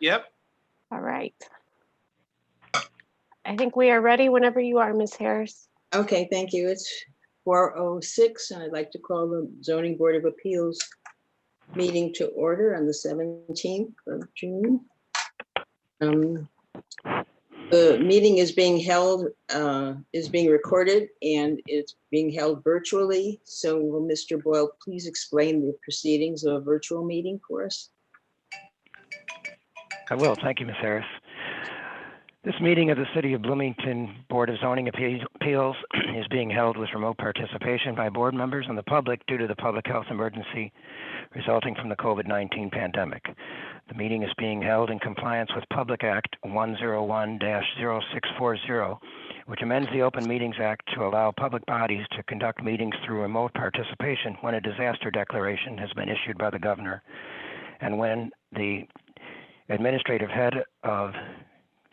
Yep. All right. I think we are ready whenever you are, Ms. Harris. Okay, thank you. It's 4:06, and I'd like to call the Zoning Board of Appeals meeting to order on the 17th of June. The meeting is being held, is being recorded, and it's being held virtually. So will Mr. Boyle please explain the proceedings of a virtual meeting for us? I will. Thank you, Ms. Harris. This meeting of the City of Bloomington Board of Zoning Appeals is being held with remote participation by board members and the public due to the public health emergency resulting from the COVID-19 pandemic. The meeting is being held in compliance with Public Act 101-0640, which amends the Open Meetings Act to allow public bodies to conduct meetings through remote participation when a disaster declaration has been issued by the governor and when the administrative head of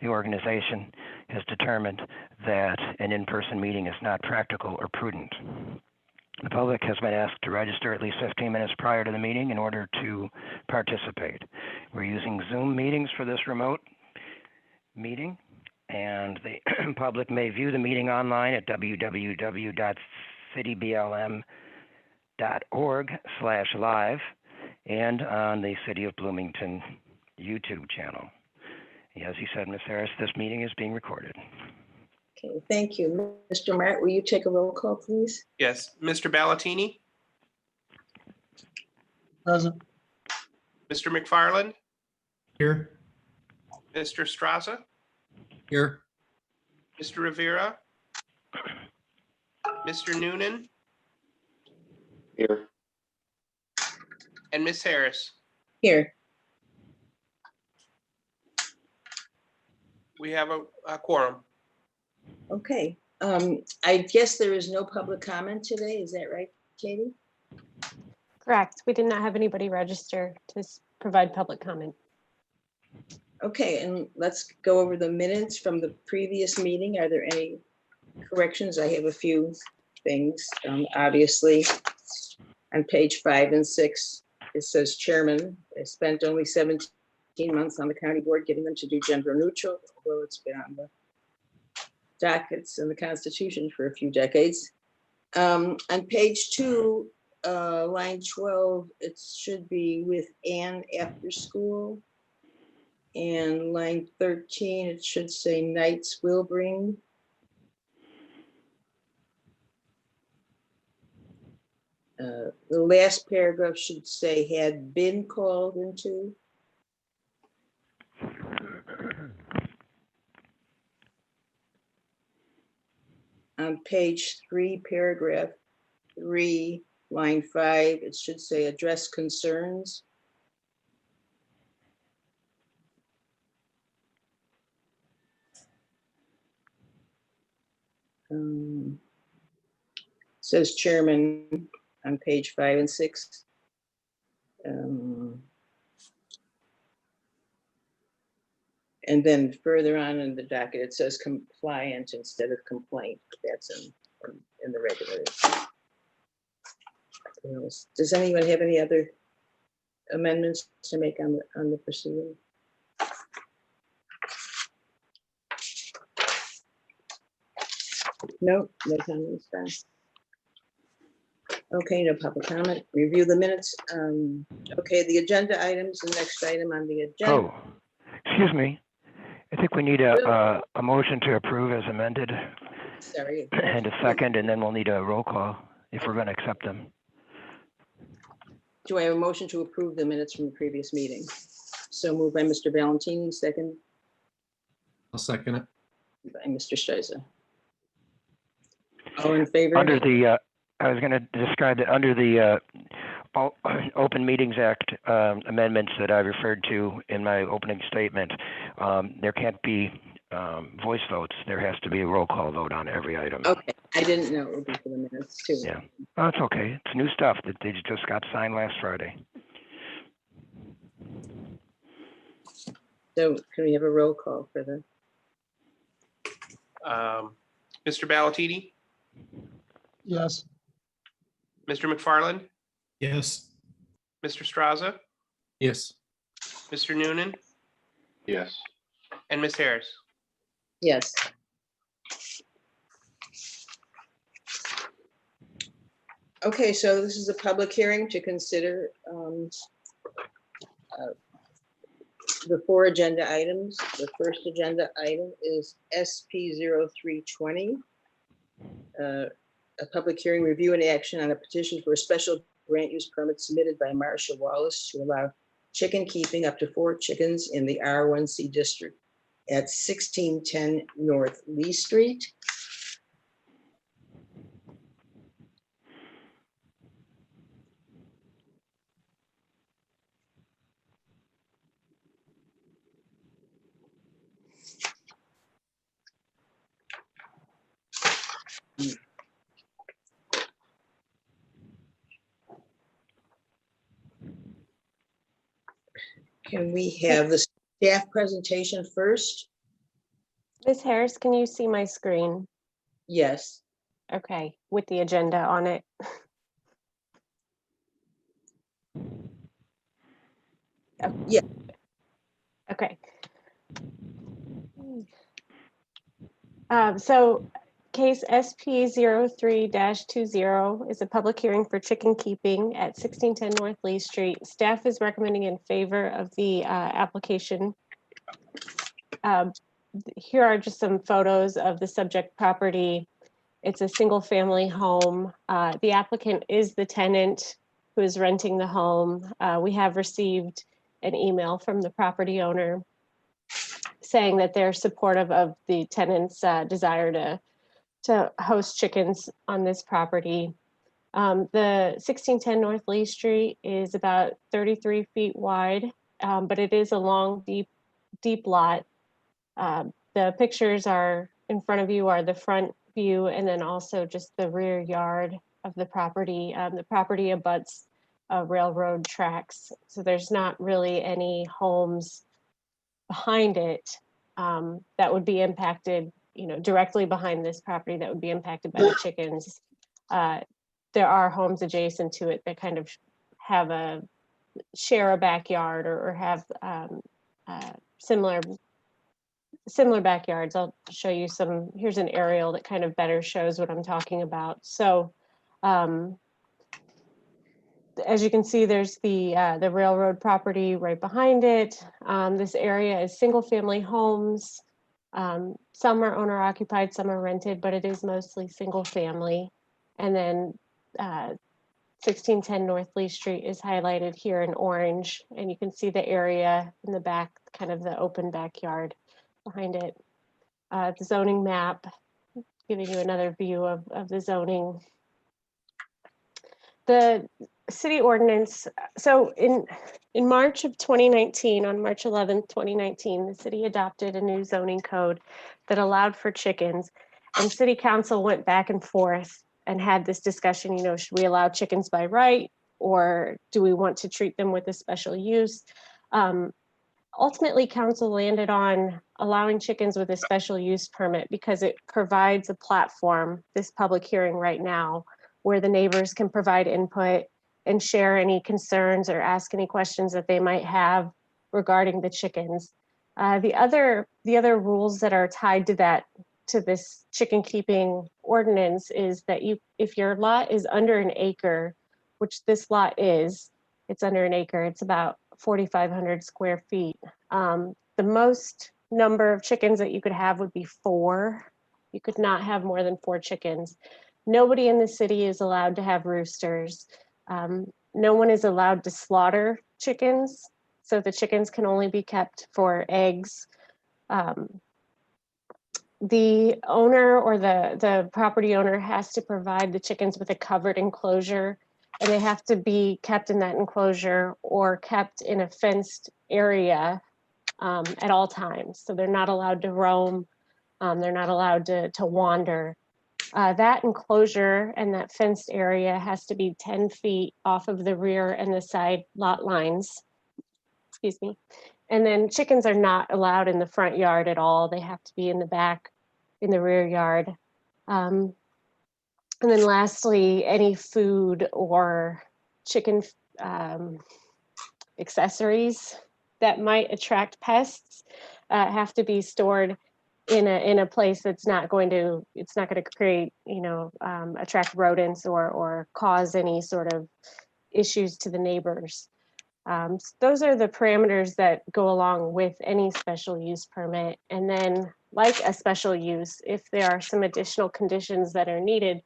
the organization has determined that an in-person meeting is not practical or prudent. The public has been asked to register at least 15 minutes prior to the meeting in order to participate. We're using Zoom meetings for this remote meeting, and the public may view the meeting online at www.cityblm.org/live and on the City of Bloomington YouTube channel. As you said, Ms. Harris, this meeting is being recorded. Okay, thank you. Mr. Mart, will you take a roll call, please? Yes. Mr. Ballatini? Present. Mr. McFarland? Here. Mr. Straza? Here. Mr. Rivera? Mr. Noonan? Here. And Ms. Harris? Here. We have a quorum. Okay. I guess there is no public comment today. Is that right, Katie? Correct. We did not have anybody register to provide public comment. Okay, and let's go over the minutes from the previous meeting. Are there any corrections? I have a few things. Obviously, on page 5 and 6, it says chairman. I spent only 17 months on the county board, getting them to do gender neutral, although it's been on the dockets and the Constitution for a few decades. On page 2, line 12, it should be with Anne after school. And line 13, it should say Knights will bring. The last paragraph should say had been called into. On page 3, paragraph 3, line 5, it should say address concerns. Says chairman on page 5 and 6. And then further on in the docket, it says compliant instead of complaint. That's in the regular. Does anyone have any other amendments to make on the proceeding? No comments done. Okay, no public comment. Review the minutes. Okay, the agenda items, the next item on the agenda. Oh, excuse me. I think we need a motion to approve as amended. Sorry. And a second, and then we'll need a roll call if we're going to accept them. Do I have a motion to approve the minutes from the previous meeting? So moved by Mr. Valentini, second I'll second it. by Mr. Streiser. All in favor? Under the, I was going to describe that under the Open Meetings Act amendments that I referred to in my opening statement, there can't be voice votes. There has to be a roll call vote on every item. Okay, I didn't know it would be for the minutes too. Yeah, oh, it's okay. It's new stuff that they just got signed last Friday. So can we have a roll call for the? Mr. Ballatini? Yes. Mr. McFarland? Yes. Mr. Straza? Yes. Mr. Noonan? Yes. and Ms. Harris. Yes. Okay, so this is a public hearing to consider the 4 agenda items. The first agenda item is SP 0320. A public hearing, review and action on a petition for a special grant use permit submitted by Marcia Wallace to allow chicken keeping up to 4 chickens in the R1C district at 1610 North Lee Street. Can we have the staff presentation first? Ms. Harris, can you see my screen? Yes. Okay, with the agenda on it. Oh. Yeah. Okay. So case SP 03-20 is a public hearing for chicken keeping at 1610 North Lee Street. Staff is recommending in favor of the application. Here are just some photos of the subject property. It's a single family home. The applicant is the tenant who is renting the home. We have received an email from the property owner saying that they're supportive of the tenant's desire to host chickens on this property. The 1610 North Lee Street is about 33 feet wide, but it is a long, deep lot. The pictures are in front of you are the front view and then also just the rear yard of the property. The property abuts railroad tracks, so there's not really any homes behind it that would be impacted, directly behind this property that would be impacted by the chickens. There are homes adjacent to it that kind of have share a backyard or have similar backyards. I'll show you some. Here's an aerial that kind of better shows what I'm talking about. So as you can see, there's the railroad property right behind it. This area is single family homes. Some are owner occupied, some are rented, but it is mostly single family. And then 1610 North Lee Street is highlighted here in orange, and you can see the area in the back, kind of the open backyard behind it. The zoning map, giving you another view of the zoning. The city ordinance, so in March of 2019, on March 11th, 2019, the city adopted a new zoning code that allowed for chickens, and city council went back and forth and had this discussion, should we allow chickens by right, or do we want to treat them with a special use? Ultimately, council landed on allowing chickens with a special use permit because it provides a platform, this public hearing right now, where the neighbors can provide input and share any concerns or ask any questions that they might have regarding the chickens. The other rules that are tied to this chicken keeping ordinance is that if your lot is under an acre, which this lot is, it's under an acre, it's about 4,500 square feet. The most number of chickens that you could have would be 4. You could not have more than 4 chickens. Nobody in the city is allowed to have roosters. No one is allowed to slaughter chickens, so the chickens can only be kept for eggs. The owner or the property owner has to provide the chickens with a covered enclosure, and they have to be kept in that enclosure or kept in a fenced area at all times. So they're not allowed to roam. They're not allowed to wander. That enclosure and that fenced area has to be 10 feet off of the rear and the side lot lines. Excuse me. And then chickens are not allowed in the front yard at all. They have to be in the back, in the rear yard. And then lastly, any food or chicken accessories that might attract pests have to be stored in a place that's not going to create, attract rodents or cause any sort of issues to the neighbors. Those are the parameters that go along with any special use permit. And then, like a special use, if there are some additional conditions that are needed,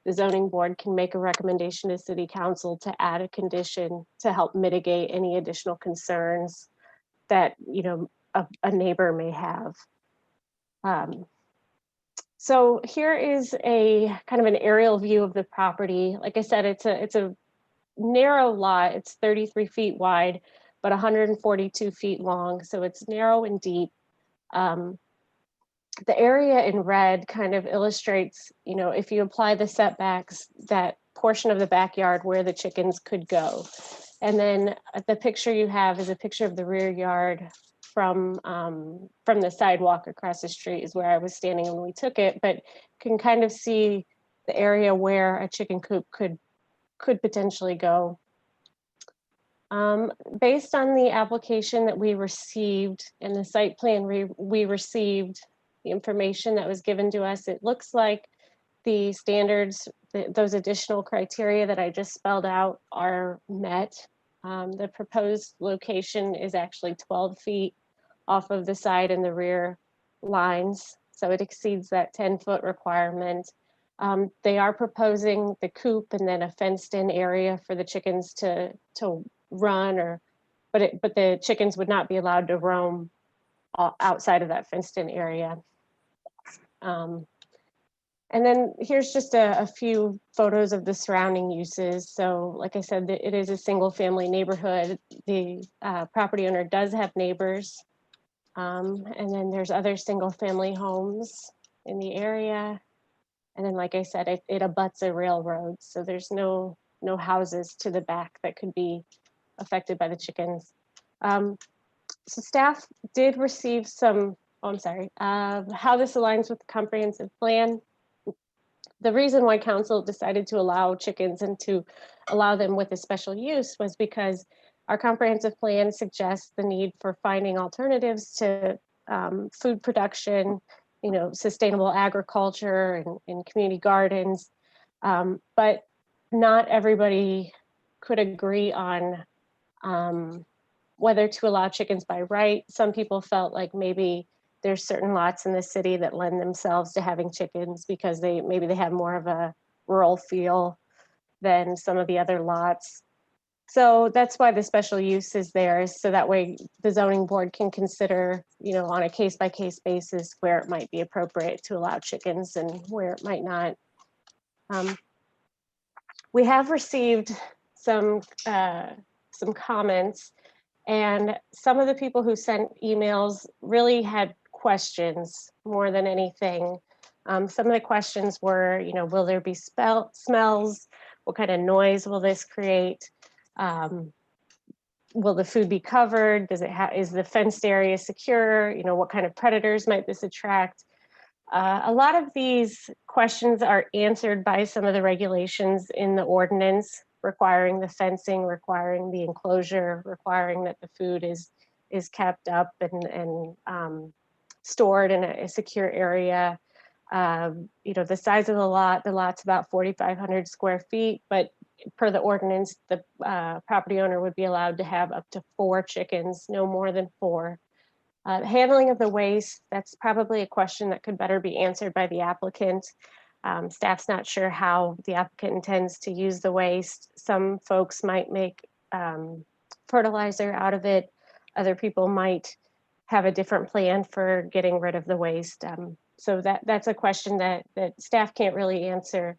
the zoning board can make a recommendation to city council to add a condition to help mitigate any additional concerns that, a neighbor may have. So here is a kind of an aerial view of the property. Like I said, it's a narrow lot. It's 33 feet wide, but 142 feet long. So it's narrow and deep. The area in red kind of illustrates, if you apply the setbacks, that portion of the backyard where the chickens could go. And then the picture you have is a picture of the rear yard from the sidewalk across the street is where I was standing when we took it, but can kind of see the area where a chicken coop could potentially go. Based on the application that we received and the site plan we received, the information that was given to us, it looks like the standards, those additional criteria that I just spelled out are met. The proposed location is actually 12 feet off of the side and the rear lines, so it exceeds that 10-foot requirement. They are proposing the coop and then a fenced-in area for the chickens to run, but the chickens would not be allowed to roam outside of that fenced-in area. And then here's just a few photos of the surrounding uses. So like I said, it is a single-family neighborhood. The property owner does have neighbors. And then there's other single-family homes in the area. And then, like I said, it abuts a railroad, so there's no houses to the back that could be affected by the chickens. So staff did receive some, how this aligns with the comprehensive plan. The reason why council decided to allow chickens and to allow them with a special use was because our comprehensive plan suggests the need for finding alternatives to food production, sustainable agriculture and community gardens. But not everybody could agree on whether to allow chickens by right. Some people felt like maybe there's certain lots in the city that lend themselves to having chickens because maybe they have more of a rural feel than some of the other lots. So that's why the special use is there, so that way the zoning board can consider, on a case-by-case basis where it might be appropriate to allow chickens and where it might not. We have received some comments, and some of the people who sent emails really had questions more than anything. Some of the questions were, will there be smells? What kind of noise will this create? Will the food be covered? Is the fenced area secure? What kind of predators might this attract? A lot of these questions are answered by some of the regulations in the ordinance, requiring the fencing, requiring the enclosure, requiring that the food is kept up and stored in a secure area. The size of the lot's about 4,500 square feet, but per the ordinance, the property owner would be allowed to have up to 4 chickens, no more than 4. Handling of the waste, that's probably a question that could better be answered by the applicant. Staff's not sure how the applicant intends to use the waste. Some folks might make fertilizer out of it. Other people might have a different plan for getting rid of the waste. So that's a question that staff can't really answer.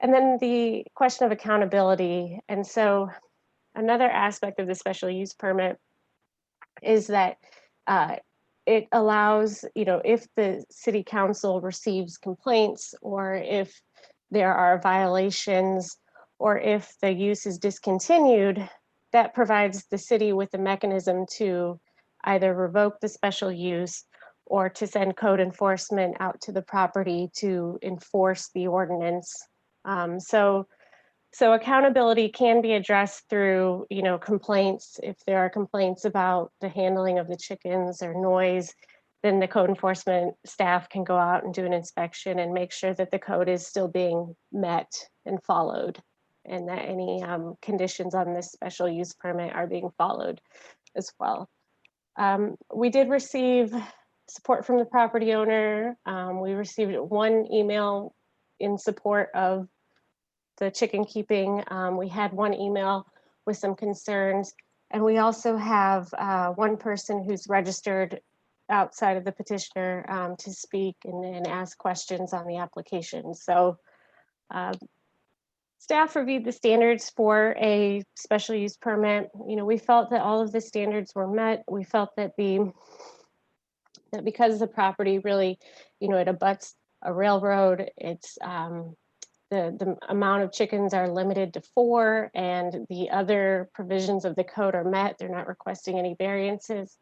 And then the question of accountability. And so another aspect of the special use permit is that it allows, if the city council receives complaints, or if there are violations, or if the use is discontinued, that provides the city with a mechanism to either revoke the special use or to send code enforcement out to the property to enforce the ordinance. So So accountability can be addressed through, complaints. If there are complaints about the handling of the chickens or noise, then the code enforcement staff can go out and do an inspection and make sure that the code is still being met and followed, and that any conditions on this special use permit are being followed as well. We did receive support from the property owner. We received one email in support of the chicken keeping. We had one email with some concerns, and we also have one person who's registered outside of the petitioner to speak and ask questions on the application. So staff reviewed the standards for a special use permit. We felt that all of the standards were met. We felt that because the property really, it abuts a railroad, it's the amount of chickens are limited to 4, and the other provisions of the code are met. They're not requesting any variances.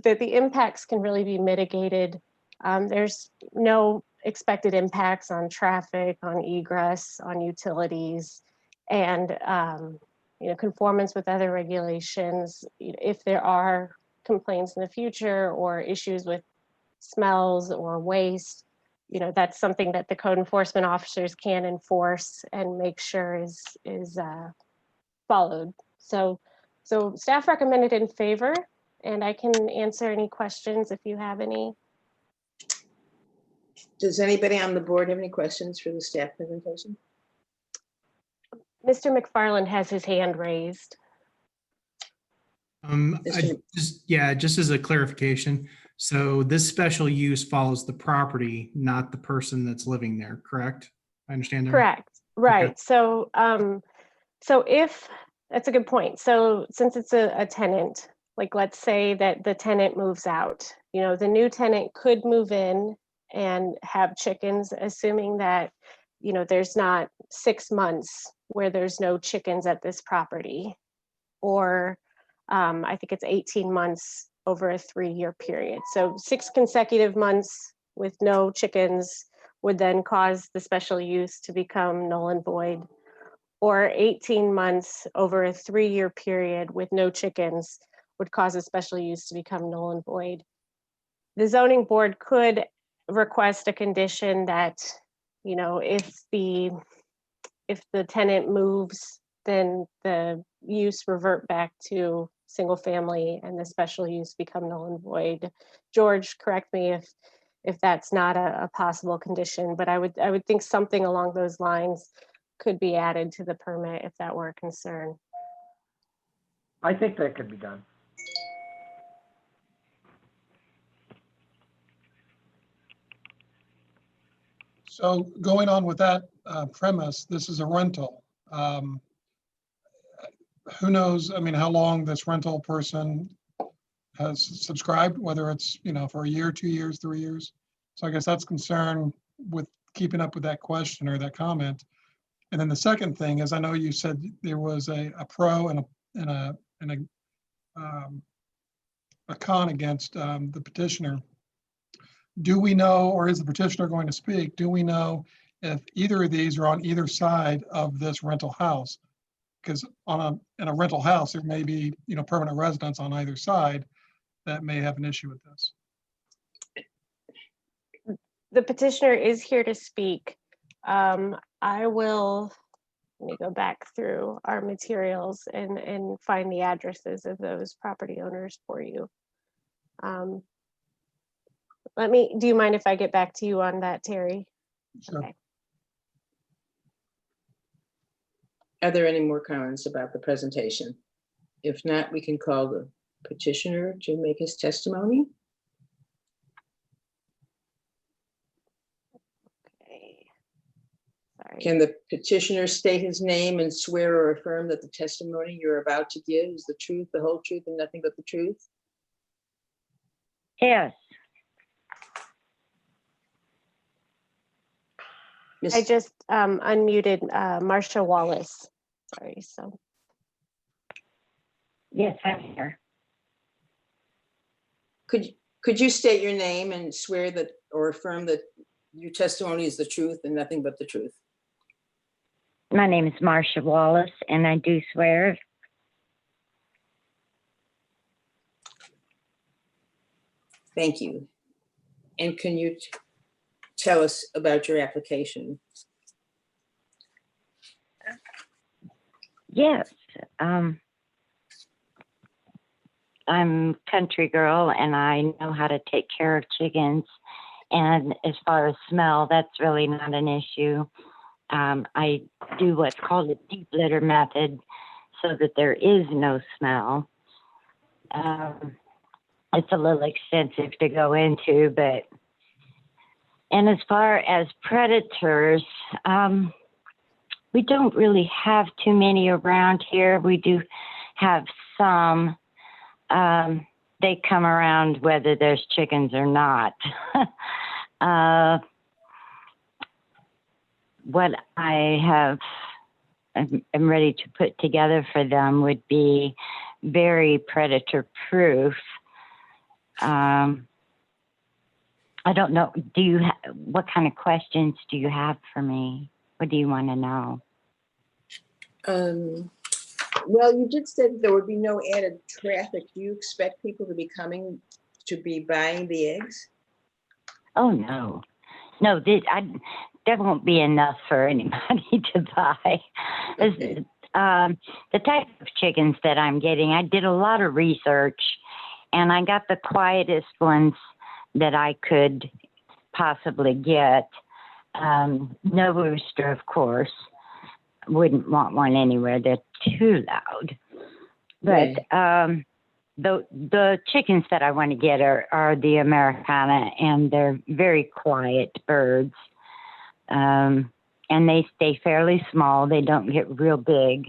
That the impacts can really be mitigated. There's no expected impacts on traffic, on egress, on utilities, and conformance with other regulations. If there are complaints in the future or issues with smells or waste, that's something that the code enforcement officers can enforce and make sure is followed. So staff recommended in favor, and I can answer any questions if you have any. Does anybody on the board have any questions for the staff presentation? Mr. McFarland has his hand raised. Just as a clarification. So this special use follows the property, not the person that's living there, correct? I understand that. Correct, right. Okay. So, if, that's a good point. So since it's a tenant, like let's say that the tenant moves out, the new tenant could move in and have chickens, assuming that, there's not 6 months where there's no chickens at this property, or I think it's 18 months over a 3-year period. So 6 consecutive months with no chickens would then cause the special use to become null and void, or 18 months over a 3-year period with no chickens would cause a special use to become null and void. The zoning board could request a condition that, if the tenant moves, then the use revert back to single family and the special use become null and void. George, correct me if that's not a possible condition, but I would think something along those lines could be added to the permit if that were a concern. I think that could be done. So going on with that premise, this is a rental. Who knows, how long this rental person has subscribed, whether it's, for a year, 2 years, 3 years. So I guess that's concern with keeping up with that question or that comment. And then the second thing is, I know you said there was a pro and a con against the petitioner. Do we know, or is the petitioner going to speak? Do we know if either of these are on either side of this rental house? Because in a rental house, there may be, permanent residents on either side that may have an issue with this. The petitioner is here to speak. Let me go back through our materials and find the addresses of those property owners for you. Do you mind if I get back to you on that, Terry? Sure. Okay. Are there any more comments about the presentation? If not, we can call the petitioner to make his testimony. Okay. Sorry. Can the petitioner state his name and swear or affirm that the testimony you're about to give is the truth, the whole truth, and nothing but the truth? Yes. I just unmuted Marcia Wallace. Sorry, so. Yes, I'm here. Could you state your name and swear that or affirm that your testimony is the truth and nothing but the truth? My name is Marcia Wallace, and I do swear. Thank you. And can you tell us about your application? Yes. I'm country girl, and I know how to take care of chickens. And as far as smell, that's really not an issue. I do what's called a deep litter method so that there is no smell. It's a little extensive to go into, and as far as predators, we don't really have too many around here. We do have some. They come around whether there's chickens or not. What I am ready to put together for them would be very predator proof. I don't know. What kind of questions do you have for me? What do you want to know? Well, you did say that there would be no added traffic. Do you expect people to be coming to be buying the eggs? Oh, no. No, there won't be enough for anybody to buy. Okay. The type of chickens that I'm getting, I did a lot of research, and I got the quietest ones that I could possibly get. No rooster, of course. Wouldn't want one anywhere. They're too loud. But the chickens that I want to get are the Americana, and they're very quiet birds. And they stay fairly small. They don't get real big.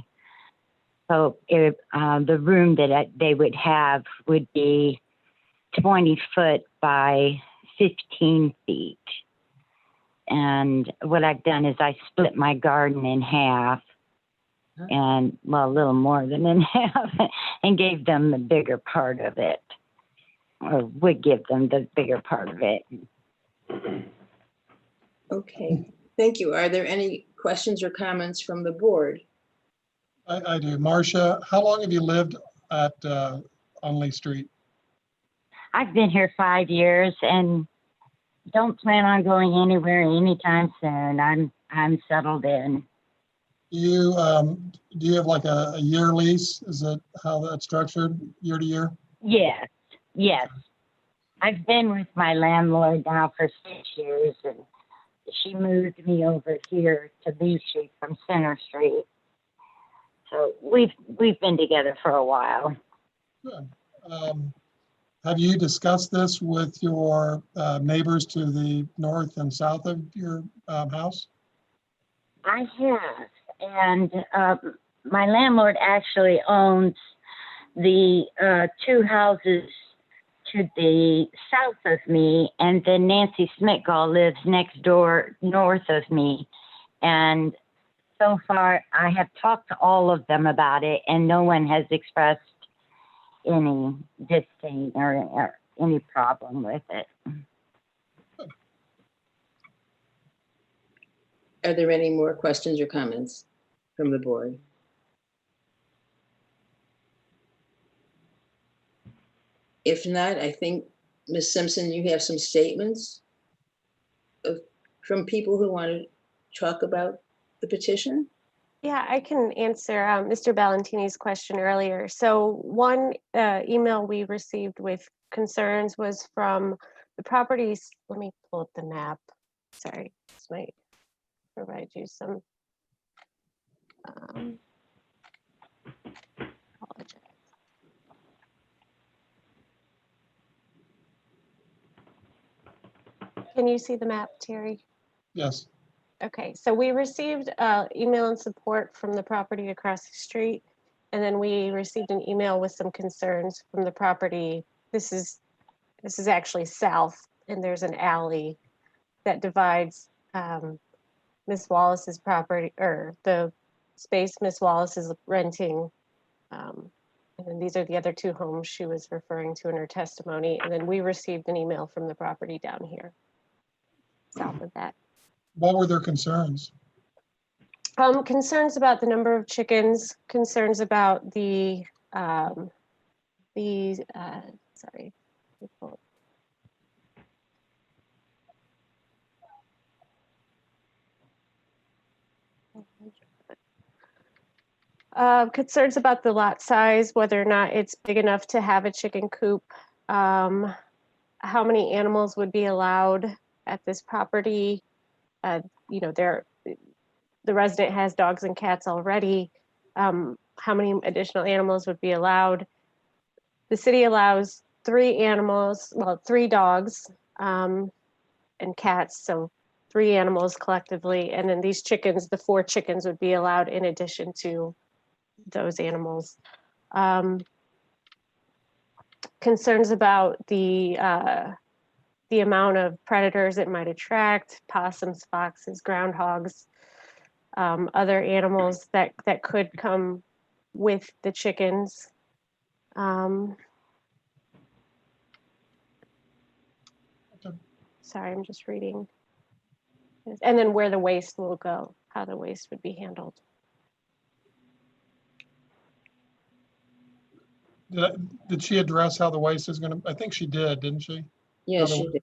So the room that they would have would be 20 foot by 15 feet. And what I've done is I split my garden in half, and well, a little more than in half, and gave them the bigger part of it, or would give them the bigger part of it. Okay, thank you. Are there any questions or comments from the board? I do. Marcia, how long have you lived at on Lee Street? I've been here 5 years and don't plan on going anywhere anytime soon. I'm settled in. Do you have like a year lease? Is that how that's structured, year to year? Yes. I've been with my landlord now for 6 years, and she moved me over here to Lee Street from Center Street. So we've been together for a while. Good. Have you discussed this with your neighbors to the north and south of your house? I have, and my landlord actually owns the 2 houses to the south of me, and then Nancy Smitgall lives next door north of me. And so far, I have talked to all of them about it, and no one has expressed any disdain or any problem with it. Are there any more questions or comments from the board? If not, I think, Ms. Simpson, you have some statements from people who want to talk about the petition? Yeah, I can answer Mr. Ballantini's question earlier. So one email we received with concerns was from the properties. Let me pull up the map. Sorry, this might provide you some. Apologize. Can you see the map, Terry? Yes. Okay, so we received email and support from the property across the street, and then we received an email with some concerns from the property. This is actually south, and there's an alley that divides Miss Wallace's property, or the space Miss Wallace is renting. And then these are the other 2 homes she was referring to in her testimony. And then we received an email from the property down here, south of that. What were their concerns? Concerns about the number of chickens, concerns about sorry. Concerns about the lot size, whether or not it's big enough to have a chicken coop. How many animals would be allowed at this property? You know, the resident has dogs and cats already. How many additional animals would be allowed? The city allows 3 animals, well, 3 dogs and cats, so 3 animals collectively. And then these chickens, the 4 chickens would be allowed in addition to those animals. Concerns about the amount of predators it might attract: possums, foxes, groundhogs, other animals that could come with the chickens. Sorry, I'm just reading. And then where the waste will go, how the waste would be handled. Did she address how the waste is gonna, I think she did, didn't she? Yes, Other- she did.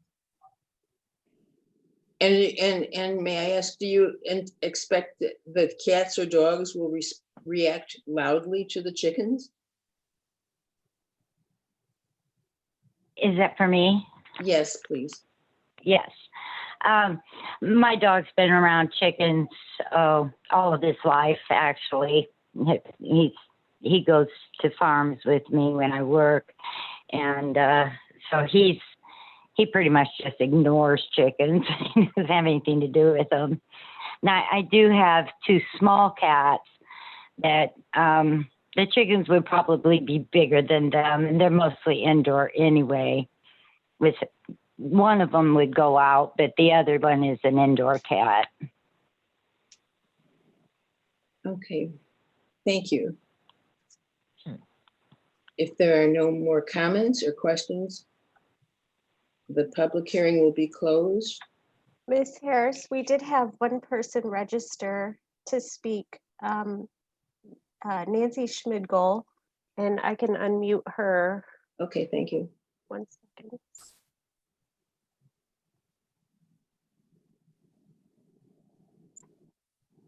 And may I ask, do you expect that cats or dogs will react loudly to the chickens? Is that for me? Yes, please. Yes. My dog's been around chickens all of his life, actually. He goes to farms with me when I work. And so he pretty much just ignores chickens. He doesn't have anything to do with them. Now, I do have 2 small cats that the chickens would probably be bigger than them, and they're mostly indoor anyway. With one of them would go out, but the other one is an indoor cat. Okay, thank you. If there are no more comments or questions, the public hearing will be closed. Ms. Harris, we did have one person register to speak, Nancy Schmidgall, and I can unmute her. Okay, thank you. 1 second.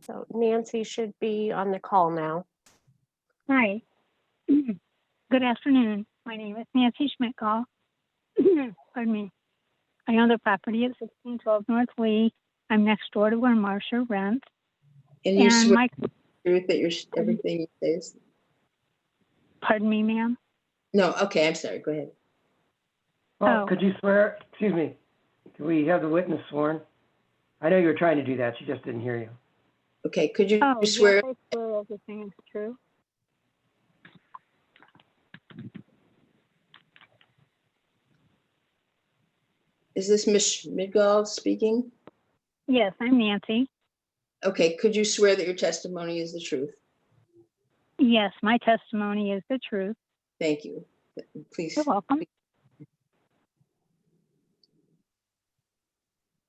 So Nancy should be on the call now. Hi. Good afternoon. My name is Nancy Schmidgall. Pardon me. I own the property at 1612 North Lee. I'm next door to where Marcia rents. And you And swear my, that everything you say is, pardon me, ma'am. no, okay, I'm sorry, go ahead. Well, Oh. could you swear, excuse me, could we have the witness sworn? I know you were trying to do that, she just didn't hear you. Okay, could you Oh, swear? yes, I swear everything is true. Is this Ms. Schmidgall speaking? Yes, I'm Nancy. Okay, could you swear that your testimony is the truth? Yes, my testimony is the truth. Thank you. Please. You're welcome.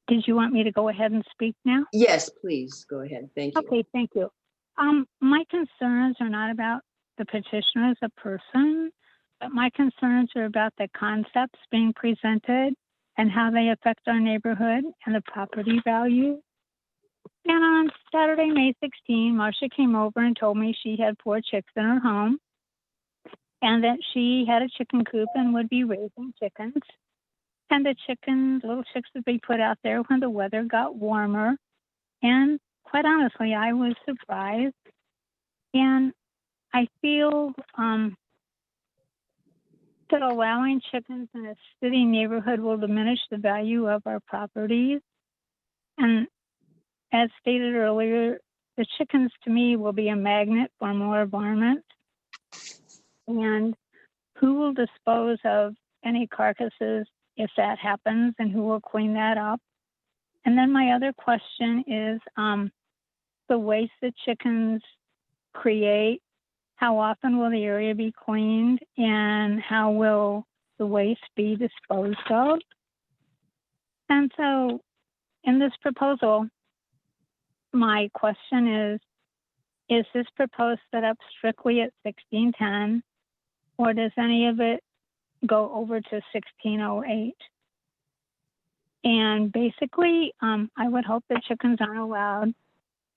Did you want me to go ahead and speak now? Yes, please, go ahead. Thank you. Okay, thank you. My concerns are not about the petitioner as a person, but my concerns are about the concepts being presented and how they affect our neighborhood and the property value. And on Saturday, May 16, Marcia came over and told me she had 4 chicks in her home and that she had a chicken coop and would be raising chickens. And the little chicks would be put out there when the weather got warmer. And quite honestly, I was surprised. And I feel that allowing chickens in a city neighborhood will diminish the value of our properties. And as stated earlier, the chickens to me will be a magnet for more varmints. And who will dispose of any carcasses if that happens, and who will clean that up? And then my other question is the waste that chickens create. How often will the area be cleaned, and how will the waste be disposed of? And so in this proposal, my question is, is this proposed set up strictly at 1610, or does any of it go over to 1608? And basically, I would hope that chickens aren't allowed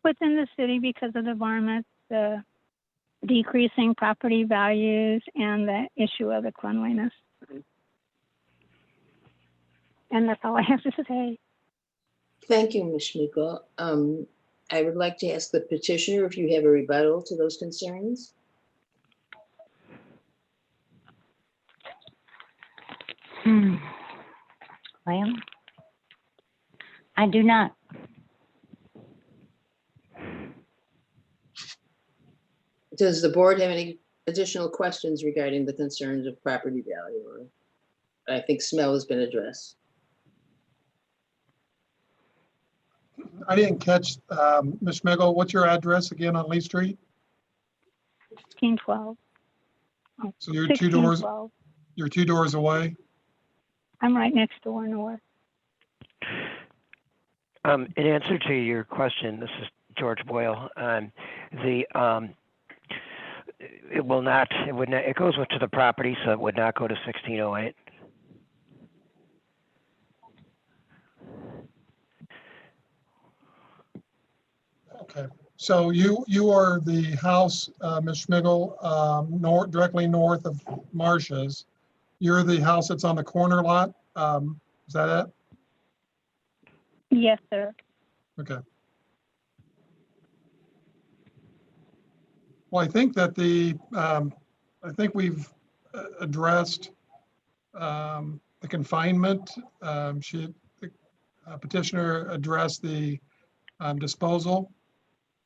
within the city because of the environment, the decreasing property values, and the issue of the cleanliness. And that's all I have to say. Thank you, Ms. Schmigel. I would like to ask the petitioner if you have a rebuttal to those concerns. Well, I do not. Does the board have any additional questions regarding the concerns of property value? Or I think smell has been addressed. I didn't catch, Ms. Schmigel, what's your address again on Lee Street? 1612. Oh, So you're 1612. you're 2 doors away? I'm right next door north. In answer to your question, this is George Boyle. It will not. It would not. It goes to the property, so it would not go to 1608. Okay. So you are the house, Ms. Schmigel, directly north of Marcia's. You're the house that's on the corner lot. Is that it? Yes, sir. Okay. Well, I think that I think we've addressed the confinement. The petitioner addressed the disposal.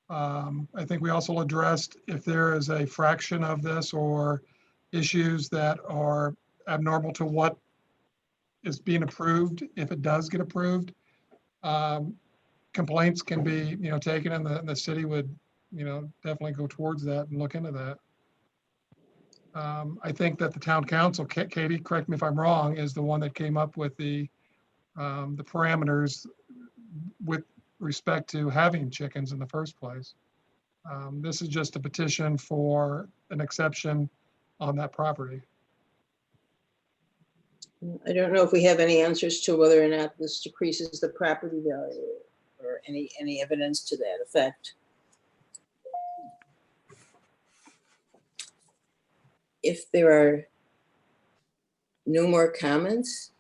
I think we also addressed if there is a fraction of this or issues that are abnormal to what is being approved, if it does get approved. Complaints can be, taken, and the city would, definitely go towards that and look into that. I think that the town council, Katie, correct me if I'm wrong, is the one that came up with the parameters with respect to having chickens in the first place. This is just a petition for an exception on that property. I don't know if we have any answers to whether or not this decreases the property value or any evidence to that effect. If there are no more comments.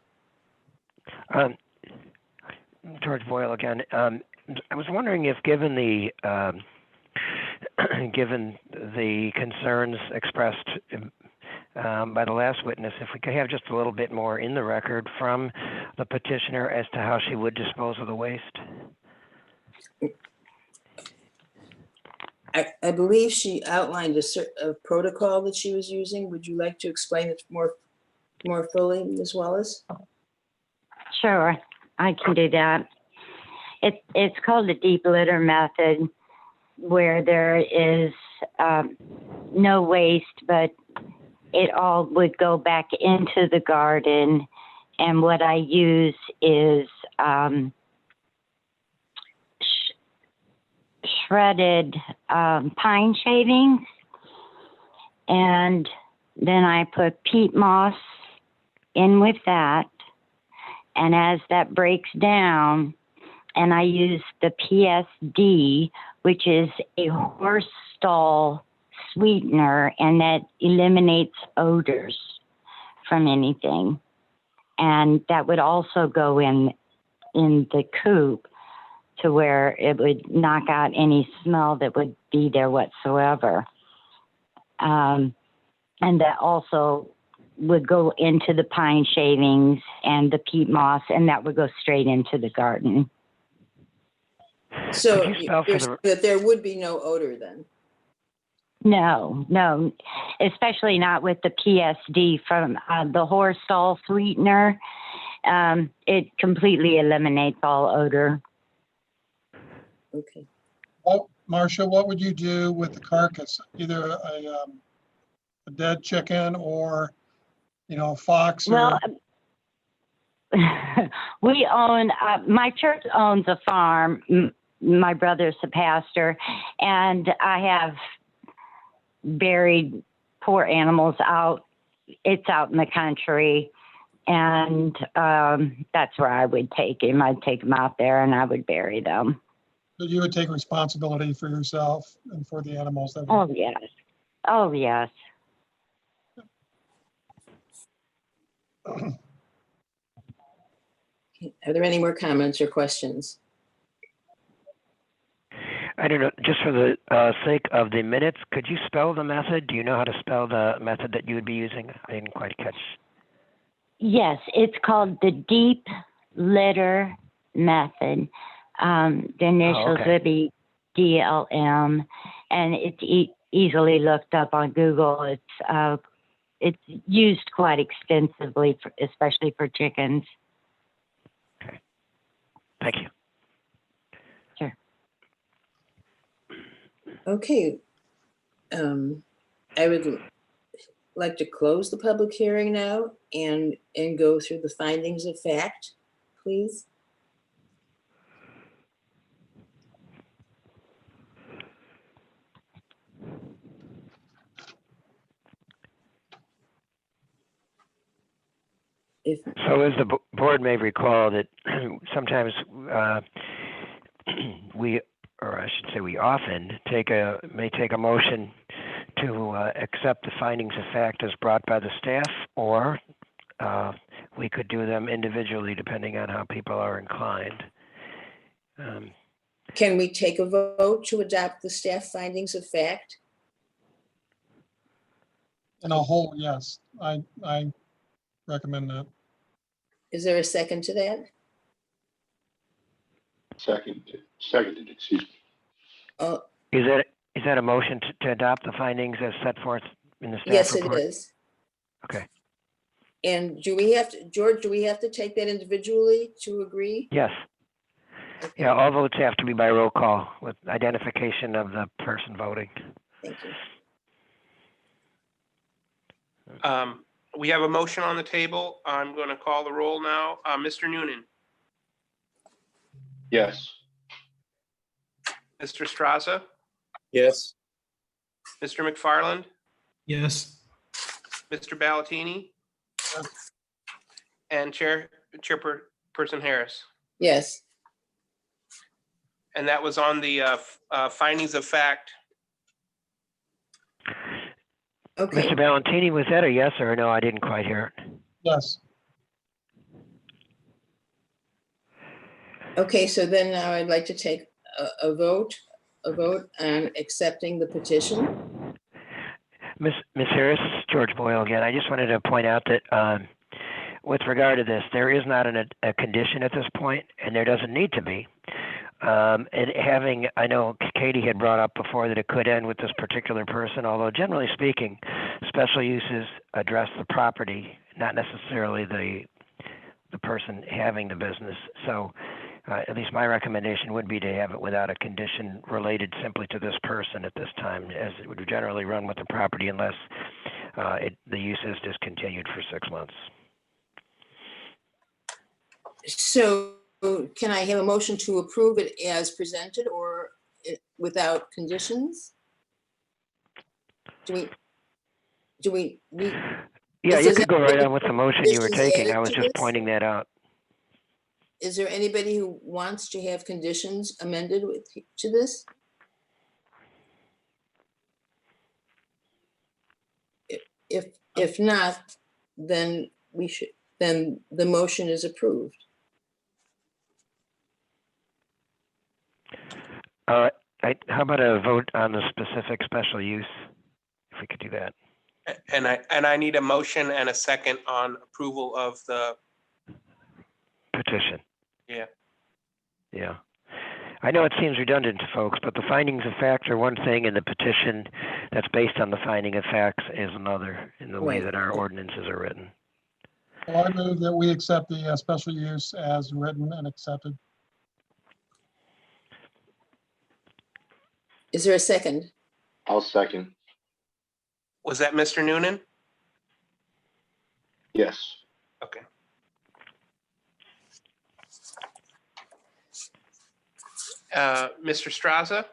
George Boyle again. I was wondering if, given the concerns expressed by the last witness, if we could have just a little bit more in the record from the petitioner as to how she would dispose of the waste. I believe she outlined a protocol that she was using. Would you like to explain it more fully, Ms. Wallace? Sure, I can do that. It's called the deep litter method, where there is no waste, but it all would go back into the garden. And what I use is shredded pine shavings, and then I put peat moss in with that. And as that breaks down, and I use the PSD, which is a horse stall sweetener, and that eliminates odors from anything. And that would also go in the coop to where it would knock out any smell that would be there whatsoever. And that also would go into the pine shavings and the peat moss, and that would go straight into the garden. So you're saying that there would be no odor then? No, especially not with the PSD from the horse stall sweetener. It completely eliminates all odor. Okay. Well, Marcia, what would you do with the carcass? Either a dead chicken or, a fox? Well, we own, my church owns a farm. my brother's a pastor, and I have buried poor animals out. It's out in the country, and that's where I would take him. I'd take him out there and I would bury them. So you would take responsibility for yourself and for the animals that. Oh, yes. Oh, yes. Are there any more comments or questions? I don't know, just for the sake of the minutes, could you spell the method? Do you know how to spell the method that you would be using? I didn't quite catch. Yes, it's called the deep litter method. The initials okay. would be DLM, and it's easily looked up on Google. It's used quite extensively, especially for chickens. Okay. Thank you. Sure. Okay. I would like to close the public hearing now and go through the findings of fact, please. So as the board may recall that sometimes we, or I should say we often may take a motion to accept the findings of fact as brought by the staff, or we could do them individually depending on how people are inclined. Can we take a vote to adopt the staff findings of fact? In a whole, yes, I recommend that. Is there a second to that? Seconded, excuse me. Oh, Is that a motion to adopt the findings as set forth in the staff yes, report? it is. Okay. And do we have to, George, do we have to take that individually to agree? Yes. Okay, Yeah, all votes have to be by roll call with identification of the person voting. thank you. We have a motion on the table. I'm going to call the roll now. Mr. Noonan, Yes. Mr. Straza, Yes. Mr. McFarland, Yes. Mr. Ballatini, Yes. and Chairperson Harris. Yes, And that was on the findings of fact. okay. Mr. Ballantini, was that a yes or a no? I didn't quite hear it. Yes, Okay, so then now I'd like to take a vote on accepting the petition. Miss Harris, George Boyle again. I just wanted to point out that with regard to this, there is not a condition at this point, and there doesn't need to be. And I know Katie had brought up before that it could end with this particular person, although generally speaking, special uses address the property, not necessarily the person having the business. So at least my recommendation would be to have it without a condition related simply to this person at this time, as it would generally run with the property unless the use is discontinued for 6 months. So can I have a motion to approve it as presented or without conditions? Do we? Yeah, Does you could go right anybody- on with the motion you were conditions taking. added I was to just this? pointing that out. Is there anybody who wants to have conditions amended to this? If not, then then the motion is approved. How about a vote on the specific special use, if we could do that? And I need a motion and a second on approval of the, Petition. Yeah. Yeah. I know it seems redundant to folks, but the findings of fact are one thing, and the petition that's based on the finding of facts is another in the way Right. that our ordinances are written. well, I move that we accept the special use as written and accepted. Is there a second? I'll second. was that Mr. Noonan? Yes. Okay. Mr. Straza,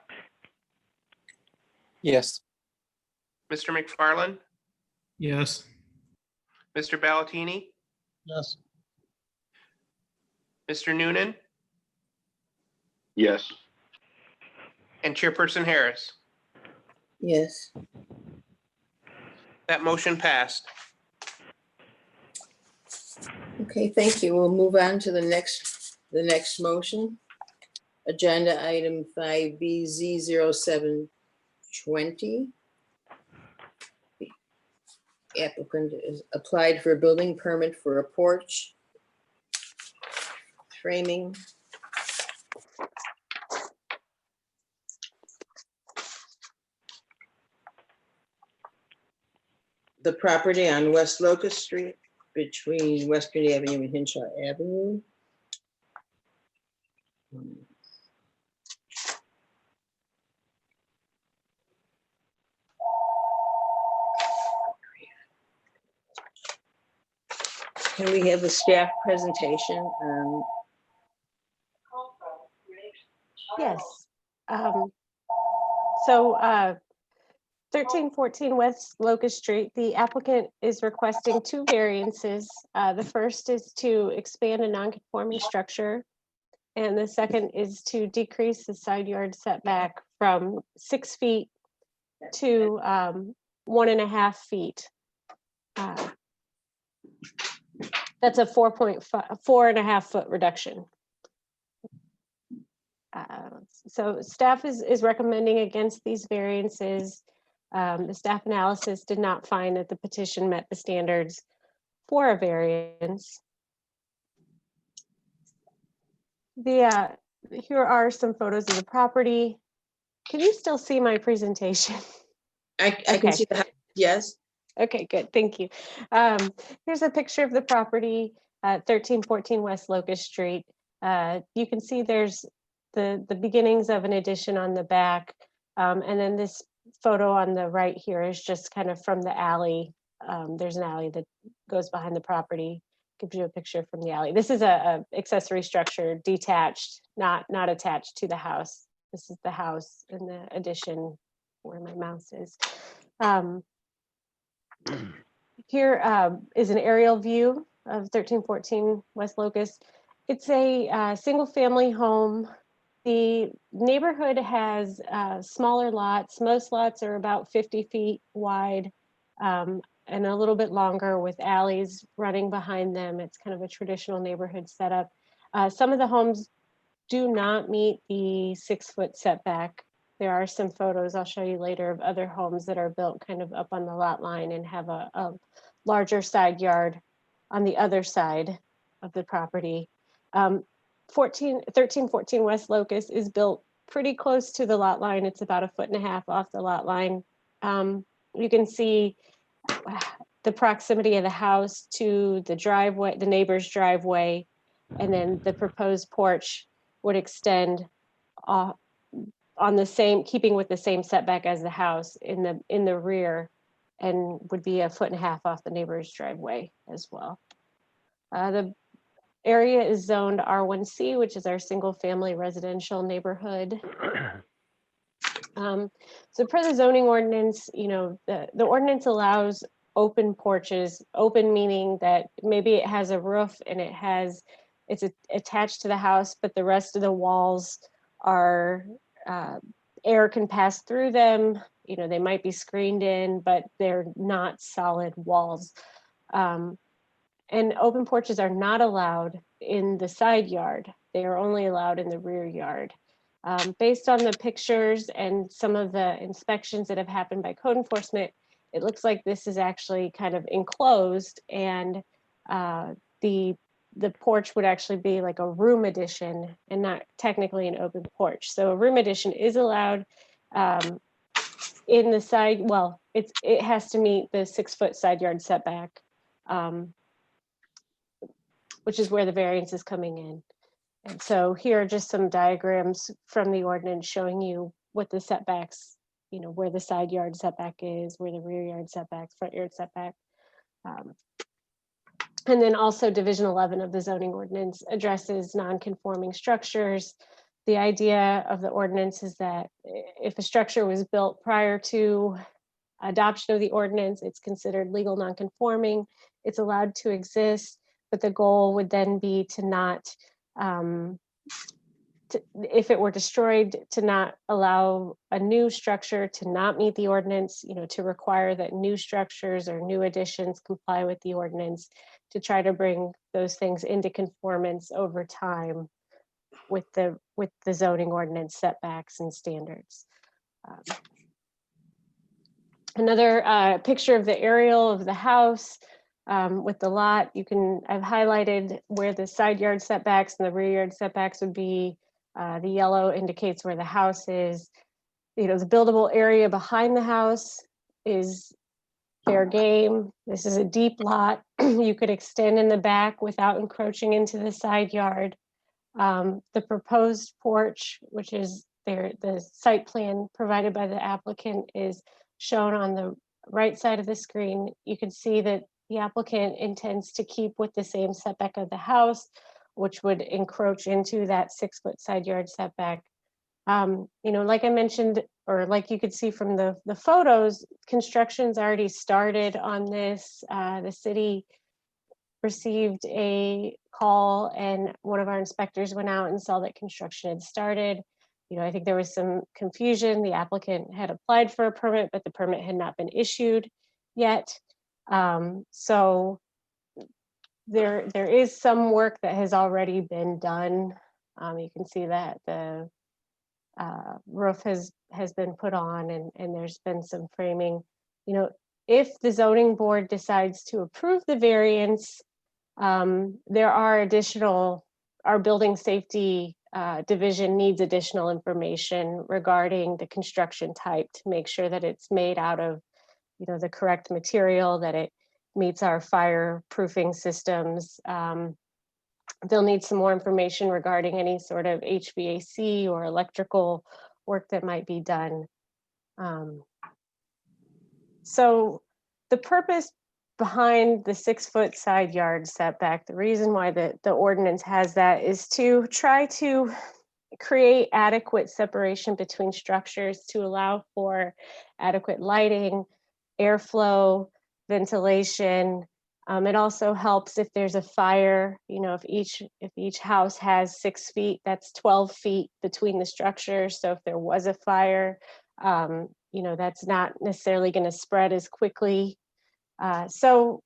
Yes. Mr. McFarland, Yes. Mr. Ballatini, Yes. Mr. Noonan, Yes. and Chairperson Harris. Yes. That motion passed. Okay, thank you. We'll move on to the next motion. Agenda item 5BZ0720. The applicant is applied for a building permit for a porch framing. The property on West Locust Street between Western Avenue and Hinshaw Avenue. Can we have a staff presentation? Yes. So 1314 West Locust Street, the applicant is requesting two variances. The first is to expand a non-conforming structure, and the second is to decrease the side yard setback from 6 feet to 1.5 feet. That's a 4.5 foot reduction. So staff is recommending against these variances. The staff analysis did not find that the petition met the standards for a variance. Here are some photos of the property. Can you still see my presentation? I can Okay. see the house, yes. Okay, good, thank you. Here's a picture of the property at 1314 West Locust Street. You can see there's the beginnings of an addition on the back. And then this photo on the right here is just kind of from the alley. There's an alley that goes behind the property. Gives you a picture from the alley. This is a accessory structure, detached, not attached to the house. This is the house and the addition where my mouse is. Here is an aerial view of 1314 West Locust. It's a single family home. The neighborhood has smaller lots. Most lots are about 50 feet wide and a little bit longer with alleys running behind them. It's kind of a traditional neighborhood setup. Some of the homes do not meet the 6 foot setback. There are some photos I'll show you later of other homes that are built kind of up on the lot line and have a larger side yard on the other side of the property. 1314 West Locust is built pretty close to the lot line. It's about 1.5 feet off the lot line. You can see the proximity of the house to the driveway, the neighbor's driveway, and then the proposed porch would extend on the same, keeping with the same setback as the house in the rear, and would be 1.5 feet off the neighbor's driveway as well. The area is zoned R1C, which is our single family residential neighborhood. So per the zoning ordinance, the ordinance allows open porches, open meaning that maybe it has a roof and it's attached to the house, but the rest of the walls are, air can pass through them. They might be screened in, but they're not solid walls. And open porches are not allowed in the side yard. They are only allowed in the rear yard. Based on the pictures and some of the inspections that have happened by code enforcement, it looks like this is actually kind of enclosed, and the porch would actually be like a room addition and not technically an open porch. So a room addition is allowed in the side. Well, it has to meet the 6 foot side yard setback, which is where the variance is coming in. And so here are just some diagrams from the ordinance showing you what the setbacks, where the side yard setback is, where the rear yard setback, front yard setback. And then also Division 11 of the zoning ordinance addresses non-conforming structures. The idea of the ordinance is that if a structure was built prior to adoption of the ordinance, it's considered legal nonconforming. It's allowed to exist, but the goal would then be to not, if it were destroyed, to not allow a new structure to not meet the ordinance, to require that new structures or new additions comply with the ordinance, to try to bring those things into conformance over time with the zoning ordinance setbacks and standards. Another picture of the aerial of the house with the lot. I've highlighted where the side yard setbacks and the rear yard setbacks would be. The yellow indicates where the house is. The buildable area behind the house is fair game. This is a deep lot. You could extend in the back without encroaching into the side yard. The proposed porch, which is the site plan provided by the applicant, is shown on the right side of the screen. You can see that the applicant intends to keep with the same setback of the house, which would encroach into that 6-foot side yard setback. Like I mentioned, or like you could see from the photos, construction's already started on this. The city received a call and one of our inspectors went out and saw that construction had started. I think there was some confusion. The applicant had applied for a permit, but the permit had not been issued yet. So there is some work that has already been done. You can see that the roof has been put on and there's been some framing. If the zoning board decides to approve the variance, there are our building safety division needs additional information regarding the construction type to make sure that it's made out of the correct material, that it meets our fireproofing systems. They'll need some more information regarding any sort of HVAC or electrical work that might be done. So the purpose behind the 6-foot side yard setback, the reason why the ordinance has that is to try to create adequate separation between structures to allow for adequate lighting, airflow, ventilation. It also helps if there's a fire, if each house has 6 feet, that's 12 feet between the structures. So if there was a fire, that's not necessarily going to spread as quickly. So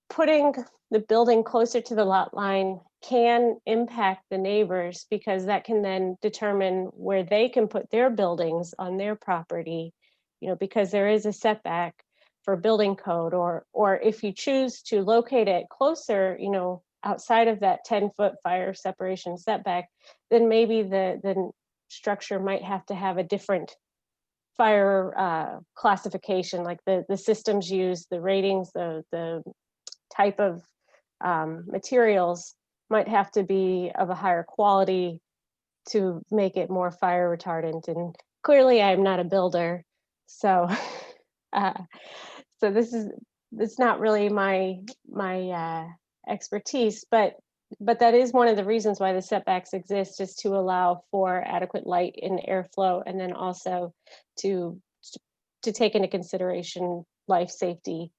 putting the building closer to the lot line can impact the neighbors, because that can then determine where they can put their buildings on their property, because there is a setback for building code, or if you choose to locate it closer, outside of that 10-foot fire separation setback, then maybe the structure might have to have a different fire classification, like the systems used, the ratings, the type of materials might have to be of a higher quality to make it more fire retardant. And clearly I'm not a builder, so so it's not really my expertise, but that is one of the reasons why the setbacks exist, is to allow for adequate light and airflow, and then also to take into consideration life safety.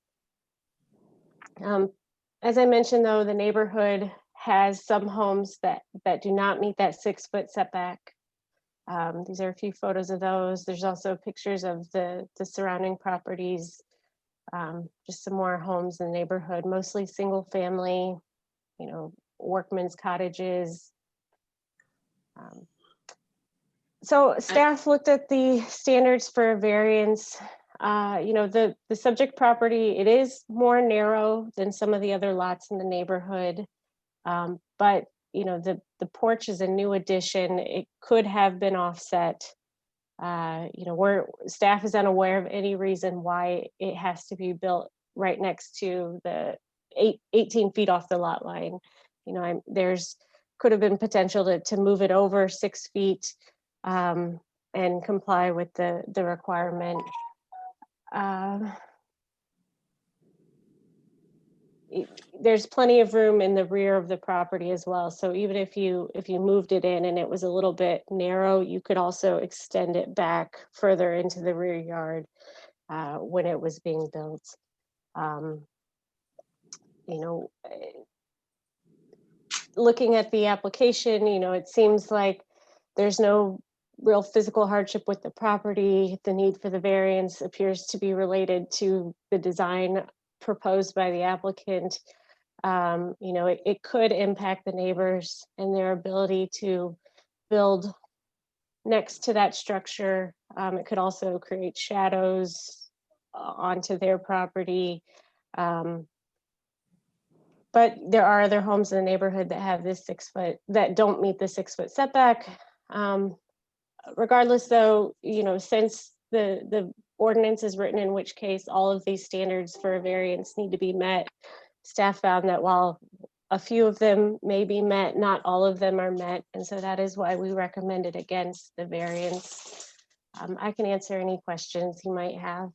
As I mentioned, though, the neighborhood has some homes that do not meet that 6-foot setback. These are a few photos of those. There's also pictures of the surrounding properties, just some more homes in the neighborhood, mostly single family, workmen's cottages. So staff looked at the standards for a variance. The subject property, it is more narrow than some of the other lots in the neighborhood. But the porch is a new addition. It could have been offset. Staff is unaware of any reason why it has to be built right next to the 18 feet off the lot line. There's could have been potential to move it over 6 feet and comply with the there's plenty of room in the rear of the property as well. So even if you moved it in and it was a little bit narrow, you could also extend it back further into the rear yard when it was being built. Looking at the application, it seems like there's no real physical hardship with the property. The need for the variance appears to be related to the design proposed by the applicant. It could impact the neighbors and their ability to build next to that structure. It could also create shadows onto their property. But there are other homes in the neighborhood that have this that don't meet the 6-foot setback. Regardless though, since the ordinance is written in which case all of these standards for a variance need to be met, staff found that while a few of them may be met, not all of them are met. And so that is why we recommended against the variance. I can answer any questions you might have.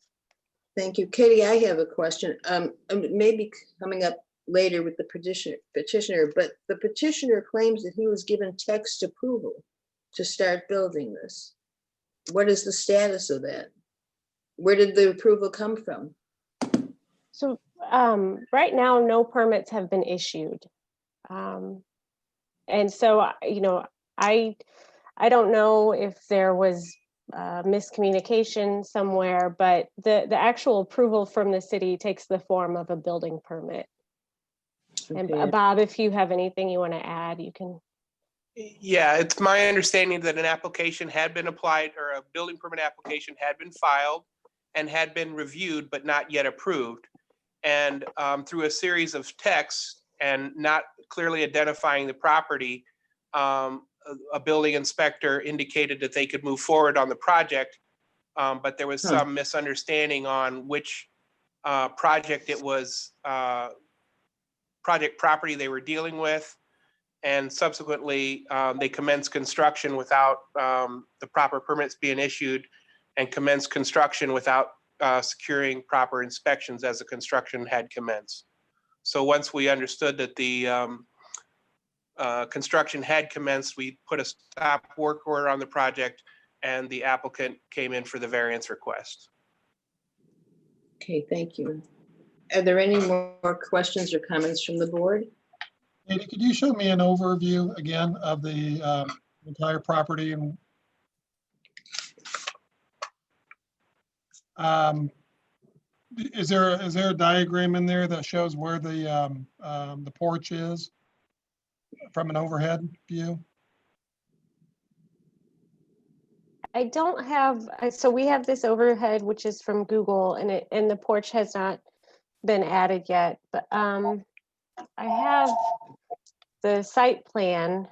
Thank you. Katie, I have a question. Maybe coming up later with the petitioner, but the petitioner claims that he was given text approval to start building this. What is the status of that? Where did the approval come from? So right now, no permits have been issued. And so, I don't know if there was miscommunication somewhere, but the actual approval from the city takes the form of a building permit. Okay. And Bob, if you have anything you want to add, you can. Yeah, it's my understanding that an application had been applied, or a building permit application had been filed and had been reviewed, but not yet approved. And through a series of texts and not clearly identifying the property, a building inspector indicated that they could move forward on the project, but there was some misunderstanding on which project it was, project property they were dealing with. And subsequently, they commenced construction without the proper permits being issued, and commenced construction without securing proper inspections as the construction had commenced. So once we understood that the construction had commenced, we put a stop work order on the project, and the applicant came in for the variance request. Okay, thank you. Are there any more questions or comments from the board? Katie, could you show me an overview again of the entire property? And is there a diagram in there that shows where the porch is from an overhead view? I don't have, so we have this overhead, which is from Google, and the porch has not been added yet, but I have the site plan.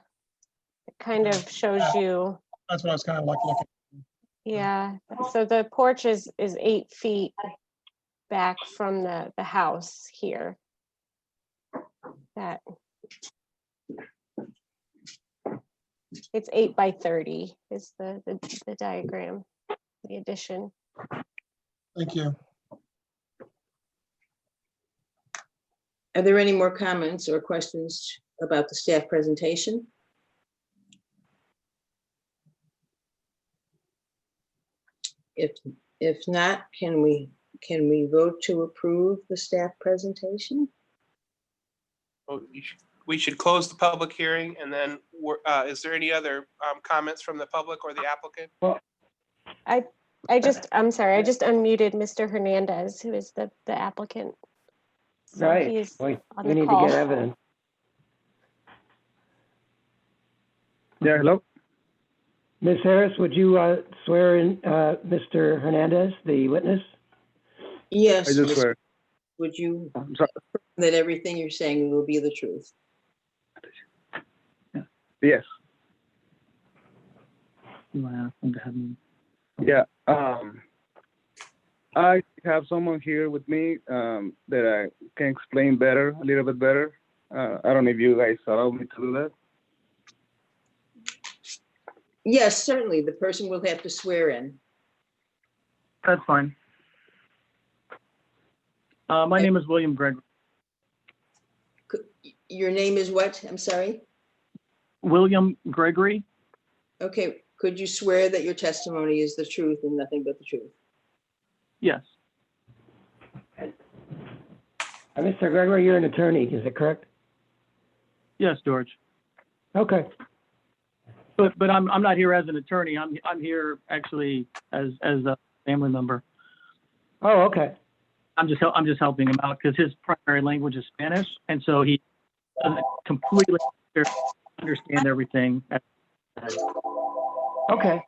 It kind of shows you. That's what I was kind of like looking. Yeah, so the porch is 8 feet back from the house here. That it's 8 by 30 is the diagram, the addition. Thank you. Are there any more comments or questions about the staff presentation? If not, can we vote to approve the staff presentation? We should close the public hearing, and then is there any other comments from the public or the applicant? Well, I'm sorry, I just unmuted Mr. Hernandez, who is the applicant. So right. he's We on the need call. to get evidence. Yeah, hello? Ms. Harris, would you swear in Mr. Hernandez, the witness? Yes. I just swear. Would you I'm sorry. that everything you're saying will be the truth? Yes. Yeah. I have someone here with me that I can explain better, a little bit better. I don't know if you guys allow me to do that. Yes, certainly. The person will have to swear in. That's fine. My name is William Gregory. Your name is what? I'm sorry. William Gregory. Okay, could you swear that your testimony is the truth and nothing but the truth? Yes. Mr. Gregory, you're an attorney, is it correct? Yes, George. Okay. But I'm not here as an attorney. I'm here actually as a family member. Oh, okay. I'm just helping him out because his primary language is Spanish, and so he doesn't completely understand everything. Okay.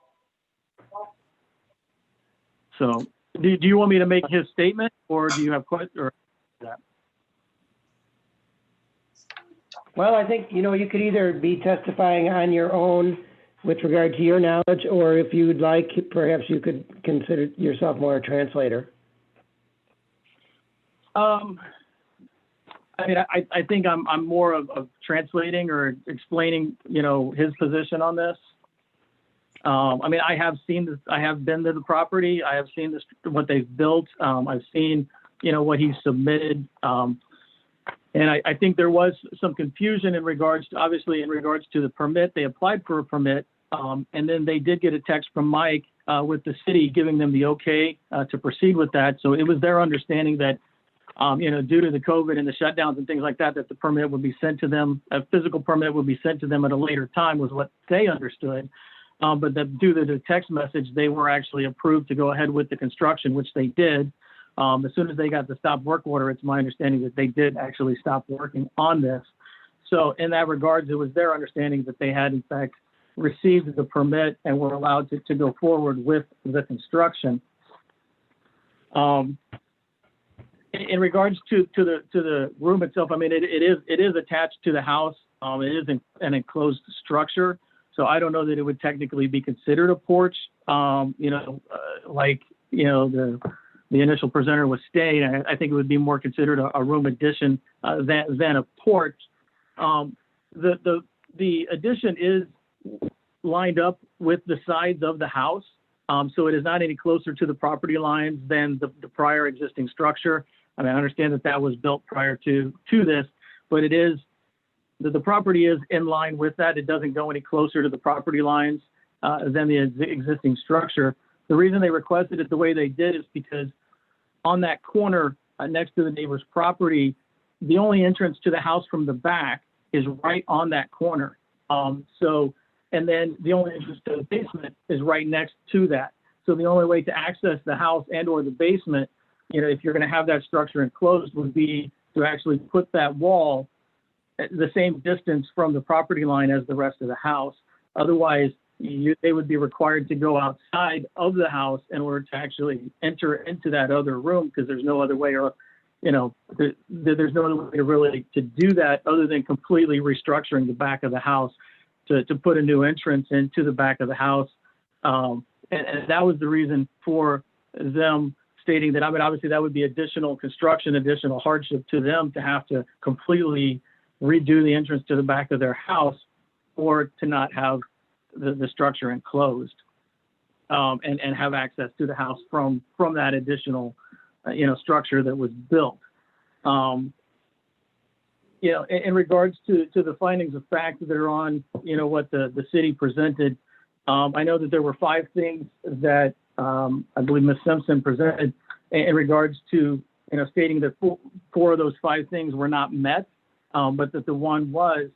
So, do you want me to make his statement, or do you have questions? Or that? Well, I think, you could either be testifying on your own with regard to your knowledge, or if you would like, perhaps you could consider yourself more a translator. I mean, I think I'm more of translating or explaining, his position on this. I mean, I have seen this. I have been to the property. I have seen this, what they've built. I've seen, what he submitted. And I think there was some confusion in regards to the permit. They applied for a permit, and then they did get a text from Mike with the city giving them the okay to proceed with that. So it was their understanding that, due to the COVID and the shutdowns and things like that, that the permit would be sent to them, a physical permit would be sent to them at a later time was what they understood. But that due to the text message, they were actually approved to go ahead with the construction, which they did. As soon as they got the stop work order, it's my understanding that they did actually stop working on this. So in that regards, it was their understanding that they had in fact received the permit and were allowed to go forward with the construction. In regards to the room itself, I mean, it is attached to the house. It is an enclosed structure. So I don't know that it would technically be considered a porch, the initial presenter was stating. I think it would be more considered a room addition than a porch. The addition is lined up with the sides of the house, so it is not any closer to the property lines than the prior existing structure. I mean, I understand that was built prior to this, but it is the property is in line with that. It doesn't go any closer to the property lines than the existing structure. The reason they requested it the way they did is because on that corner next to the neighbor's property, the only entrance to the house from the back is right on that corner. And then the only entrance to the basement is right next to that. So the only way to access the house and or the basement, if you're going to have that structure enclosed, would be to actually put that wall at the same distance from the property line as the rest of the house. Otherwise, they would be required to go outside of the house in order to actually enter into that other room, because there's no other way, or there's no other way to really to do that other than completely restructuring the back of the house to put a new entrance into the back of the house. And that was the reason for them stating that. I mean, obviously that would be additional construction, additional hardship to them to have to completely redo the entrance to the back of their house, or to not have the structure enclosed and have access to the house from that additional structure that was built. In regards to the findings of fact that are on what the city presented, I know that there were 5 things that I believe Ms. Simpson presented in regards to stating that 4 of those 5 things were not met, but that the one was.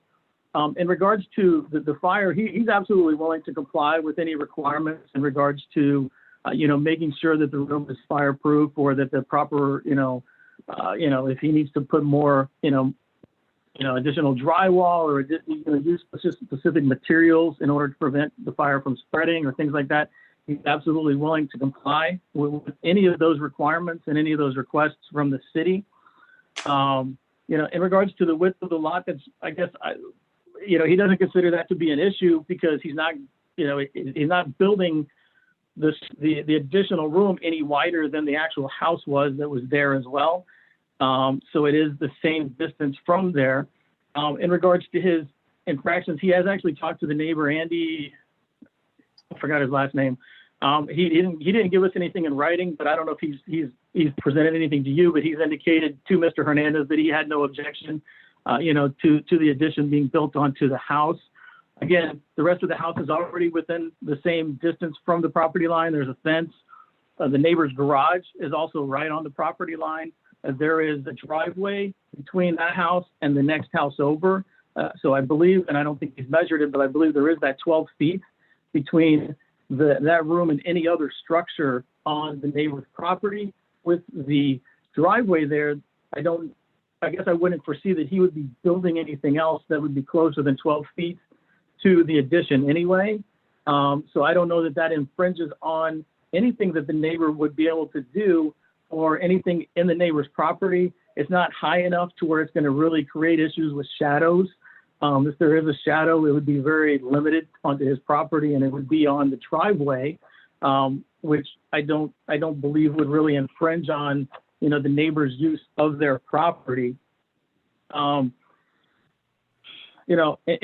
In regards to the fire, he's absolutely willing to comply with any requirements in regards to, making sure that the room is fireproof, or that the proper, if he needs to put more, additional drywall, or use specific materials in order to prevent the fire from spreading or things like that. He's absolutely willing to comply with any of those requirements and any of those requests from the city. In regards to the width of the lot, that's, I guess, he doesn't consider that to be an issue, because he's not building the additional room any wider than the actual house that was there as well. So it is the same distance from there. In regards to his infractions, he has actually talked to the neighbor, Andy. I forgot his last name. He didn't give us anything in writing, but I don't know if he's presented anything to you, but he's indicated to Mr. Hernandez that he had no objection to the addition being built onto the house. Again, the rest of the house is already within the same distance from the property line. There's a fence. The neighbor's garage is also right on the property line. There is a driveway between that house and the next house over. So I believe, and I don't think he's measured it, but I believe there is that 12 feet between that room and any other structure on the neighbor's property. With the driveway there, I guess I wouldn't foresee that he would be building anything else that would be closer than 12 feet to the addition anyway. So I don't know that that infringes on anything that the neighbor would be able to do or anything in the neighbor's property. It's not high enough to where it's going to really create issues with shadows. If there is a shadow, it would be very limited onto his property, and it would be on the driveway, which I don't believe would really infringe on, the neighbor's use of their property. In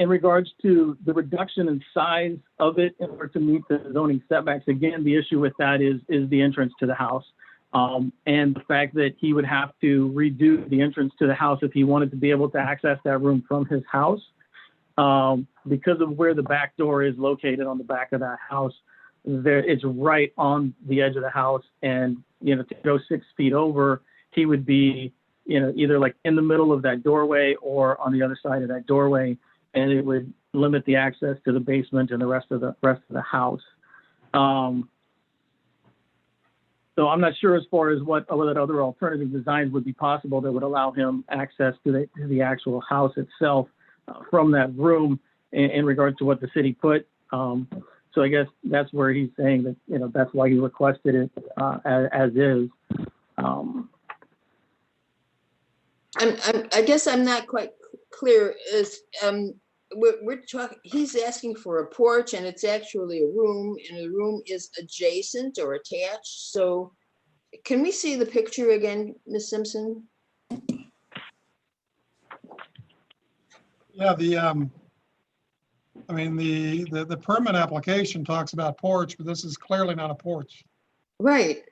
regards to the reduction in size of it in order to meet the zoning setbacks, again, the issue with that is the entrance to the house. And the fact that he would have to redo the entrance to the house if he wanted to be able to access that room from his house. Because of where the back door is located on the back of that house, it's right on the edge of the house. And, to go 6 feet over, he would be, either like in the middle of that doorway or on the other side of that doorway. And it would limit the access to the basement and the rest of the house. So I'm not sure as far as what other alternative designs would be possible that would allow him access to the actual house itself from that room in regards to what the city put. So I guess that's where he's saying that, that's why he requested it as is. I guess I'm not quite clear. We're talking, he's asking for a porch and it's actually a room, and the room is adjacent or attached. So can we see the picture again, Ms. Simpson? Yeah, the permit application talks about porch, but this is clearly not a porch. Right.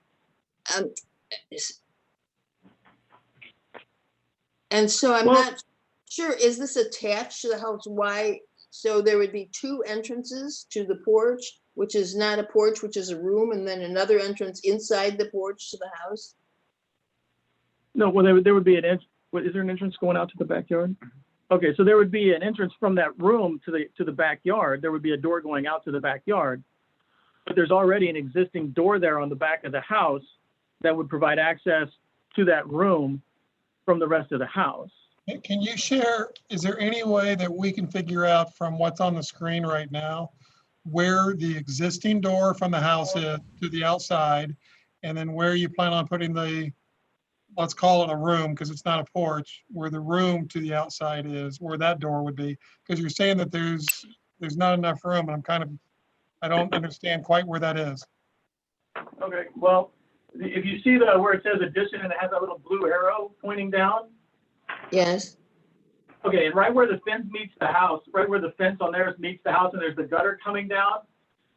And so I'm not sure, is this attached to the house? Why? So there would be two entrances to the porch, which is not a porch, which is a room, and then another entrance inside the porch to the house? No, well, there would be an entrance. Is there an entrance going out to the backyard? Okay, so there would be an entrance from that room to the backyard. There would be a door going out to the backyard, but there's already an existing door there on the back of the house that would provide access to that room from the rest of the house. Can you share, is there any way that we can figure out from what's on the screen right now where the existing door from the house is to the outside, and then where you plan on putting the, let's call it a room because it's not a porch, where the room to the outside is, where that door would be? Because you're saying that there's not enough room, and I don't understand quite where that is. Okay, well, if you see where it says addition and it has that little blue arrow pointing down. Yes. Okay, and right where the fence meets the house, right where the fence on there meets the house, and there's the gutter coming down,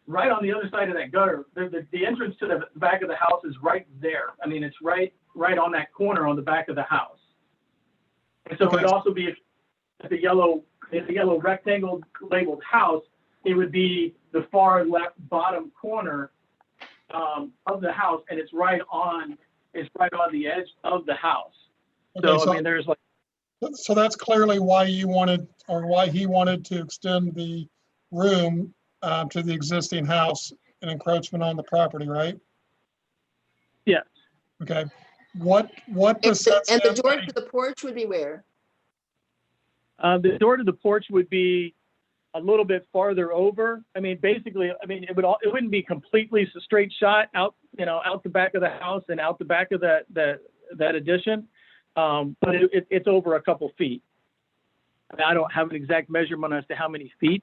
right on the other side of that gutter, the entrance to the back of the house is right there. I mean, it's right on that corner on the back of the house. And so it would also be if the yellow rectangle labeled house, it would be the far left bottom corner of the house, and it's right on the edge of the house. Okay, so I mean, there's like. So that's clearly why you wanted, or why he wanted to extend the room to the existing house, an encroachment on the property, right? Yes. Okay. What does that? And the door to the porch would be where? The door to the porch would be a little bit farther over. I mean, basically, it wouldn't be completely a straight shot out, out the back of the house and out the back of that addition. But it's over a couple feet. I mean, I don't have an exact measurement as to how many feet.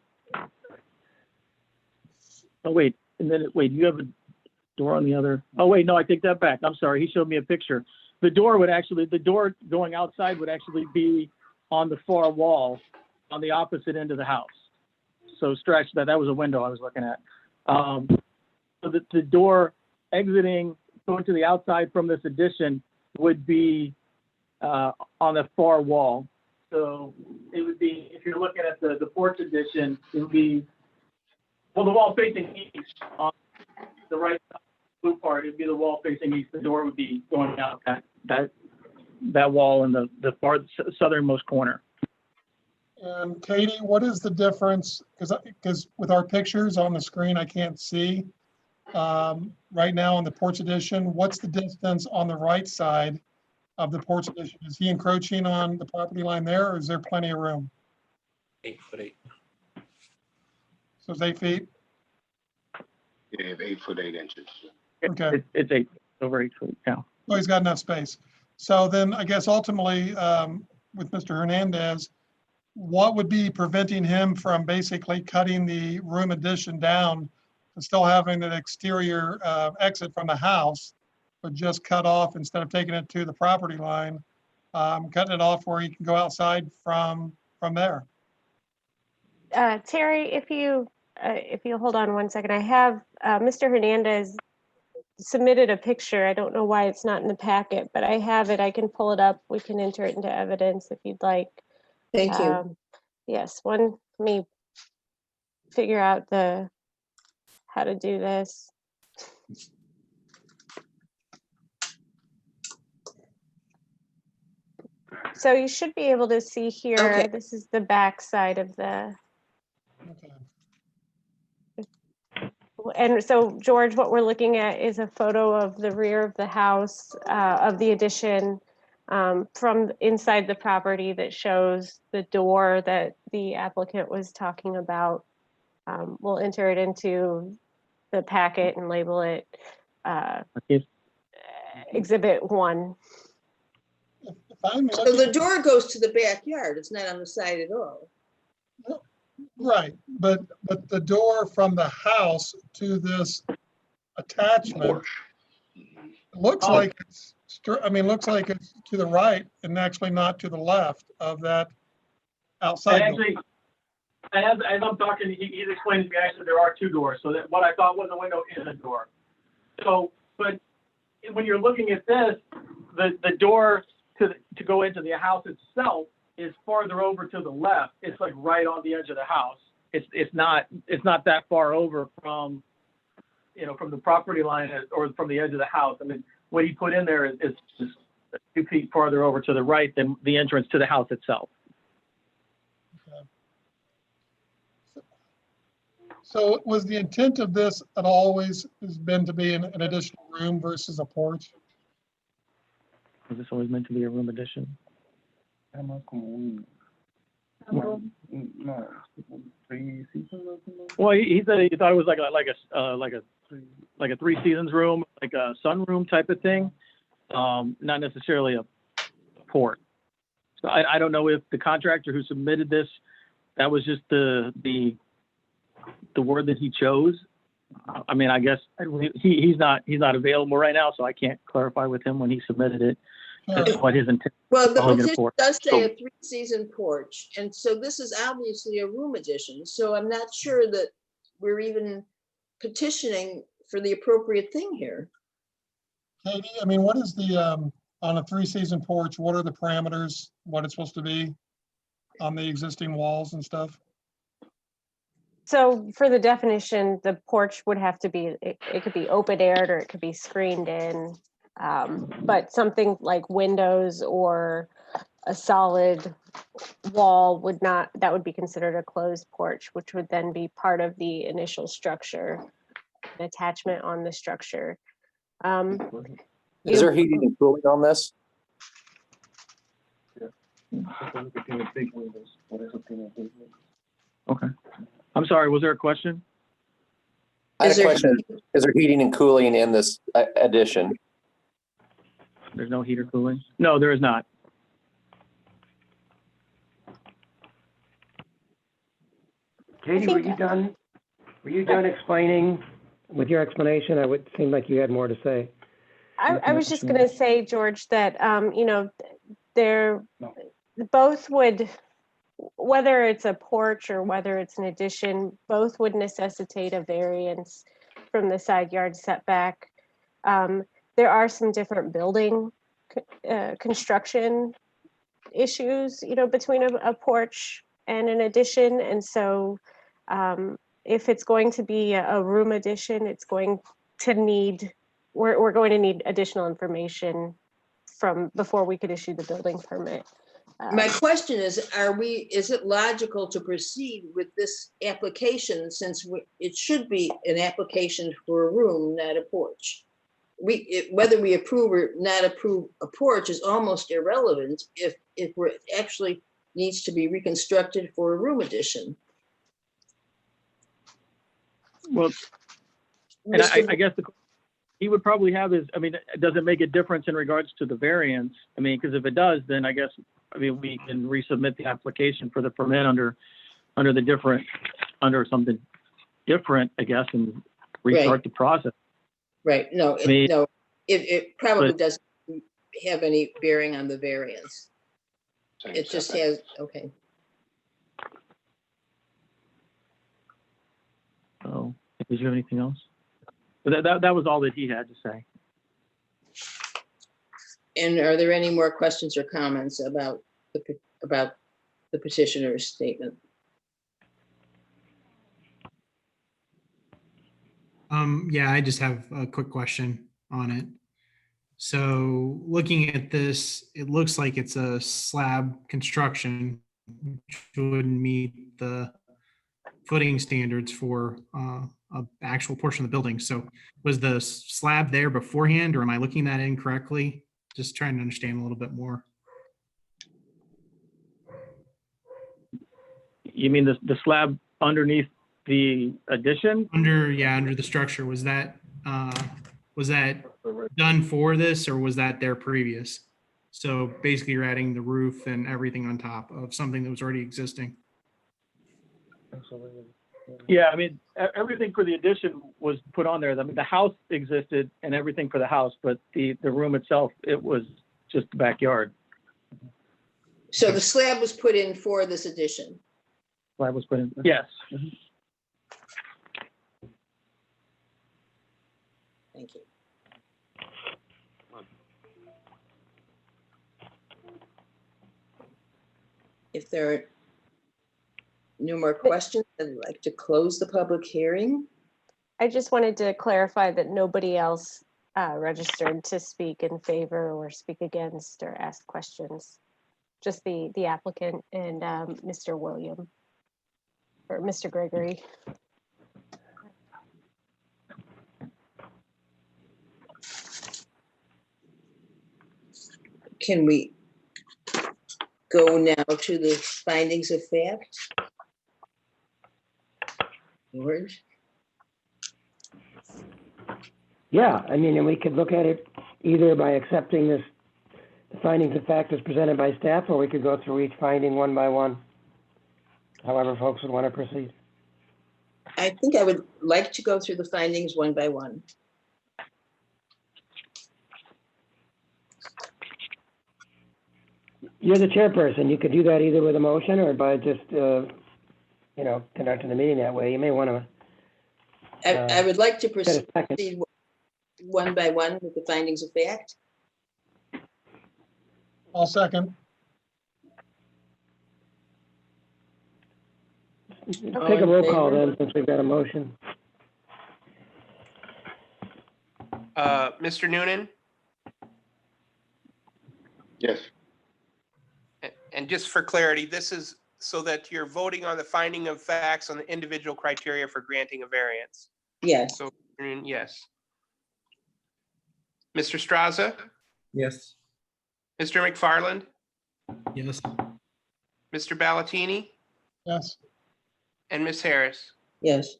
Oh, wait, do you have a door on the other? Oh, wait, no, I take that back. I'm sorry. He showed me a picture. The door going outside would actually be on the far wall on the opposite end of the house. So stretch that was a window I was looking at. So the door exiting, going to the outside from this addition would be on the far wall. So it would be, if you're looking at the porch addition, it would be, well, the wall facing east on the right side, blue part, it'd be the wall facing east. The door would be going out that wall in the far southernmost corner. And Katie, what is the difference? Because with our pictures on the screen, I can't see. Right now on the porch addition, what's the distance on the right side of the porch addition? Is he encroaching on the property line there, or is there plenty of room? 8'8". So it's 8 feet? Yeah, 8 foot 8 inches. Okay. It's over 8 feet, yeah. Oh, he's got enough space. So then I guess ultimately, with Mr. Hernandez, what would be preventing him from basically cutting the room addition down and still having an exterior exit from the house, but just cut off instead of taking it to the property line, cutting it off where he can go outside from there? Terry, if you hold on one second, I have Mr. Hernandez submitted a picture. I don't know why it's not in the packet, but I have it. I can pull it up. We can enter it into evidence if you'd like. Thank you. Yes, let me figure out how to do this. So you should be able to see here, Okay. this is the back side of the, Okay. and so George, what we're looking at is a photo of the rear of the house, of the addition, from inside the property that shows the door that the applicant was talking about. We'll enter it into the packet and label it Exhibit 1. If I'm So looking, the door goes to the backyard. It's not on the side at all. right, but the door from the house to this attachment looks like it's, looks like it's to the right and actually not to the left of that outside door. Actually, as I'm talking, he's explaining to me, actually, there are 2 doors. So that what I thought was a window is a door. So, but when you're looking at this, the door to go into the house itself is farther over to the left. It's like right on the edge of the house. It's not that far over from, from the property line or from the edge of the house. I mean, what he put in there is just 2 feet farther over to the right than the entrance to the house itself. So was the intent of this at always has been to be an additional room versus a porch? Was this always meant to be a room addition? Well, he said he thought it was like a 3 seasons room, like a sunroom type of thing, not necessarily a port. So I don't know if the contractor who submitted this, that was just the word that he chose. I mean, I guess he's not available right now, so I can't clarify with him when he submitted it what his intent. Well, the Calling it a petition porch. does say a 3-season porch, and so this is obviously a room addition. So I'm not sure that we're even petitioning for the appropriate thing here. Katie, what is the, on a 3-season porch, what are the parameters, what it's supposed to be on the existing walls and stuff? So for the definition, the porch would have to be, it could be open aired or it could be screened in. But something like windows or a solid wall that would be considered a closed porch, which would then be part of the initial structure, an attachment on the structure. Is there heating and cooling on this? Okay. I'm sorry, was there a question? I had a question. Is there heating and cooling in this addition? There's no heater cooling? No, there is not. Katie, were you done? Were you done explaining with your explanation? I would seem like you had more to say. I was just going to say, George, that, they're both would, whether it's a porch or whether it's an addition, both would necessitate a variance from the side yard setback. There are some different building construction issues, between a porch and an addition. And so if it's going to be a room addition, it's going to need, we're going to need additional information from before we could issue the building permit. My question is, is it logical to proceed with this application since it should be an application for a room, not a porch? Whether we approve or not approve a porch is almost irrelevant if we're actually needs to be reconstructed for a room addition. Well, and I guess he would probably have his, does it make a difference in regards to the variance? Because if it does, then I guess, we can resubmit the application for the permit under something different, I guess, and restart the process. Right. No, it probably doesn't have any bearing on the variance. It just has, okay. Oh, did you have anything else? But that was all that he had to say. And are there any more questions or comments about the petitioner's statement? Yeah, I just have a quick question on it. So looking at this, it looks like it's a slab construction, which wouldn't meet the footing standards for an actual portion of the building. So was the slab there beforehand, or am I looking at that incorrectly? Just trying to understand a little bit more. You mean the slab underneath the addition? Under the structure, was that done for this, or was that there previous? So basically you're adding the roof and everything on top of something that was already existing. Yeah, everything for the addition was put on there. The house existed and everything for the house, but the room itself, it was just the backyard. So the slab was put in for this addition? Slab was put in, yes. Thank you. If there are no more questions, I'd like to close the public hearing. I just wanted to clarify that nobody else registered to speak in favor or speak against or ask questions. Just the applicant and Mr. William or Mr. Gregory. Can we go now to the findings of fact? George? Yeah, and we could look at it either by accepting the findings of fact as presented by staff, or we could go through each finding one by one, however folks would want to proceed. I think I would like to go through the findings one by one. You're the chairperson. You could do that either with a motion or by just, conducting the meeting that way. You may want to. I would like to proceed one by one with the findings of fact. I'll second. Take a roll call then, since we've got a motion. Mr. Noonan? Yes. And just for clarity, this is so that you're voting on the finding of facts on the individual criteria for granting a variance. Yes. So, yes. Mr. Straza? Yes. Mr. McFarland? Yes. Mr. Ballatini? Yes. And Ms. Harris? Yes.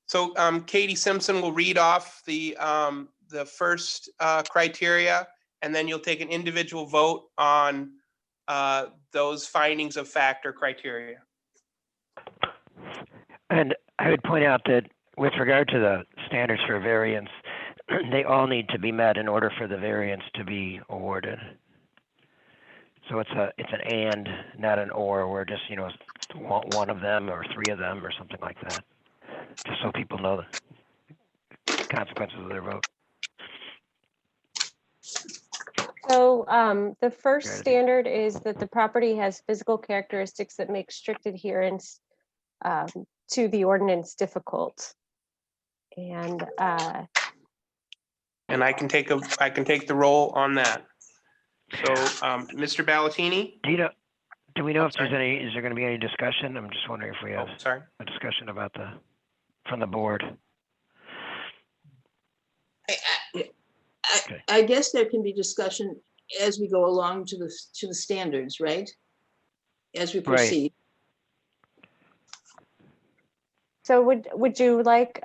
So Katie Simpson will read off the first criteria, and then you'll take an individual vote on those findings of fact or criteria. And I would point out that with regard to the standards for variance, they all need to be met in order for the variance to be awarded. So it's an and, not an or. We're just want one of them or three of them or something like that, just so people know the consequences of their vote. So the first Okay. standard is that the property has physical characteristics that make strict adherence to the ordinance difficult. And And I can take the roll on that. So, Mr. Ballatini? Do we know if sorry. is there going to be any discussion? I'm just wondering if we have Sorry. a discussion about from the board. I guess there can be discussion as we go along to the standards, right? As we proceed. so would you like,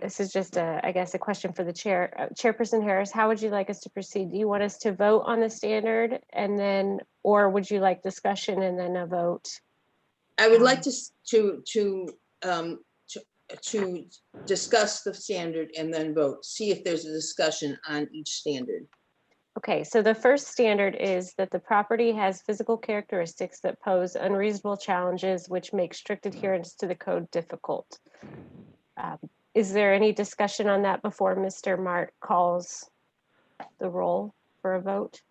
this is just I guess a question for the chair, Chairperson Harris, how would you like us to proceed? Do you want us to vote on the standard and then, or would you like discussion and then a vote? I would like to discuss the standard and then vote, see if there's a discussion on each standard. Okay, so the first standard is that the property has physical characteristics that pose unreasonable challenges which make strict adherence to the code difficult. Is there any discussion on that before Mr. Mart calls the roll for a vote?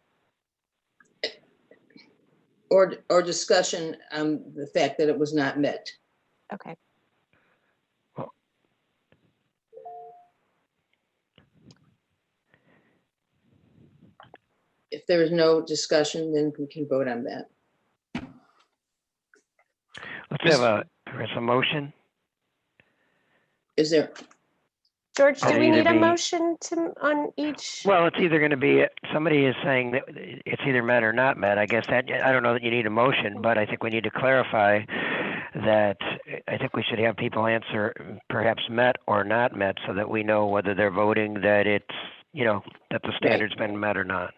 Or discussion on the fact that it was not met. Okay. If there is no discussion, then we can vote on that. Let's have a motion. Is there? George, do we need a be- motion on each? Well, it's either going to be, somebody is saying that it's either met or not met. I guess I don't know that you need a motion, but I think we need to clarify that I think we should have people answer perhaps met or not met so that we know whether they're voting that it's, that the standard's been met or not.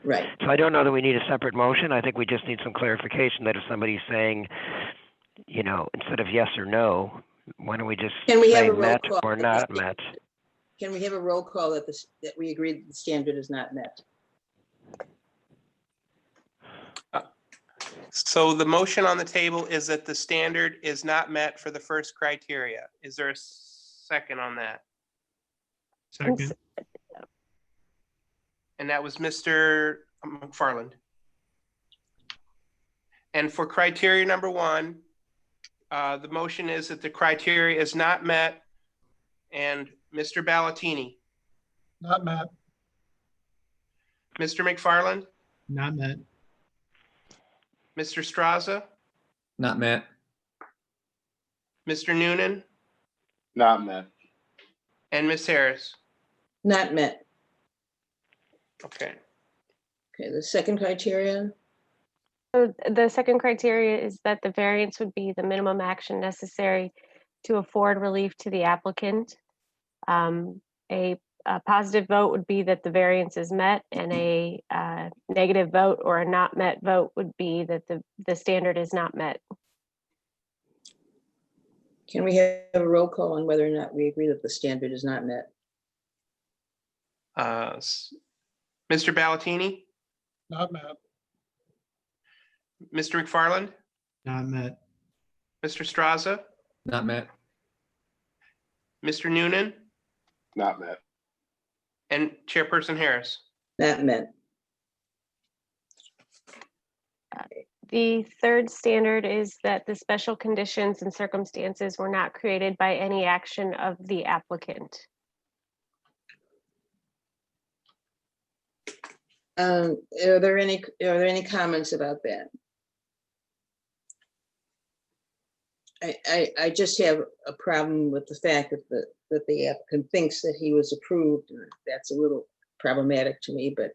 Right. So I don't know that we need a separate motion. I think we just need some clarification that if somebody's saying, instead of yes or no, why don't we just say met or not met? Can we have a roll call that we agree that the standard is not met? So the motion on the table is that the standard is not met for the first criteria. Is there a second on that? Second. And that was Mr. McFarland. And for criteria number 1, the motion is that the criteria is not met. And Mr. Ballatini? Not met. Mr. McFarland? Not met. Mr. Straza? Not met. Mr. Noonan? Not met. And Ms. Harris? Not met. Okay. Okay, the second criterion. So the second criteria is that the variance would be the minimum action necessary to afford relief to the applicant. A positive vote would be that the variance is met, and a negative vote or a not met vote would be that the standard is not met. Can we have a roll call on whether or not we agree that the standard is not met? Mr. Ballatini? Not met. Mr. McFarland? Not met. Mr. Straza? Not met. Mr. Noonan? Not met. And Chairperson Harris? Not met. The third standard is that the special conditions and circumstances were not created by any action of the applicant. Are there any comments about that? I just have a problem with the fact that the applicant thinks that he was approved. That's a little problematic to me, but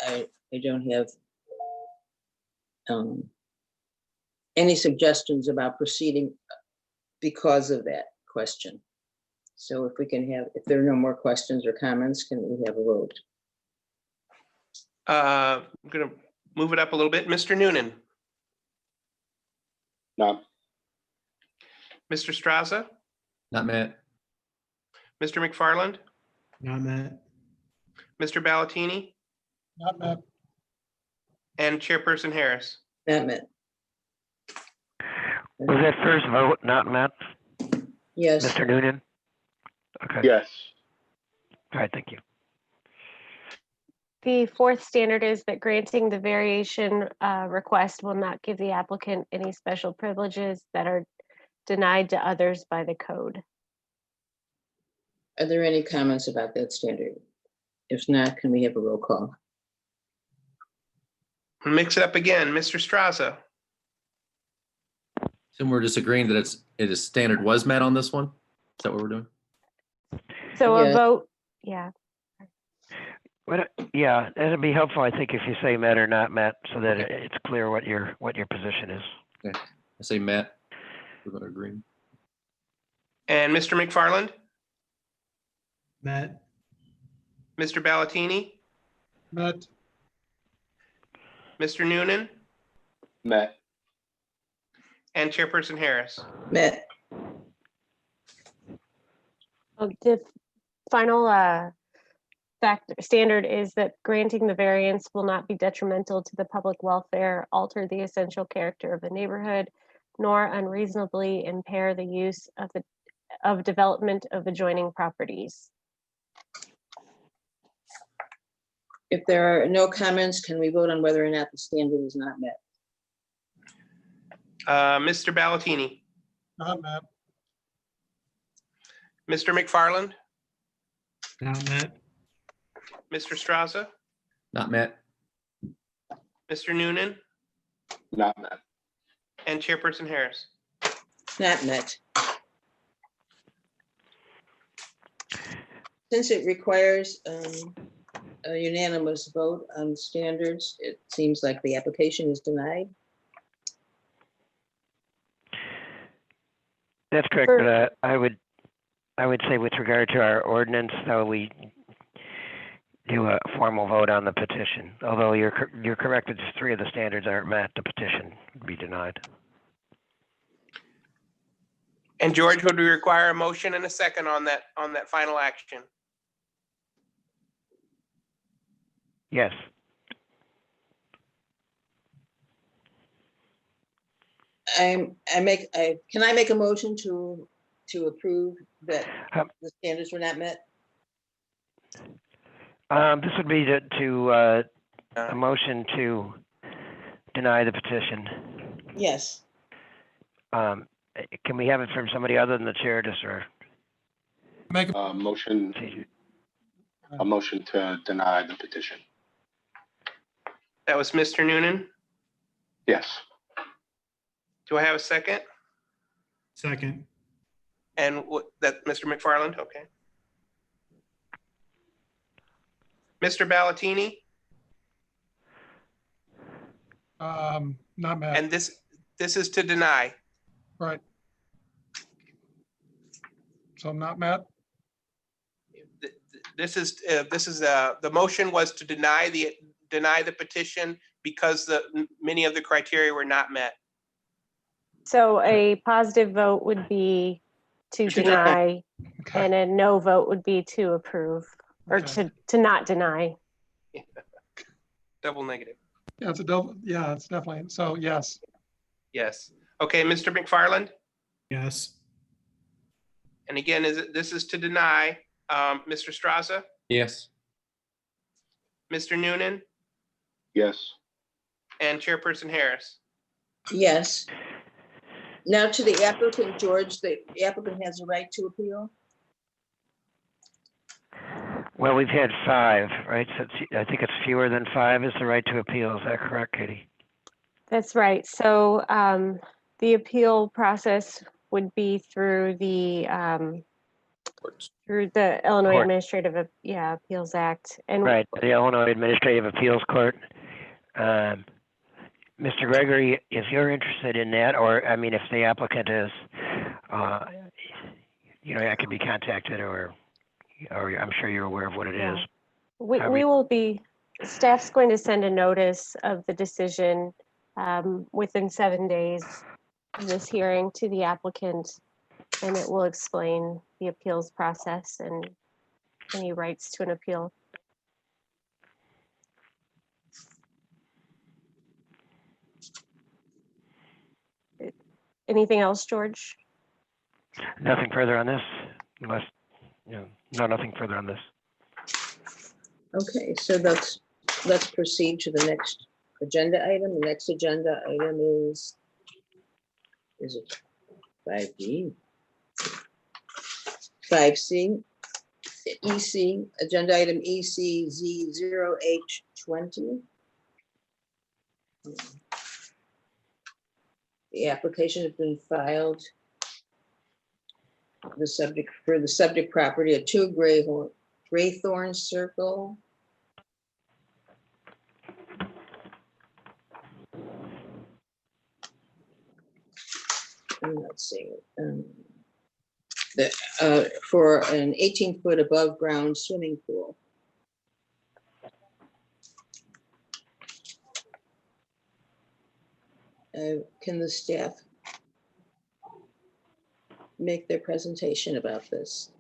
I don't have any suggestions about proceeding because of that question. So if there are no more questions or comments, can we have a vote? I'm going to move it up a little bit. Mr. Noonan? Not. Mr. Straza? Not met. Mr. McFarland? Not met. Mr. Ballatini? Not met. And Chairperson Harris? Not met. Was that first vote not met? Yes. Mr. Noonan? Okay. Yes. All right, thank you. The fourth standard is that granting the variation request will not give the applicant any special privileges that are denied to others by the code. Are there any comments about that standard? If not, can we have a roll call? Mix it up again. Mr. Straza, And we're disagreeing that it is standard was met on this one? Is that what we're doing? So Yeah. a vote, yeah. Yeah, it'd be helpful, I think, if you say met or not met, so that Okay. it's clear what your position is. I say met. We're going to agree. and Mr. McFarland, Met. Mr. Ballatini, Met. Mr. Noonan, Met. and Chairperson Harris. Met. The final standard is that granting the variance will not be detrimental to the public welfare, alter the essential character of the neighborhood, nor unreasonably impair the use of development of adjoining properties. If there are no comments, can we vote on whether or not the standard is not met? Mr. Ballatini, Not met. Mr. McFarland, Not met. Mr. Straza, Not met. Mr. Noonan, Not met. and Chairperson Harris. Not met. Since it requires a unanimous vote on standards, it seems like the application is denied. That's correct, but I would say with regard to our ordinance, though, we do a formal vote on the petition. Although you're correct that 3 of the standards aren't met, the petition would be denied. And George, would we require a motion and a second on that final action? Yes. Can I make a motion to approve that the standards were not met? This would be to a motion to deny the petition. Yes. Can we have it from somebody other than the chair, just or? Make a A motion to deny the petition. That was Mr. Noonan. Yes. Do I have a second? Second. And that Mr. McFarland, okay. Mr. Ballatini, not met. and this is to deny. Right. So not met. This is the motion was to deny the petition because many of the criteria were not met. So a positive vote would be to deny, Okay. and a no vote would be to approve, or Okay. to not deny. Double negative. Yeah, it's a double. Yeah, it's definitely. So yes. Yes. Okay, Mr. McFarland, Yes. and again, this is to deny. Mr. Straza, Yes. Mr. Noonan, Yes. and Chairperson Harris. Yes. Now to the applicant, George, the applicant has a right to appeal. Well, we've had 5, right? So I think it's fewer than 5 is the right to appeal. Is that correct, Katie? That's right. So the appeal process would be through the Illinois Court. Administrative Appeals Act. And Right, the Illinois Administrative Appeals Court. Mr. Gregory, if you're interested in that, or I mean, if the applicant is, I could be contacted, or I'm sure you're aware of what it is. we will be, staff's going to send a notice of the decision within 7 days of this hearing to the applicant, and it will explain the appeals process and any rights to an appeal. Anything else, George? Nothing further on this, unless, nothing further on this. Okay, so that's let's proceed to the next agenda item. The next agenda item is it 5B? 5C, EC, agenda item ECZ0H20. The application has been filed. The subject property at 2 Graythorn Circle. And let's see. For an 18-foot above ground swimming pool. Can the staff make their presentation about this?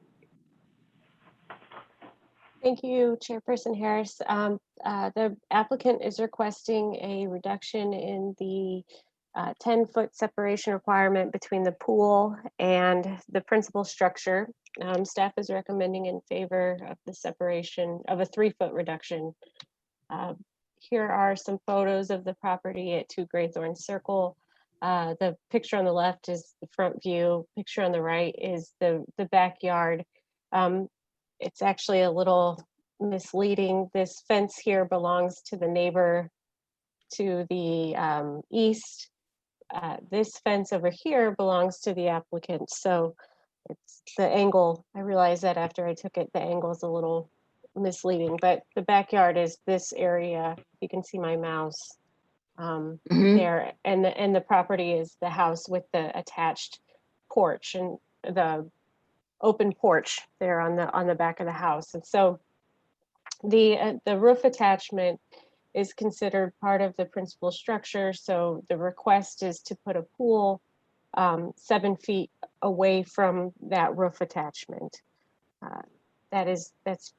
Thank you, Chairperson Harris. The applicant is requesting a reduction in the 10-foot separation requirement between the pool and the principal structure. Staff is recommending in favor of the separation of a 3-foot reduction. Here are some photos of the property at 2 Graythorn Circle. The picture on the left is the front view. Picture on the right is the backyard. It's actually a little misleading. This fence here belongs to the neighbor to the east. This fence over here belongs to the applicant. So it's the angle. I realized that after I took it, the angle is a little misleading, but the backyard is this area. You can see my mouse there, and the property is the house with the attached porch and the open porch there on the back of the house. And so the roof attachment is considered part of the principal structure. So the request is to put a pool 7 feet away from that roof attachment. That's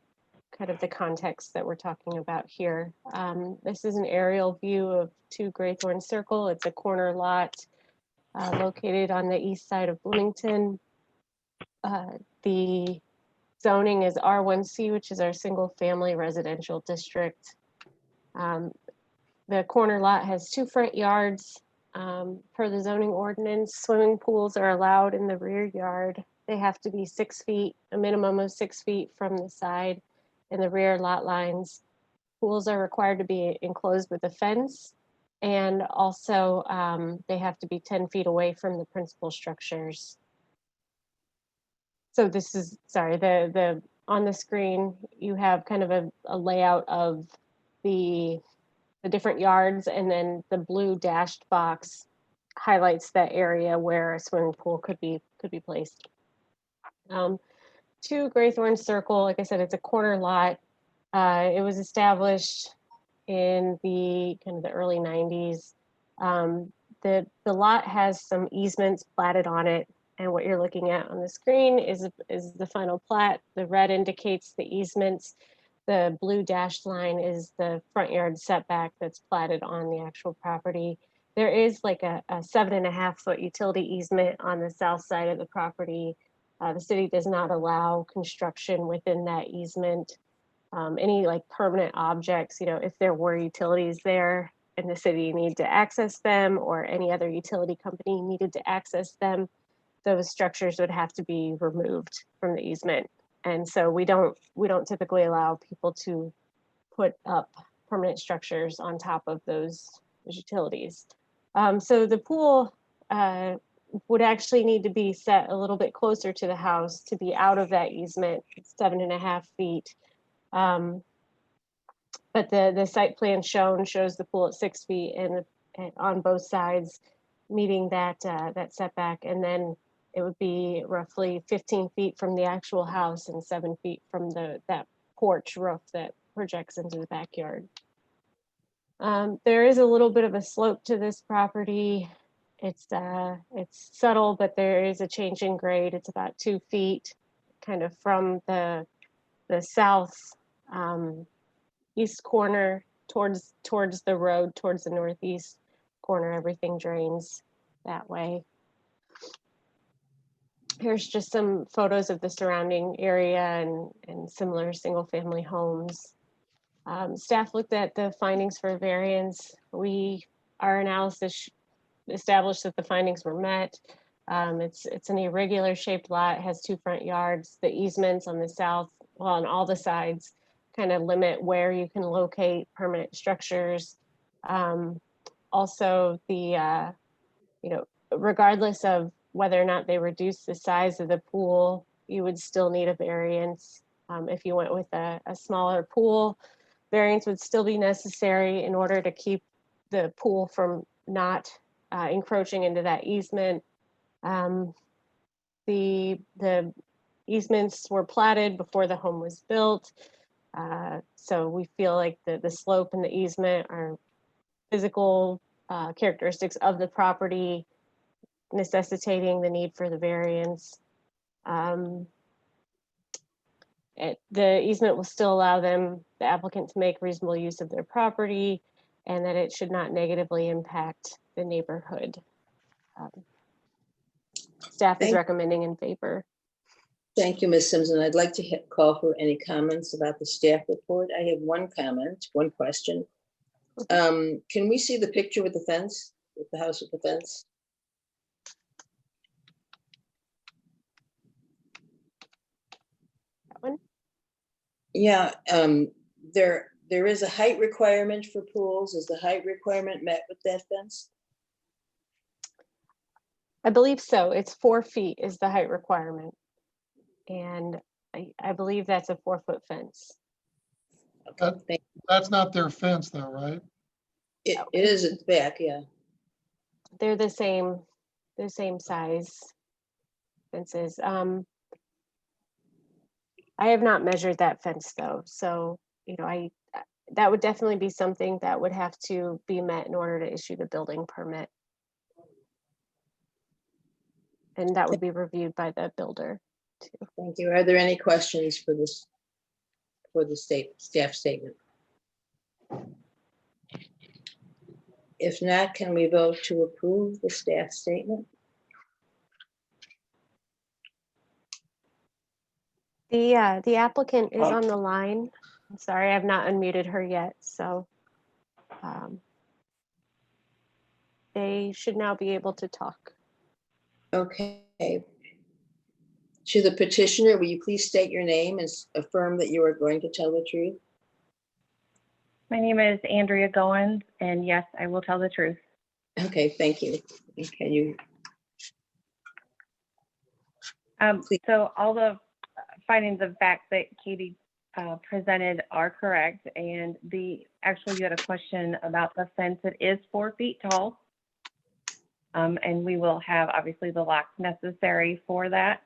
kind of the context that we're talking about here. This is an aerial view of 2 Graythorn Circle. It's a corner lot located on the east side of Bloomington. The zoning is R1C, which is our single family residential district. The corner lot has 2 front yards. Per the zoning ordinance, swimming pools are allowed in the rear yard. They have to be 6 feet, a minimum of 6 feet from the side and the rear lot lines. Pools are required to be enclosed with a fence, and also they have to be 10 feet away from the principal structures. So this is, sorry, on the screen, you have kind of a layout of the different yards, and then the blue dashed box highlights that area where a swimming pool could be placed. 2 Graythorn Circle, like I said, it's a corner lot. It was established in the kind of the early 90s. The lot has some easements platted on it, and what you're looking at on the screen is the final plat. The red indicates the easements. The blue dashed line is the front yard setback that's platted on the actual property. There is like a 7.5 foot utility easement on the south side of the property. The city does not allow construction within that easement. Any like permanent objects, if there were utilities there and the city needed to access them, or any other utility company needed to access them, those structures would have to be removed from the easement. And so we don't typically allow people to put up permanent structures on top of those utilities. So the pool would actually need to be set a little bit closer to the house to be out of that easement. It's 7.5 feet. But the site plan shows the pool at 6 feet and on both sides, meeting that setback. And then it would be roughly 15 feet from the actual house and 7 feet from that porch roof that projects into the backyard. There is a little bit of a slope to this property. It's subtle, but there is a change in grade. It's about 2 feet, kind of from the south east corner towards the road, towards the northeast corner. Everything drains that way. Here's just some photos of the surrounding area and similar single family homes. Staff looked at the findings for variance. Our analysis established that the findings were met. It's an irregular shaped lot, it has 2 front yards. The easements on the south, well, on all the sides, kind of limit where you can locate permanent structures. Also, regardless of whether or not they reduce the size of the pool, you would still need a variance. If you went with a smaller pool, variance would still be necessary in order to keep the pool from not encroaching into that easement. The easements were platted before the home was built. So we feel like the slope and the easement are physical characteristics of the property, necessitating the need for the variance. The easement will still allow the applicant to make reasonable use of their property, and that it should not negatively impact the neighborhood. Staff is recommending in favor. Thank you, Ms. Simpson. I'd like to call for any comments about the staff report. I have one comment, one question. Can we see the picture with the fence, with the house with the fence? That one? Yeah, there is a height requirement for pools. Is the height requirement met with that fence? I believe so. It's 4 feet is the height requirement. And I believe that's a 4-foot fence. That's not their fence though, right? It is at the back, yeah. They're the same size fences. I have not measured that fence though. So, that would definitely be something that would have to be met in order to issue the building permit. And that would be reviewed by the builder too. Thank you. Are there any questions for this, for the staff statement? If not, can we vote to approve the staff statement? The applicant is on the line. I'm sorry, I have not unmuted her yet, so they should now be able to talk. Okay. To the petitioner, will you please state your name and affirm that you are going to tell the truth? My name is Andrea Goins, and yes, I will tell the truth. Okay, thank you. Can you? So all the findings of fact that Katie presented are correct, and actually you had a question about the fence. It is 4 feet tall, and we will have obviously the locks necessary for that.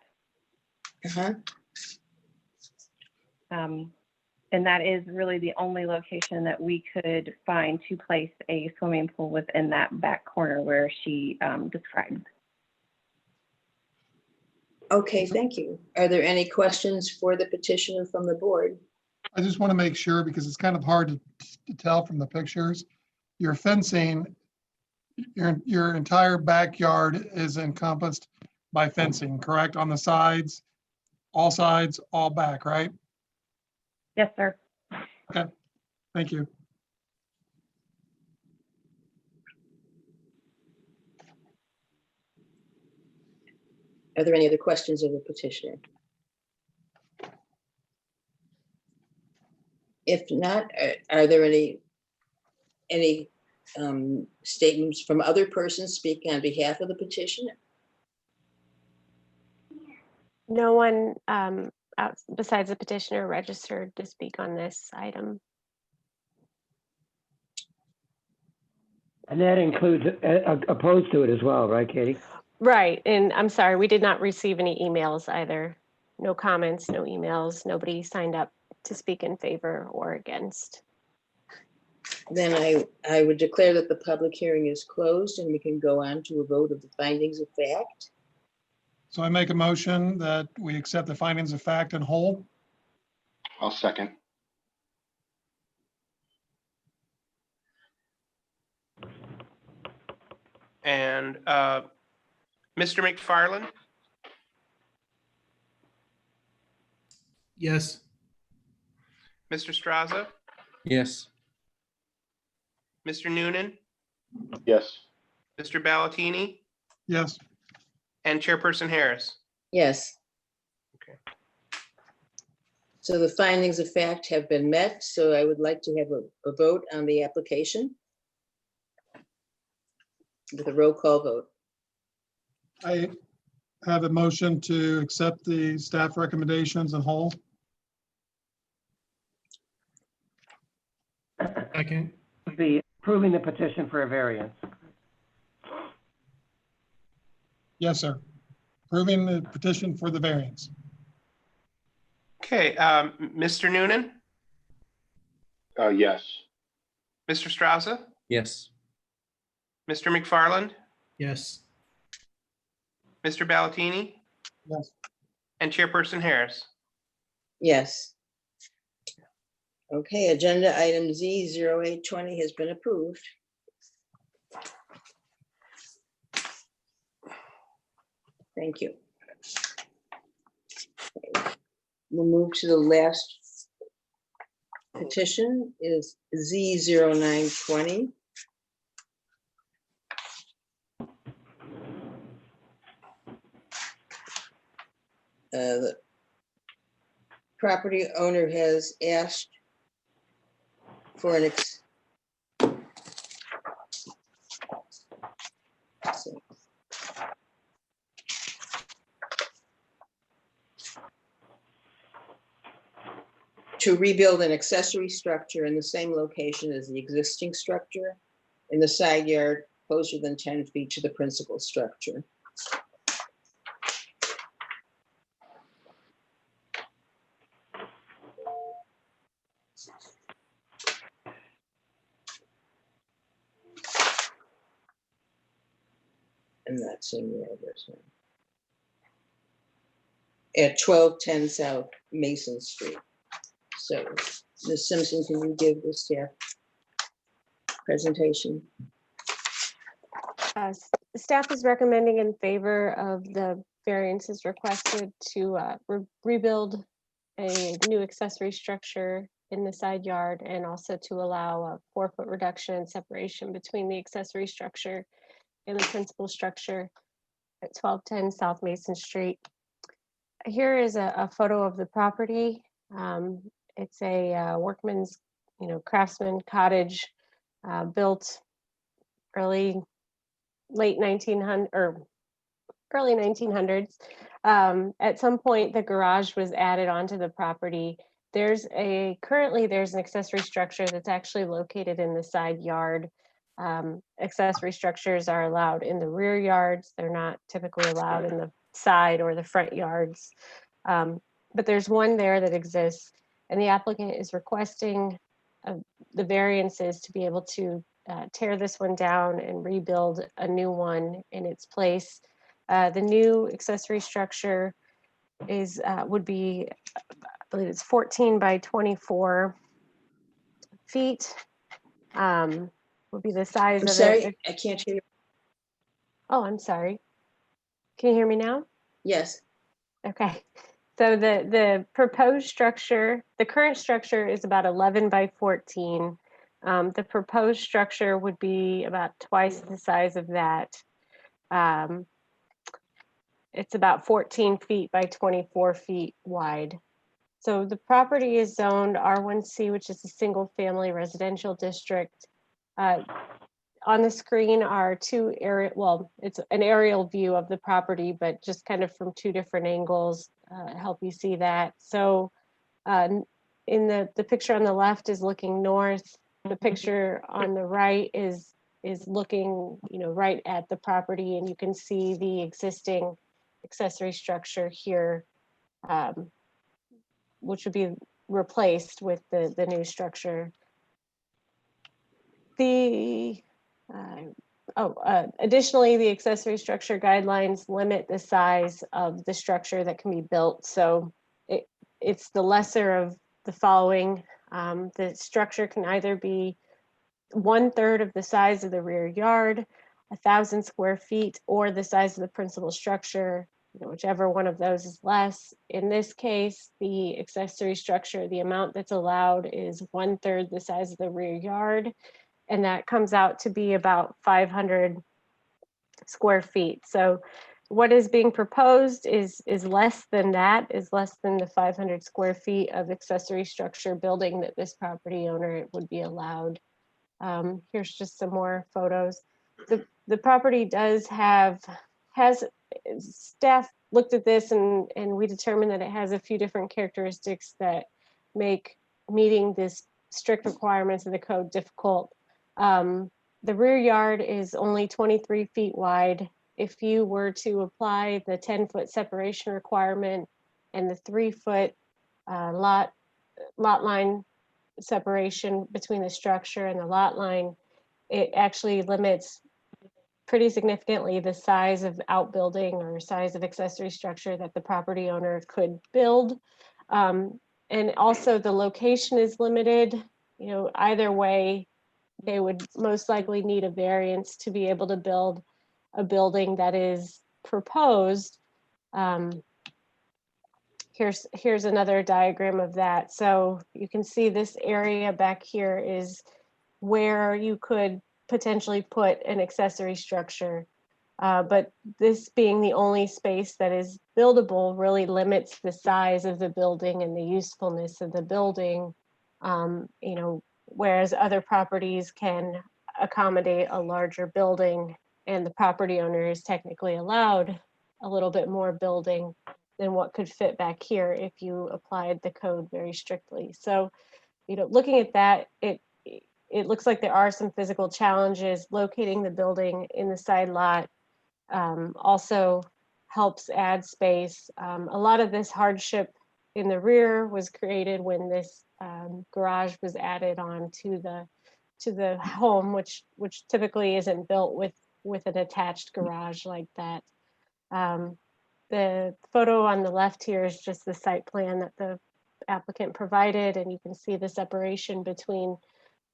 And that is really the only location that we could find to place a swimming pool within that back corner where she described. Okay, thank you. Are there any questions for the petitioner from the board? I just want to make sure, because it's kind of hard to tell from the pictures. Your fencing, your entire backyard is encompassed by fencing, correct? On the sides, all back, right? Yes, sir. Okay, thank you. Are there any other questions of the petitioner? If not, are there any statements from other persons speaking on behalf of the petitioner? No one besides the petitioner registered to speak on this item. And that includes opposed to it as well, right, Katie? Right, and I'm sorry, we did not receive any emails either. No comments, no emails, nobody signed up to speak in favor or against. Then I would declare that the public hearing is closed and we can go on to a vote of the findings of fact. So I make a motion that we accept the findings of fact in whole. I'll second. And Mr. McFarland, Yes. Mr. Straza, Yes. Mr. Noonan, Yes. Mr. Ballatini, Yes, and Chairperson Harris. Yes. Okay. So the findings of fact have been met, so I would like to have a vote on the application with a roll call vote. I have a motion to accept the staff recommendations in whole. Second. The approving the petition for a variance. Yes, sir. Approving the petition for the variance. Okay, Mr. Noonan, Yes. Mr. Straza, Yes. Mr. McFarland, Yes. Mr. Ballatini, Yes. and Chairperson Harris. Yes. Okay, agenda item Z0820 has been approved. Thank you. We'll move to the last petition is Z0920. The property owner has asked for an to rebuild an accessory structure in the same location as the existing structure in the side yard closer than 10 feet to the principal structure. And that's in the address. At 1210 South Mason Street. So, Ms. Simpson, can you give the staff presentation? Staff is recommending in favor of the variances requested to rebuild a new accessory structure in the side yard and also to allow a 4-foot reduction in separation between the accessory structure and the principal structure at 1210 South Mason Street. Here is a photo of the property. It's a workman's, craftsman cottage built late 1900 or early 1900s. At some point, the garage was added onto the property. Currently there's an accessory structure that's actually located in the side yard. Accessory structures are allowed in the rear yards. They're not typically allowed in the side or the front yards. But there's one there that exists, and the applicant is requesting the variances to be able to tear this one down and rebuild a new one in its place. The new accessory structure would be, I believe it's 14 by 24 feet. Would be the size I'm of sorry, it. I can't hear you. Oh, I'm sorry. Can you hear me now? Yes. Okay. So the proposed structure, the current structure is about 11 by 14. The proposed structure would be about twice the size of that. It's about 14 feet by 24 feet wide. So the property is zoned R1C, which is a single family residential district. On the screen are it's an aerial view of the property, but just kind of from two different angles, help you see that. So in the picture on the left is looking north. The picture on the right is looking, right at the property, and you can see the existing accessory structure here, which would be replaced with the new structure. Additionally, the accessory structure guidelines limit the size of the structure that can be built. So it's the lesser of the following. The structure can either be 1/3 of the size of the rear yard, 1,000 square feet, or the size of the principal structure, whichever one of those is less. In this case, the accessory structure, the amount that's allowed is 1/3 the size of the rear yard, and that comes out to be about 500 square feet. So what is being proposed is less than that, is less than the 500 square feet of accessory structure building that this property owner would be allowed. Here's just some more photos. The property has staff looked at this and we determined that it has a few different characteristics that make meeting this strict requirements of the code difficult. The rear yard is only 23 feet wide. If you were to apply the 10-foot separation requirement and the 3-foot lot line separation between the structure and the lot line, it actually limits pretty significantly the size of outbuilding or size of accessory structure that the property owner could build. And also the location is limited. Either way, they would most likely need a variance to be able to build a building that is proposed. Here's another diagram of that. So you can see this area back here is where you could potentially put an accessory structure. But this being the only space that is buildable really limits the size of the building and the usefulness of the building. Whereas other properties can accommodate a larger building and the property owner is technically allowed a little bit more building than what could fit back here if you applied the code very strictly. So, looking at that, it looks like there are some physical challenges. Locating the building in the side lot also helps add space. A lot of this hardship in the rear was created when this garage was added on to the home, which typically isn't built with an attached garage like that. The photo on the left here is just the site plan that the applicant provided, and you can see the separation between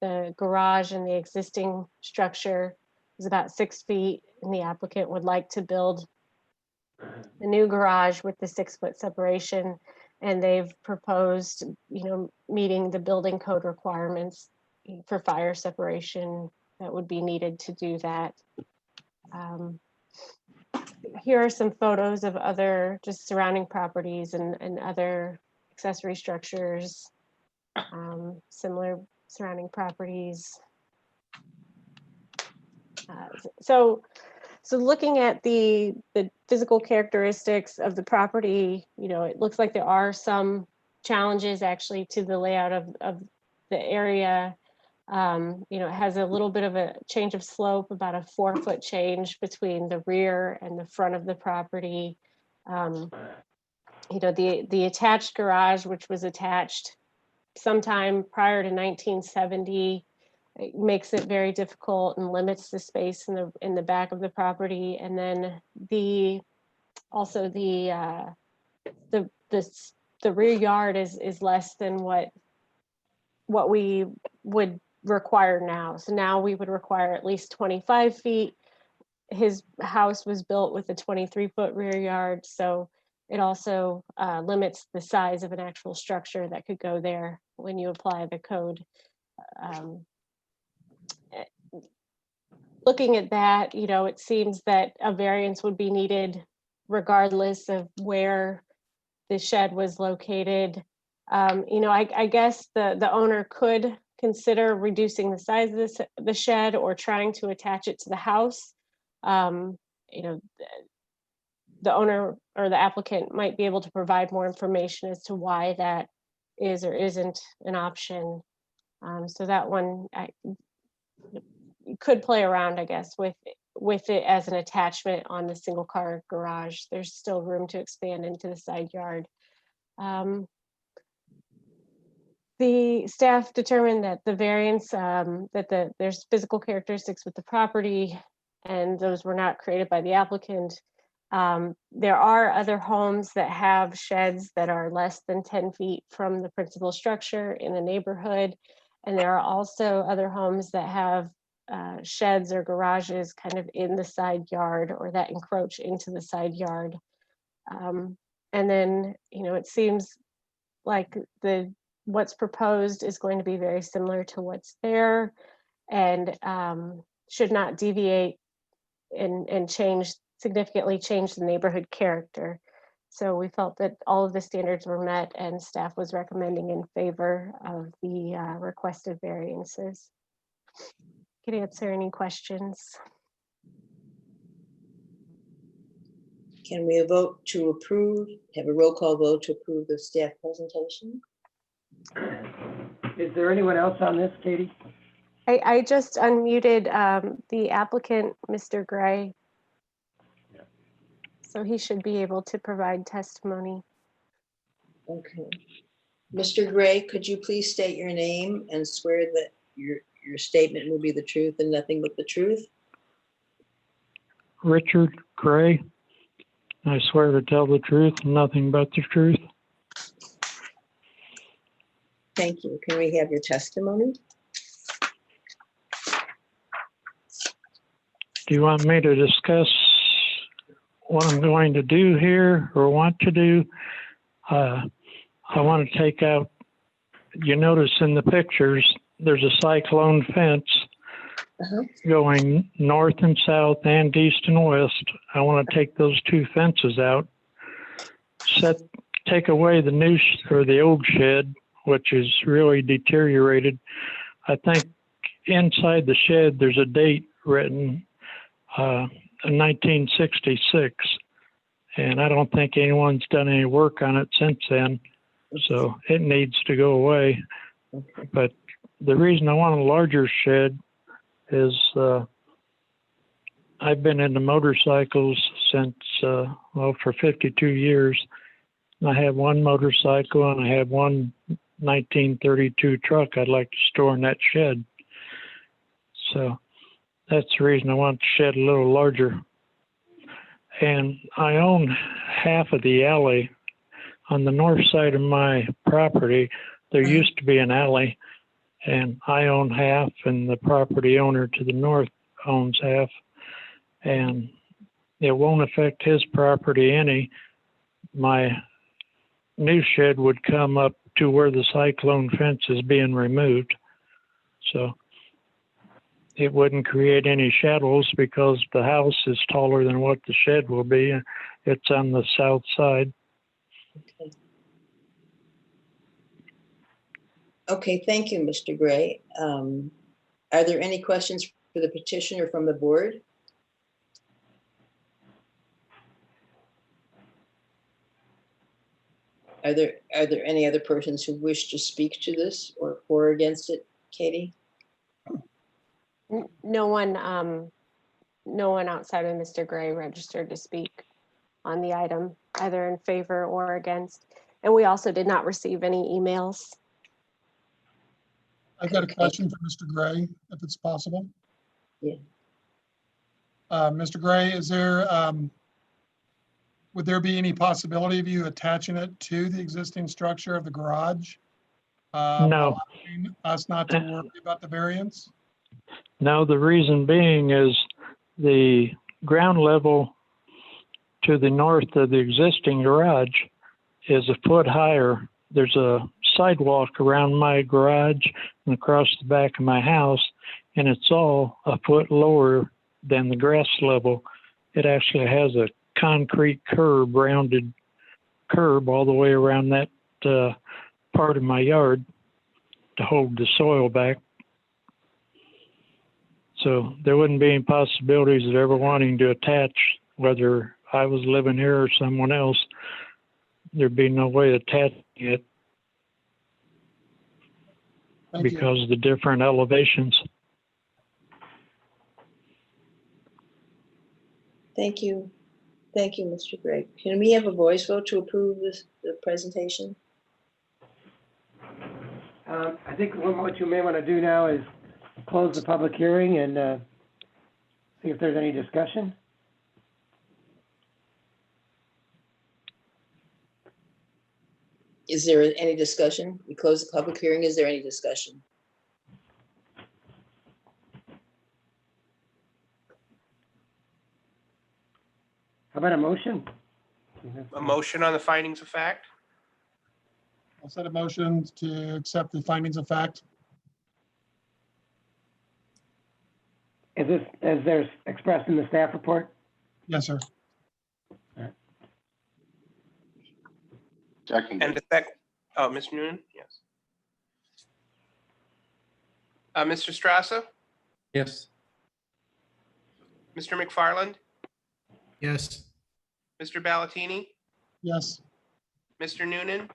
the garage and the existing structure is about 6 feet, and the applicant would like to build the new garage with the 6-foot separation, and they've proposed, meeting the building code requirements for fire separation that would be needed to do that. Here are some photos of other just surrounding properties and other accessory structures, similar surrounding properties. So looking at the physical characteristics of the property, it looks like there are some challenges actually to the layout of the area. It has a little bit of a change of slope, about a 4-foot change between the rear and the front of the property. The attached garage, which was attached sometime prior to 1970, it makes it very difficult and limits the space in the back of the property. And then the rear yard is less than what we would require now. So now we would require at least 25 feet. His house was built with a 23-foot rear yard, so it also limits the size of an actual structure that could go there when you apply the code. Looking at that, it seems that a variance would be needed regardless of where the shed was located. I guess the owner could consider reducing the size of the shed or trying to attach it to the house. The owner or the applicant might be able to provide more information as to why that is or isn't an option. So that one you could play around, I guess, with it as an attachment on the single car garage. There's still room to expand into the side yard. The staff determined that the variance, there's physical characteristics with the property, and those were not created by the applicant. There are other homes that have sheds that are less than 10 feet from the principal structure in the neighborhood. And there are also other homes that have sheds or garages kind of in the side yard or that encroach into the side yard. And then, it seems like what's proposed is going to be very similar to what's there, and should not deviate and significantly change the neighborhood character. So we felt that all of the standards were met, and staff was recommending in favor of the requested variances. Can answer any questions. Can we vote to approve, have a roll call vote to approve the staff presentation? Is there anyone else on this, Katie? I just unmuted the applicant, Mr. Gray. So he should be able to provide testimony. Okay. Mr. Gray, could you please state your name and swear that your statement will be the truth and nothing but the truth? Richard Gray. I swear to tell the truth and nothing but the truth. Thank you. Can we have your testimony? Do you want me to discuss what I'm going to do here or want to do? I want to take out, you notice in the pictures, there's a cyclone fence going north and south and east and west. I want to take those two fences out, take away the new or the old shed, which is really deteriorated. I think inside the shed, there's a date written, 1966, and I don't think anyone's done any work on it since then, so it needs to go away. But the reason I want a larger shed is I've been into motorcycles since, for 52 years. I have one motorcycle and I have one 1932 truck I'd like to store in that shed. So that's the reason I want the shed a little larger. And I own half of the alley. On the north side of my property, there used to be an alley, and I own half, and the property owner to the north owns half. And it won't affect his property any. My new shed would come up to where the cyclone fence is being removed. So it wouldn't create any shadows because the house is taller than what the shed will be. It's on the south side. Okay, thank you, Mr. Gray. Are there any questions for the petitioner from the board? Are there any other persons who wish to speak to this or for or against it, Katie? No one outside of Mr. Gray registered to speak on the item, either in favor or against. And we also did not receive any emails. I've got a question for Mr. Gray, if it's possible. Yeah. Mr. Gray, is there, would there be any possibility of you attaching it to the existing structure of the garage? No. Allowing us not to worry about the variance? No, the reason being is the ground level to the north of the existing garage is a foot higher. There's a sidewalk around my garage and across the back of my house, and it's all a foot lower than the grass level. It actually has a concrete curb, rounded curb all the way around that part of my yard to hold the soil back. So there wouldn't be any possibilities of ever wanting to attach, whether I was living here or someone else. There'd be no way of attaching it because of the different elevations. Thank you. Thank you, Mr. Gray. Can we have a voice vote to approve the presentation? I think what you may want to do now is close the public hearing and see if there's any discussion. Is there any discussion? We close the public hearing. Is there any discussion? How about a motion? A motion on the findings of fact? I'll set a motion to accept the findings of fact. Is this as there's expressed in the staff report? Yes, sir. Second. And the sec, oh, Mr. Noonan, yes. Mr. Strasser, Yes. Mr. McFarland, Yes. Mr. Ballatini, Yes. Mr. Noonan,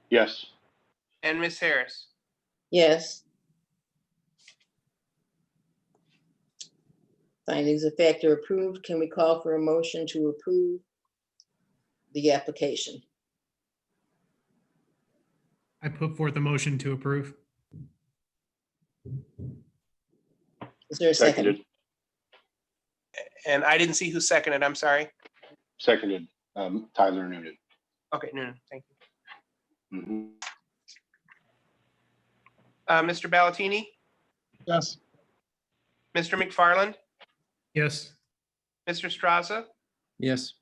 Yes. and Ms. Harris. Yes. Findings of fact are approved. Can we call for a motion to approve the application? I put forth a motion to approve. Is there a second? Seconded. And I didn't see who seconded, I'm sorry. Seconded. Tyler Noonan. Okay, Noonan, thank you. Mhm. Mr. Ballatini, Yes. Mr. McFarland, Yes. Mr. Strasser, Yes.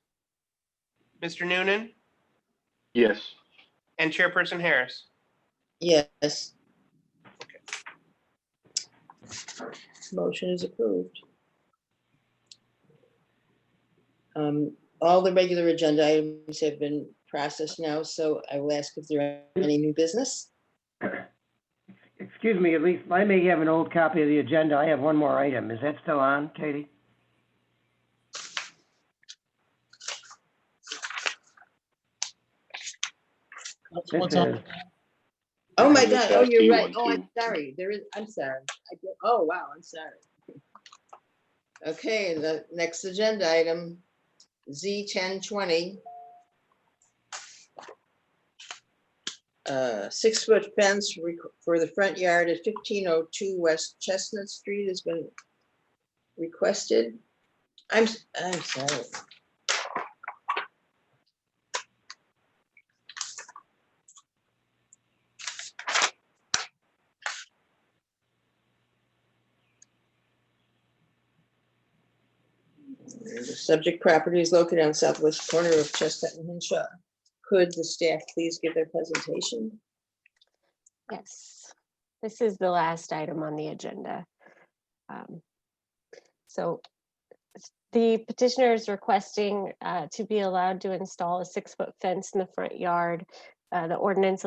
Mr. Noonan, Yes. and Chairperson Harris. Yes. Motion is approved. All the regular agenda items have been processed now, so I will ask if there are any new business. Excuse me, at least I may have an old copy of the agenda. I have one more item. Is that still on, Katie? What's This up? is, Oh my And God, this oh, has you're to right. one, Oh, I'm too. sorry. There is, I'm sorry. Oh, wow, I'm sorry. Okay, the next agenda item, Z 1020. 6-foot fence for the front yard at 1502 West Chestnut Street has been requested. I'm sorry. The subject property is located on southwest corner of Chestnut and Hinshaw. Could the staff please give their presentation? Yes, this is the last item on the agenda. So the petitioner is requesting to be allowed to install a 6-foot fence in the front yard. The ordinance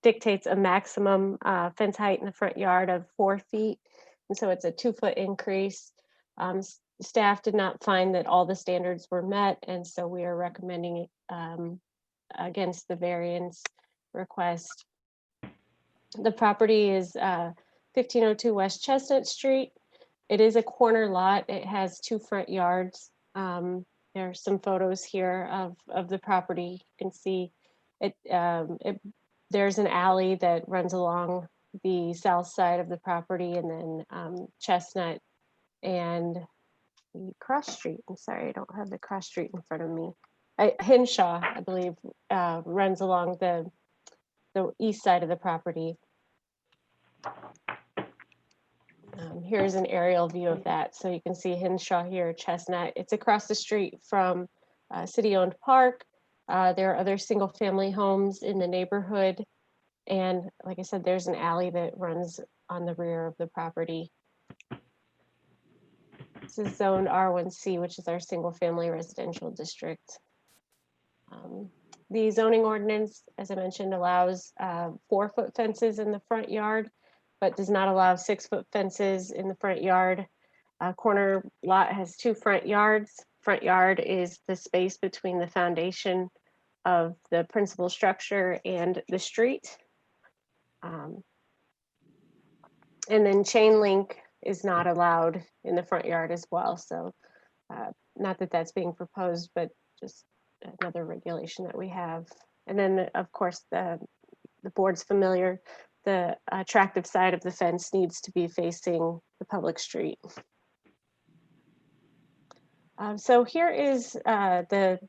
dictates a maximum fence height in the front yard of 4 feet. And so it's a 2-foot increase. Staff did not find that all the standards were met, and so we are recommending against the variance request. The property is 1502 West Chestnut Street. It is a corner lot. It has 2 front yards. There are some photos here of the property. You can see it. There's an alley that runs along the south side of the property, and then Chestnut and the cross street. I'm sorry, I don't have the cross street in front of me. Hinshaw, I believe, runs along the east side of the property. Here's an aerial view of that. So you can see Hinshaw here, Chestnut. It's across the street from a city-owned park. There are other single-family homes in the neighborhood. And like I said, there's an alley that runs on the rear of the property. This is zoned R1C, which is our single-family residential district. The zoning ordinance, as I mentioned, allows 4-foot fences in the front yard, but does not allow 6-foot fences in the front yard. Corner lot has 2 front yards. Front yard is the space between the foundation of the principal structure and the street. And then chain link is not allowed in the front yard as well. So not that that's being proposed, but just another regulation that we have. And then of course, the board's familiar, the attractive side of the fence needs to be facing the public street. So here is the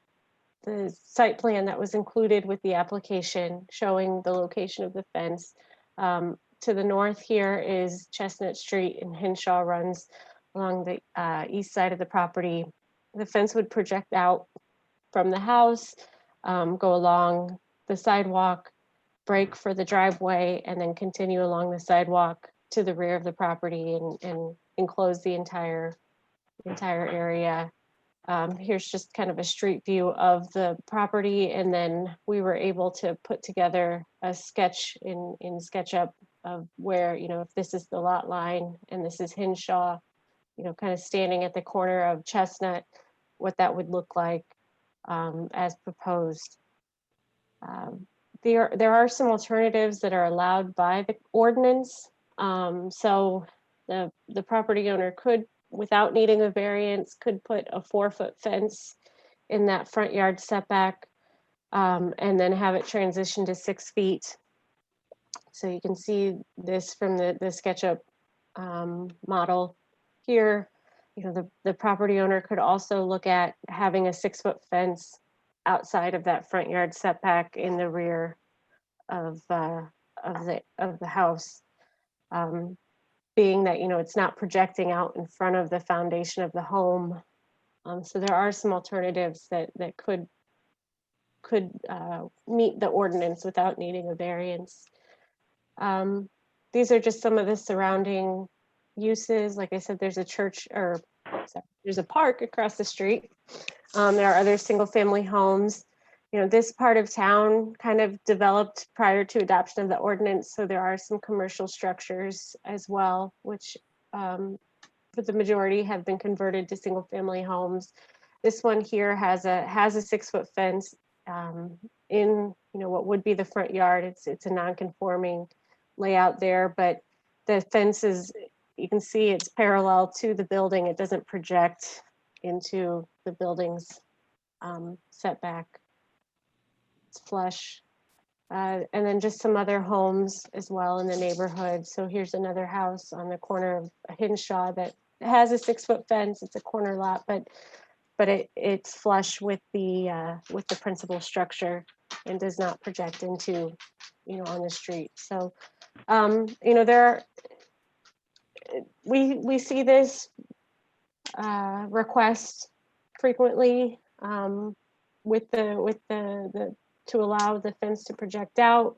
site plan that was included with the application showing the location of the fence. To the north here is Chestnut Street, and Hinshaw runs along the east side of the property. the fence would project out from the house, go along the sidewalk, break for the driveway, and then continue along the sidewalk to the rear of the property and enclose the entire area. Here's just kind of a street view of the property, and then we were able to put together a sketch in SketchUp of where, if this is the lot line and this is Hinshaw, kind of standing at the corner of Chestnut, what that would look like as proposed. There are some alternatives that are allowed by the ordinance. So the property owner could, without needing a variance, could put a 4-foot fence in that front yard setback, and then have it transition to 6 feet. So you can see this from the SketchUp model here. The property owner could also look at having a 6-foot fence outside of that front yard setback in the rear of the house. Being that, it's not projecting out in front of the foundation of the home. So there are some alternatives that could meet the ordinance without needing a variance. These are just some of the surrounding uses. Like I said, there's a church, or sorry, there's a park across the street. There are other single-family homes. This part of town kind of developed prior to adoption of the ordinance, so there are some commercial structures as well, which for the majority have been converted to single-family homes. This one here has a 6-foot fence in what would be the front yard. It's a non-conforming layout there, but the fence is, you can see it's parallel to the building. It doesn't project into the building's setback. It's flush. And then just some other homes as well in the neighborhood. So here's another house on the corner of Hinshaw that has a 6-foot fence. It's a corner lot, but it's flush with the principal structure and does not project into, on the street. So, we see this request frequently with the to allow the fence to project out.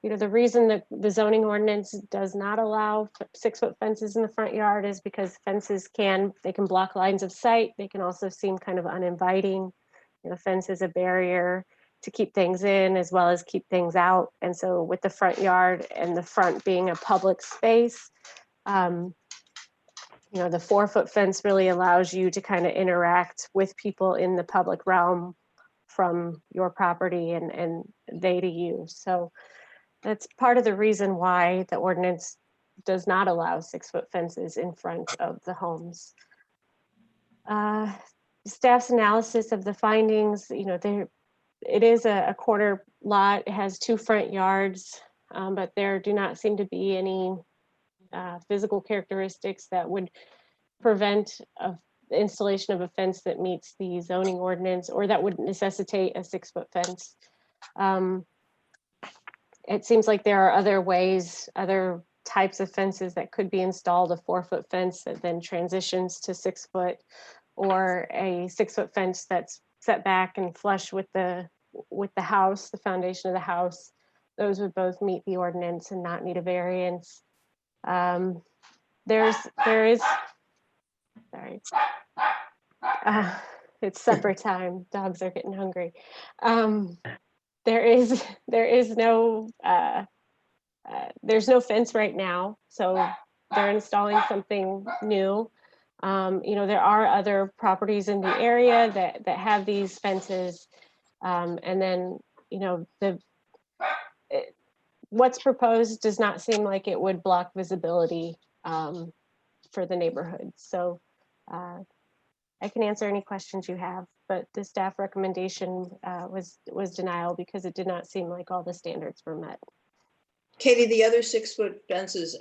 The reason that the zoning ordinance does not allow 6-foot fences in the front yard is because fences can block lines of sight. They can also seem kind of uninviting. The fence is a barrier to keep things in as well as keep things out. And so with the front yard and the front being a public space, the 4-foot fence really allows you to kind of interact with people in the public realm from your property and they to you. So that's part of the reason why the ordinance does not allow 6-foot fences in front of the homes. Staff's analysis of the findings, it is a corner lot. It has 2 front yards, but there do not seem to be any physical characteristics that would prevent the installation of a fence that meets the zoning ordinance or that would necessitate a 6-foot fence. It seems like there are other ways, other types of fences that could be installed, a 4-foot fence that then transitions to 6-foot, or a 6-foot fence that's set back and flush with the house, the foundation of the house. Those would both meet the ordinance and not need a variance. There is, sorry, it's supper time. Dogs are getting hungry. There is no there's no fence right now, so they're installing something new. There are other properties in the area that have these fences, and then what's proposed does not seem like it would block visibility for the neighborhood. So I can answer any questions you have, but the staff recommendation was denial because it did not seem like all the standards were met. Katie, the other 6-foot fences,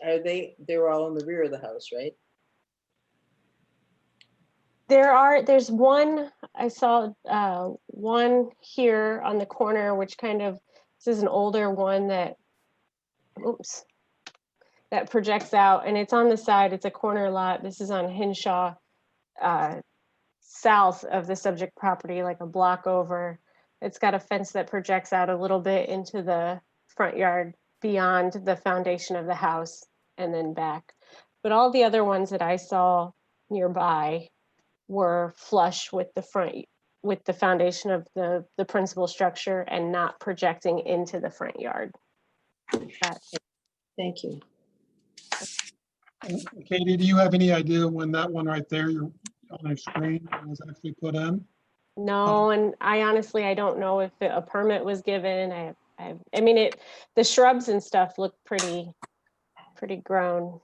they're all in the rear of the house, right? There's one, I saw one here on the corner, which this is an older one that projects out, and it's on the side. It's a corner lot. This is on Hinshaw. south of the subject property, like a block over. It's got a fence that projects out a little bit into the front yard beyond the foundation of the house and then back. But all the other ones that I saw nearby were flush with the front, with the foundation of the principal structure and not projecting into the front yard. Thank you. And Katie, do you have any idea when that one right there, you're on your screen, was actually put in? No, and I honestly, I don't know if a permit was given. I mean, the shrubs and stuff look pretty grown.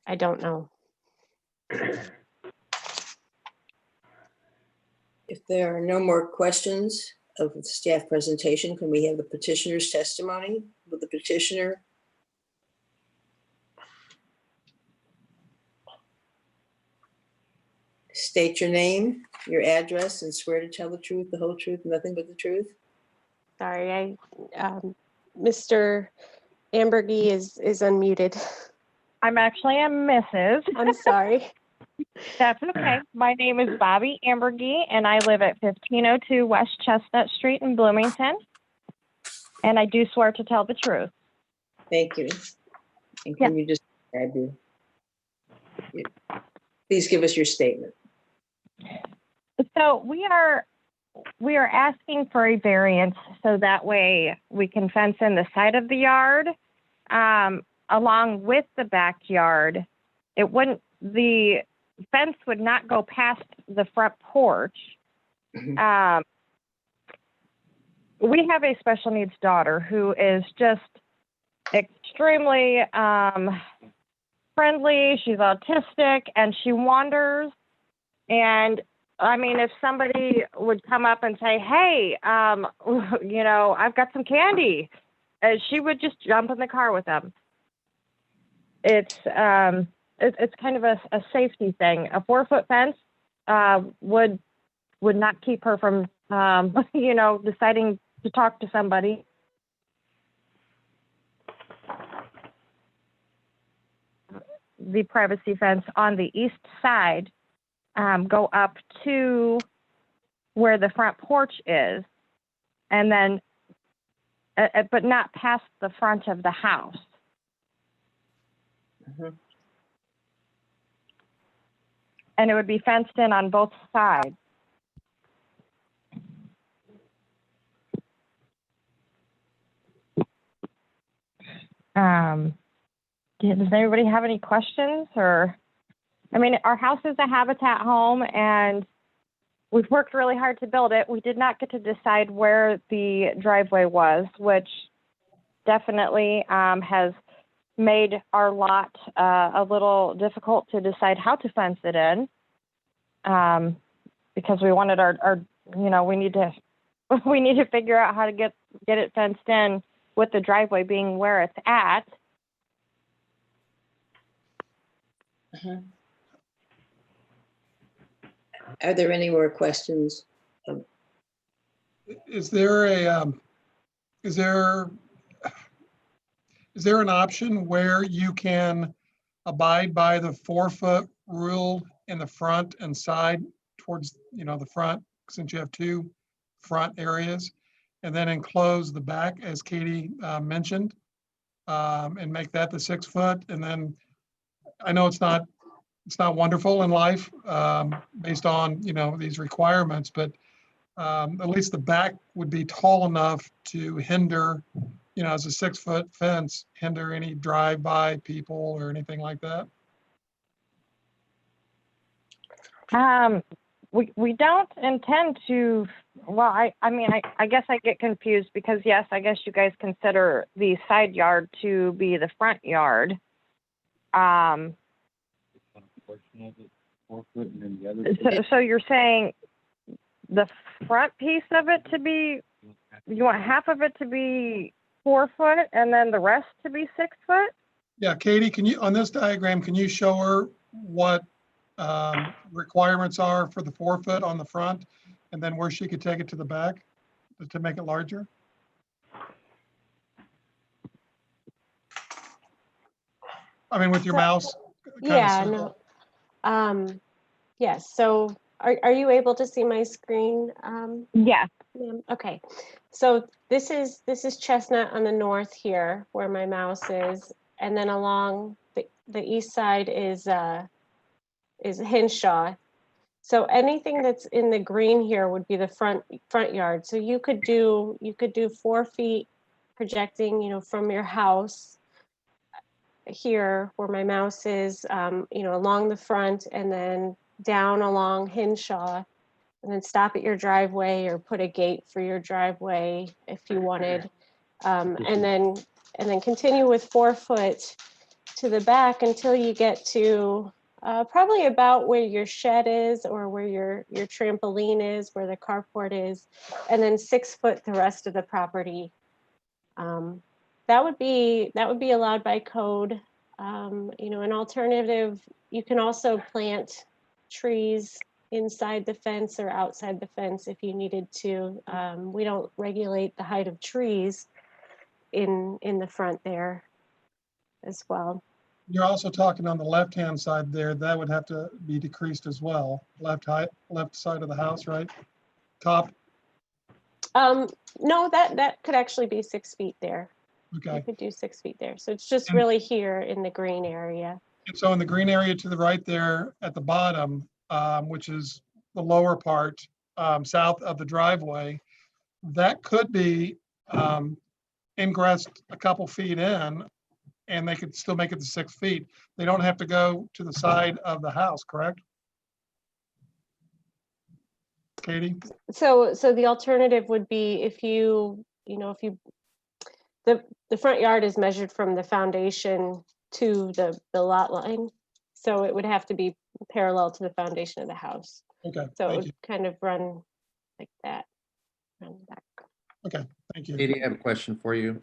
I don't know. If there are no more questions of the staff presentation, can we have the petitioner's testimony? Will the petitioner state your name, your address, and swear to tell the truth, the whole truth, nothing but the truth? Sorry, Mr. Ambergy is unmuted. I'm actually a Mrs. I'm sorry. That's okay. My name is Bobby Ambergy, and I live at 1502 West Chestnut Street in Bloomington. And I do swear to tell the truth. Thank you. And can you just add please give us your statement. So we are asking for a variance so that way we can fence in the side of the yard along with the backyard. The fence would not go past the front porch. We have a special needs daughter who is just extremely friendly. She's autistic and she wanders. And I mean, if somebody would come up and say, hey, you know, I've got some candy, she would just jump in the car with them. It's kind of a safety thing. A 4-foot fence would not keep her from, you know, deciding to talk to somebody. The privacy fence on the east side go up to where the front porch is, and then, but not past the front of the house. And it would be fenced in on both sides. Does anybody have any questions? Or, I mean, our house is a Habitat home and we've worked really hard to build it. We did not get to decide where the driveway was, which definitely has made our lot a little difficult to decide how to fence it in, because we wanted our you know, we need to figure out how to get it fenced in with the driveway being where it's at. Are there any more questions? Is there an option where you can abide by the 4-foot rule in the front and side towards, you know, the front, since you have 2 front areas, and then enclose the back, as Katie mentioned, and make that the 6-foot? And then I know it's not wonderful in life based on, you know, these requirements, but at least the back would be tall enough to hinder, you know, as a 6-foot fence, hinder any drive-by people or anything like that? We don't intend to, well, I mean, I guess I get confused because yes, I guess you guys consider the side yard to be the front yard. So you're saying the front piece of it to be, you want half of it to be 4 foot and then the rest to be 6 foot? Yeah, Katie, can you, on this diagram, can you show her what requirements are for the 4 foot on the front, and then where she could take it to the back to make it larger? I mean, with your mouse. Yeah, no. Yes, so are you able to see my screen? Yeah. Ma'am? Okay, so this is Chestnut on the north here where my mouse is, and then along the east side is Hinshaw. So anything that's in the green here would be the front yard. So you could do 4 feet projecting, from your house here where my mouse is, along the front, and then down along Hinshaw, and then stop at your driveway or put a gate for your driveway if you wanted, and then continue with 4 foot to the back until you get to probably about where your shed is or where your trampoline is, where the carport is, and then 6 foot the rest of the property. That would be allowed by code. An alternative, you can also plant trees inside the fence or outside the fence if you needed to. We don't regulate the height of trees in the front there as well. You're also talking on the left-hand side there, that would have to be decreased as well. Left side of the house, right? Top, No, that could actually be 6 feet there. okay. You could do 6 feet there. So it's just really here in the green area. And so in the green area to the right there at the bottom, which is the lower part, south of the driveway, that could be ingressed a couple feet in, and they could still make it to 6 feet. They don't have to go to the side of the house, correct? Katie? So the alternative would be if the front yard is measured from the foundation to the lot line. So it would have to be parallel to the foundation of the house. Okay, So it thank would you. kind of run like that. Run back. Okay, thank you. Katie, I have a question for you.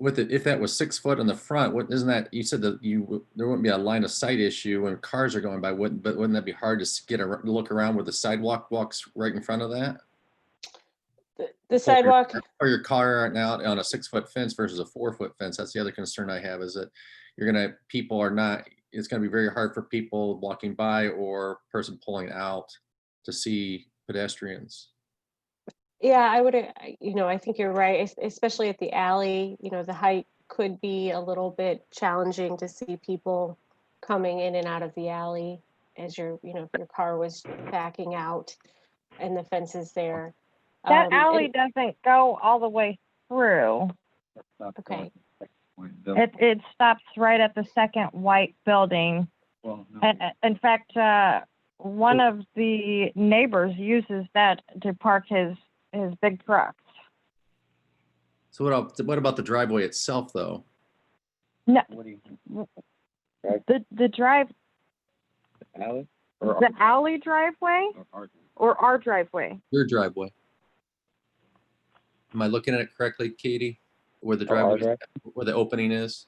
If that was 6 foot in the front, isn't that, you said that there wouldn't be a line of sight issue when cars are going by, wouldn't that be hard to get a look around where the sidewalk walks right in front of that? The sidewalk. Or your car now on a 6 foot fence versus a 4 foot fence. That's the other concern I have, is that it's gonna be very hard for people walking by or person pulling out to see pedestrians. Yeah, I would, I think you're right, especially at the alley, the height could be a little bit challenging to see people coming in and out of the alley as if your car was backing out and the fence is there. That alley doesn't go all the way through. Okay. It stops right at the second white building. Well, no. And in fact, one of the neighbors uses that to park his big trucks. So what about the driveway itself, though? No, What do you think? the drive, Alley? the alley driveway or our driveway? Your driveway. Am I looking at it correctly, Katie? Where the our driveway, where the opening is?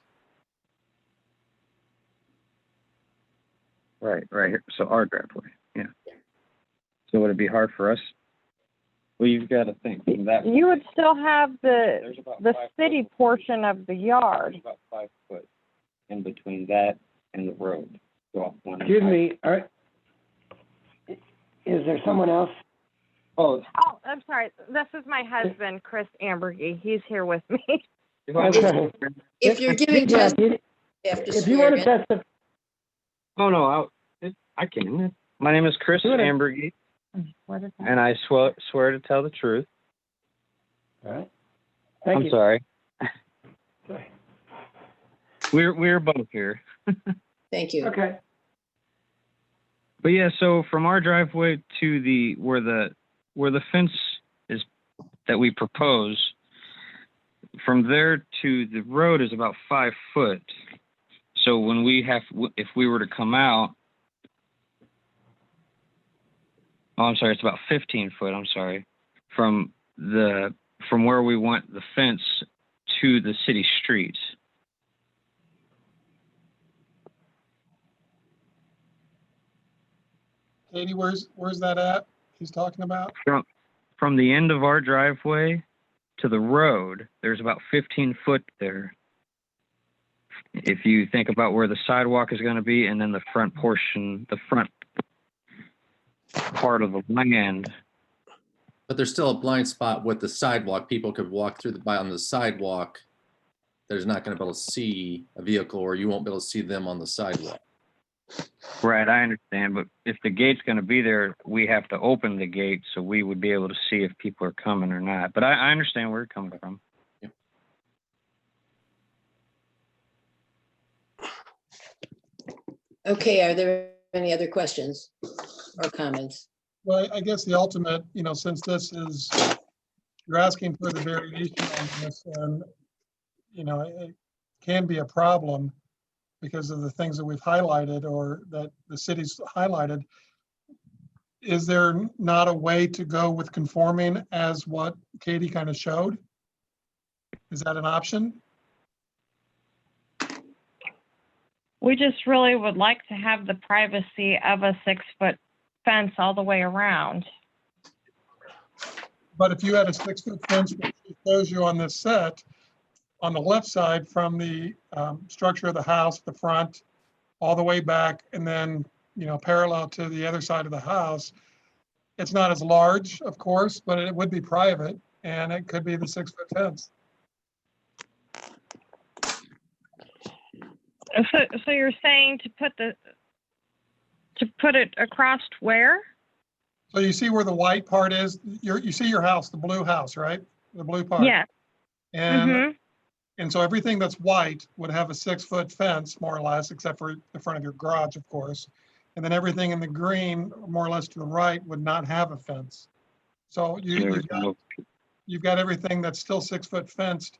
Right here. So our driveway, yeah. So would it be hard for us? Well, you've got to think that. You would still have the about city portion of the yard. About 5 foot in between that and the road. Excuse me, all right. Is there someone else? Oh, Oh, I'm sorry. This is my husband, Chris Ambergy. He's here with me. Okay. If you're giving Yeah, testimony, you have to If you swear want to in. testify, oh no, I can. My name is Chris Ambergy, What is that? and I swear to tell the truth. all right. Thank I'm you. sorry. Sorry. We're both here. Thank you. Okay. But yeah, so from our driveway to where the fence is that we propose, from there to the road is about 5 foot. So when if we were to come out, I'm sorry, it's about 15 foot. I'm sorry, from where we want the fence to the city streets. Katie, where's that at? He's talking about? From the end of our driveway to the road, there's about 15 foot there if you think about where the sidewalk is going to be and then the front portion, the front part of the land. But there's still a blind spot with the sidewalk. People could walk through on the sidewalk. There's not going to be able to see a vehicle, or you won't be able to see them on the sidewalk. Right, I understand, but if the gate's going to be there, we have to open the gate so we would be able to see if people are coming or not. But I understand where you're coming from. Okay, are there any other questions or comments? Well, I guess the ultimate, since this is, you're asking for the variation on this, and, it can be a problem because of the things that we've highlighted or that the city's highlighted. Is there not a way to go with conforming as what Katie kind of showed? Is that an option? We just really would like to have the privacy of a 6-foot fence all the way around. But if you had a 6-foot fence, which shows you on this set, on the left side from the structure of the house, the front, all the way back, and then, parallel to the other side of the house, it's not as large, of course, but it would be private, and it could be the 6-foot fence. So you're saying to put it across where? So you see where the white part is? You see your house, the blue house, right? The blue part. Yeah. And so everything that's white would have a 6-foot fence, more or less, except for the front of your garage, of course. And then everything in the green, more or less to the right, would not have a fence. So you've got everything that's still 6-foot fenced,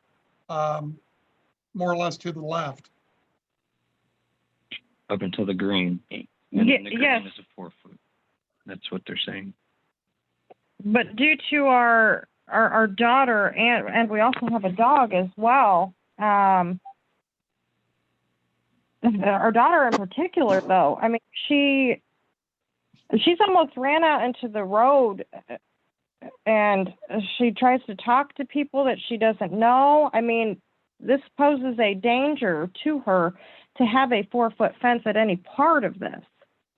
more or less to the left. Up until the green. And then the green is a 4-foot. That's what they're saying. But due to our daughter, and we also have a dog as well, our daughter in particular, though, I mean, she's almost ran out into the road, and she tries to talk to people that she doesn't know. I mean, this poses a danger to her to have a 4-foot fence at any part of this.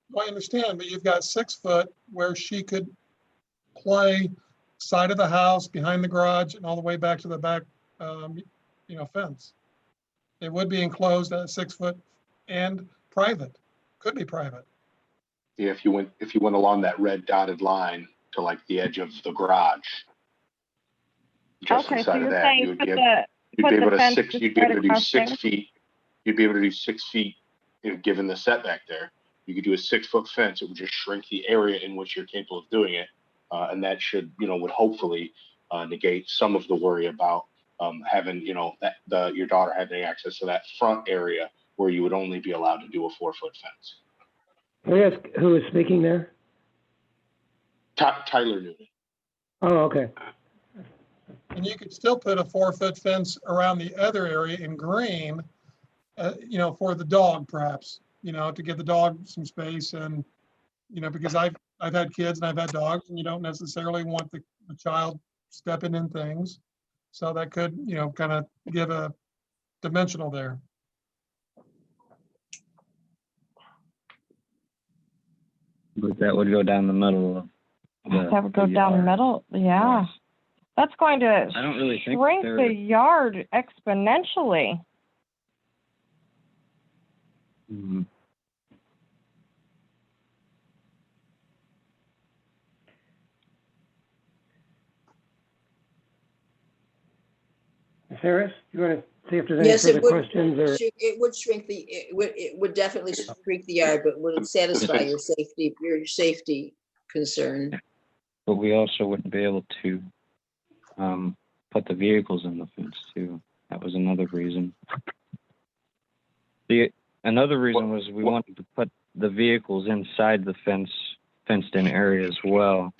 Well, I understand, but you've got 6 foot where she could play side of the house, behind the garage, and all the way back to the back, fence. It would be enclosed at 6 foot and private. Could be private. Yeah, if you went along that red dotted line to like the edge of the garage, just Okay, inside so of you're that, saying you'd be able to do 6 feet. You'd be able to do 6 feet, given the setback there. You could do a 6-foot fence. It would just shrink the area in which you're capable of doing it, and that should, would hopefully negate some of the worry about having, your daughter having access to that front area where you would only be allowed to do a 4-foot fence. Can I ask who is speaking there? Tyler Newton. Oh, okay. And you could still put a 4-foot fence around the other area in green, for the dog, perhaps, to give the dog some space. And, because I've had kids and I've had dogs, and you don't necessarily want the child stepping in things. So that could, kind of give a dimensional there. But that would go down the middle of That would go down the middle, yeah. That's going to I don't really think shrink the yard exponentially. Mm-hmm. Ms. Harris, you want to see if there's any further questions? Or It would shrink it would definitely shrink the yard, but would it satisfy your safety concern? But we also wouldn't be able to put the vehicles in the fence too. That was another reason. Another reason was we wanted to put the vehicles inside the fenced in area as well.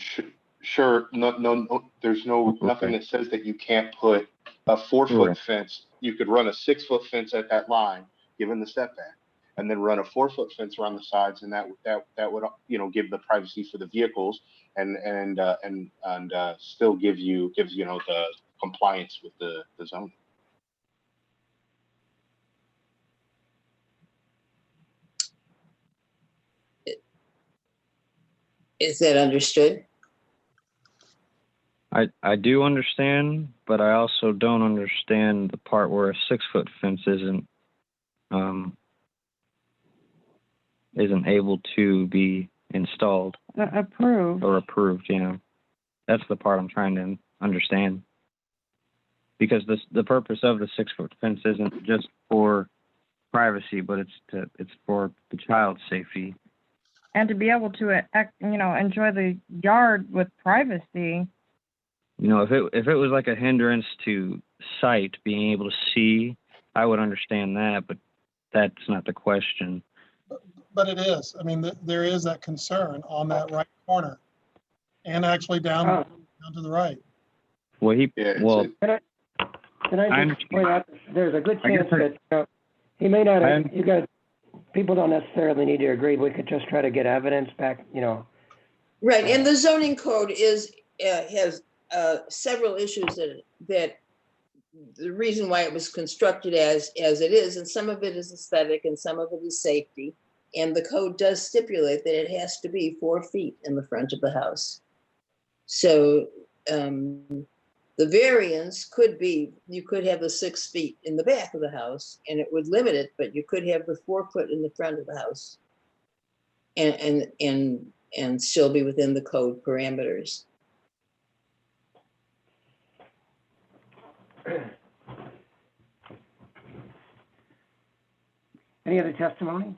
Sure. No. There's nothing that says that you can't put a 4-foot fence. You could run a 6-foot fence at that line, given the setback, and then run a 4-foot fence around the sides, and that would give the privacy for the vehicles and still gives you the compliance with the zone. Is that understood? I do understand, but I also don't understand the part where a 6-foot fence isn't able to be installed Approved. or approved. That's the part I'm trying to understand. Because the purpose of the 6-foot fence isn't just for privacy, but it's for the child's safety. And to be able to, enjoy the yard with privacy. If it was like a hindrance to sight, being able to see, I would understand that, but that's not the question. But it is. I mean, there is that concern on that right corner and actually down to the right. Well, Can I just point out, there's a good chance that he may not have, you guys, people don't necessarily need to agree. We could just try to get evidence back, Right, and the zoning code has several issues that the reason why it was constructed as it is, and some of it is aesthetic and some of it is safety. And the code does stipulate that it has to be 4 feet in the front of the house. So the variance could be, you could have the 6 feet in the back of the house and it would limit it, but you could have the 4 foot in the front of the house and still be within the code parameters. Any other testimony?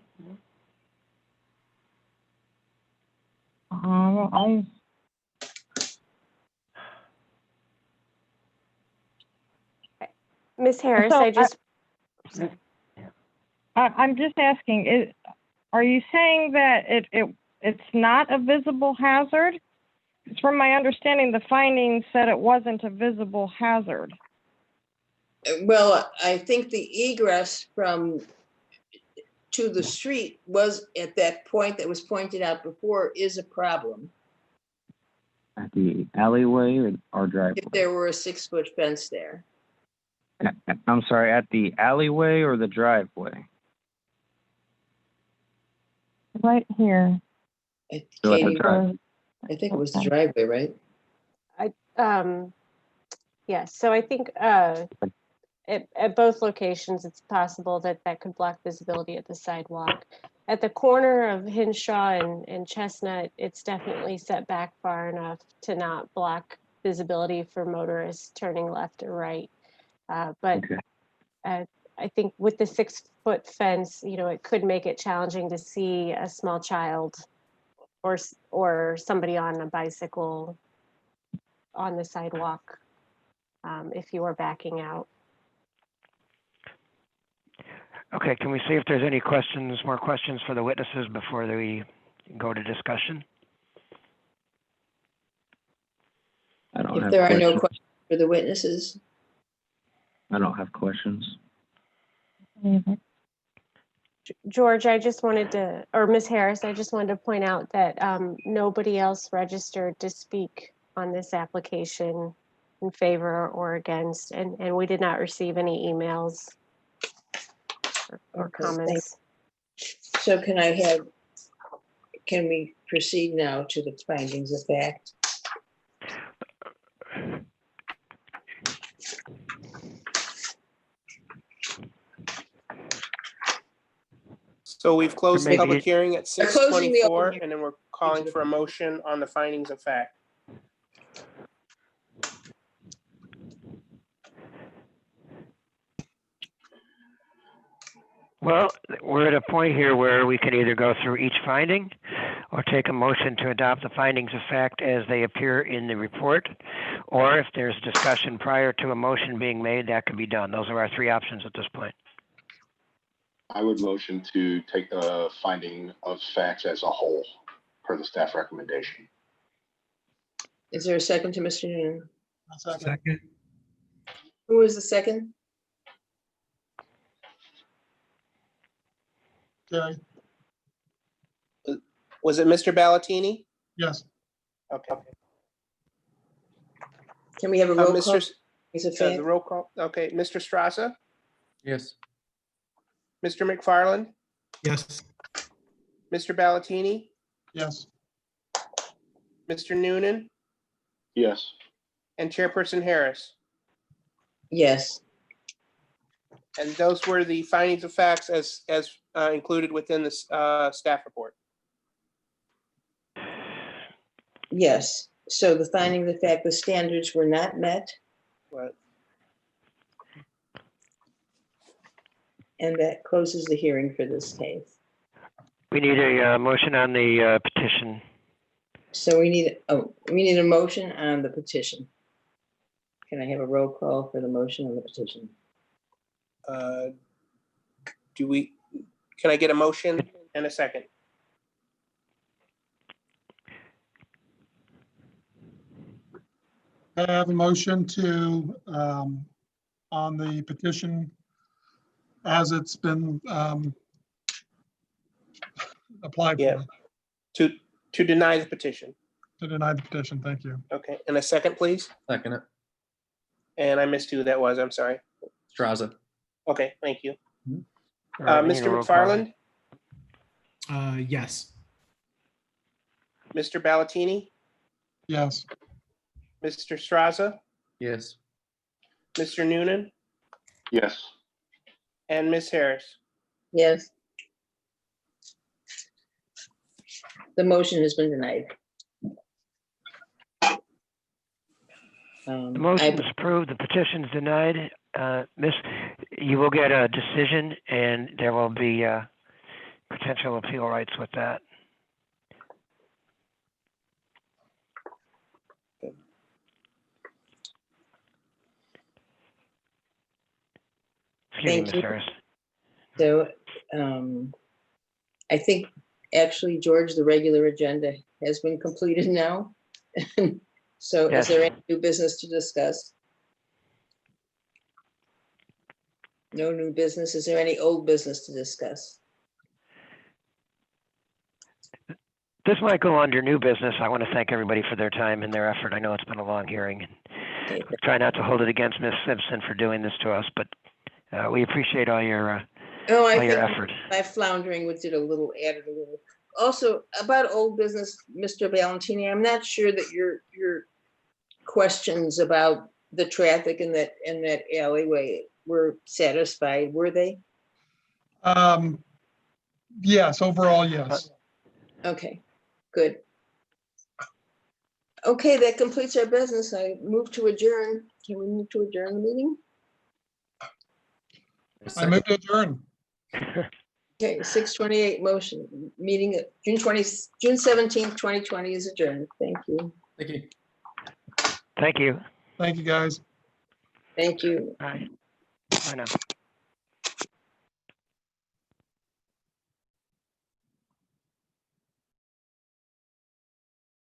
Ms. Harris, So I'm just asking, are you saying that it's not a visible hazard? It's from my understanding, the findings said it wasn't a visible hazard. Well, I think the egress to the street was at that point that was pointed out before is a problem. At the alleyway or driveway? If there were a 6-foot fence there. I'm sorry, at the alleyway or the driveway? Right here. Katie, I think it was the driveway, right? Yes, so I think at both locations, it's possible that could block visibility at the sidewalk. At the corner of Hinshaw and Chestnut, it's definitely set back far enough to not block visibility for motorists turning left or right. But I think with the 6-foot fence, it could make it challenging to see a small child or somebody on a bicycle on the sidewalk if you were backing out. Okay, can we see if there's any more questions for the witnesses before we go to discussion? If there are no questions for the witnesses. I don't have questions. George, I just wanted to, or Ms. Harris, I just wanted to point out that nobody else registered to speak on this application in favor or against, and we did not receive any emails or comments. So can we proceed now to the findings of fact? So we've closed the public hearing at closing the 6:24, open and then we're calling for a motion on the findings of fact. Well, we're at a point here where we can either go through each finding or take a motion to adopt the findings of fact as they appear in the report, or if there's discussion prior to a motion being made, that can be done. Those are our 3 options at this point. I would motion to take the finding of facts as a whole per the staff recommendation. Is there a second to Mr. Noonan? Second. Who was the second? Gary? Was it Mr. Ballatini? Yes. Okay. Can we have a roll call? The roll call. Okay, Mr. Strasser, Yes. Mr. McFarland, Yes. Mr. Ballatini, Yes. Mr. Noonan, Yes. and Chairperson Harris. Yes. And those were the findings of facts as included within the staff report. Yes. So the finding the fact the standards were not met. Right. And that closes the hearing for this case. We need a motion on the petition. So we need a motion on the petition. Can I have a roll call for the motion on the petition? Can I get a motion and a second? I have a motion to, on the petition as it's been applied Yeah. for. To deny the petition. To deny the petition, thank you. Okay, and a second, please? Second it. And I missed who that was, I'm sorry. Straza. Okay, thank you. All right, we need Mr. a roll call. McFarland, Yes. Mr. Ballatini, Yes. Mr. Straza, Yes. Mr. Noonan, Yes. and Ms. Harris. Yes. The motion has been denied. The motion is approved, the petition is denied. Miss, you will get a decision and there will be potential appeal rights with that. Excuse me, Ms. Harris. So I think actually, George, the regular agenda has been completed now. So Yes. is there any new business to discuss? No new business. Is there any old business to discuss? This might go under new business. I want to thank everybody for their time and their effort. I know it's been a long hearing. And try not to hold it against Ms. Simpson for doing this to us, but we appreciate all your effort. My floundering added a little. Also, about old business, Mr. Valentini, I'm not sure that your questions about the traffic in that alleyway were satisfied, were they? Yes, overall, yes. Okay, good. Okay, that completes our business. I move to adjourn. Can we move to adjourn the meeting? I move to adjourn. Okay, 6:28 motion, meeting June 17th, 2020 is adjourned. Thank you. Thank you. Thank you. Thank you, guys. Thank you. All right. Bye now.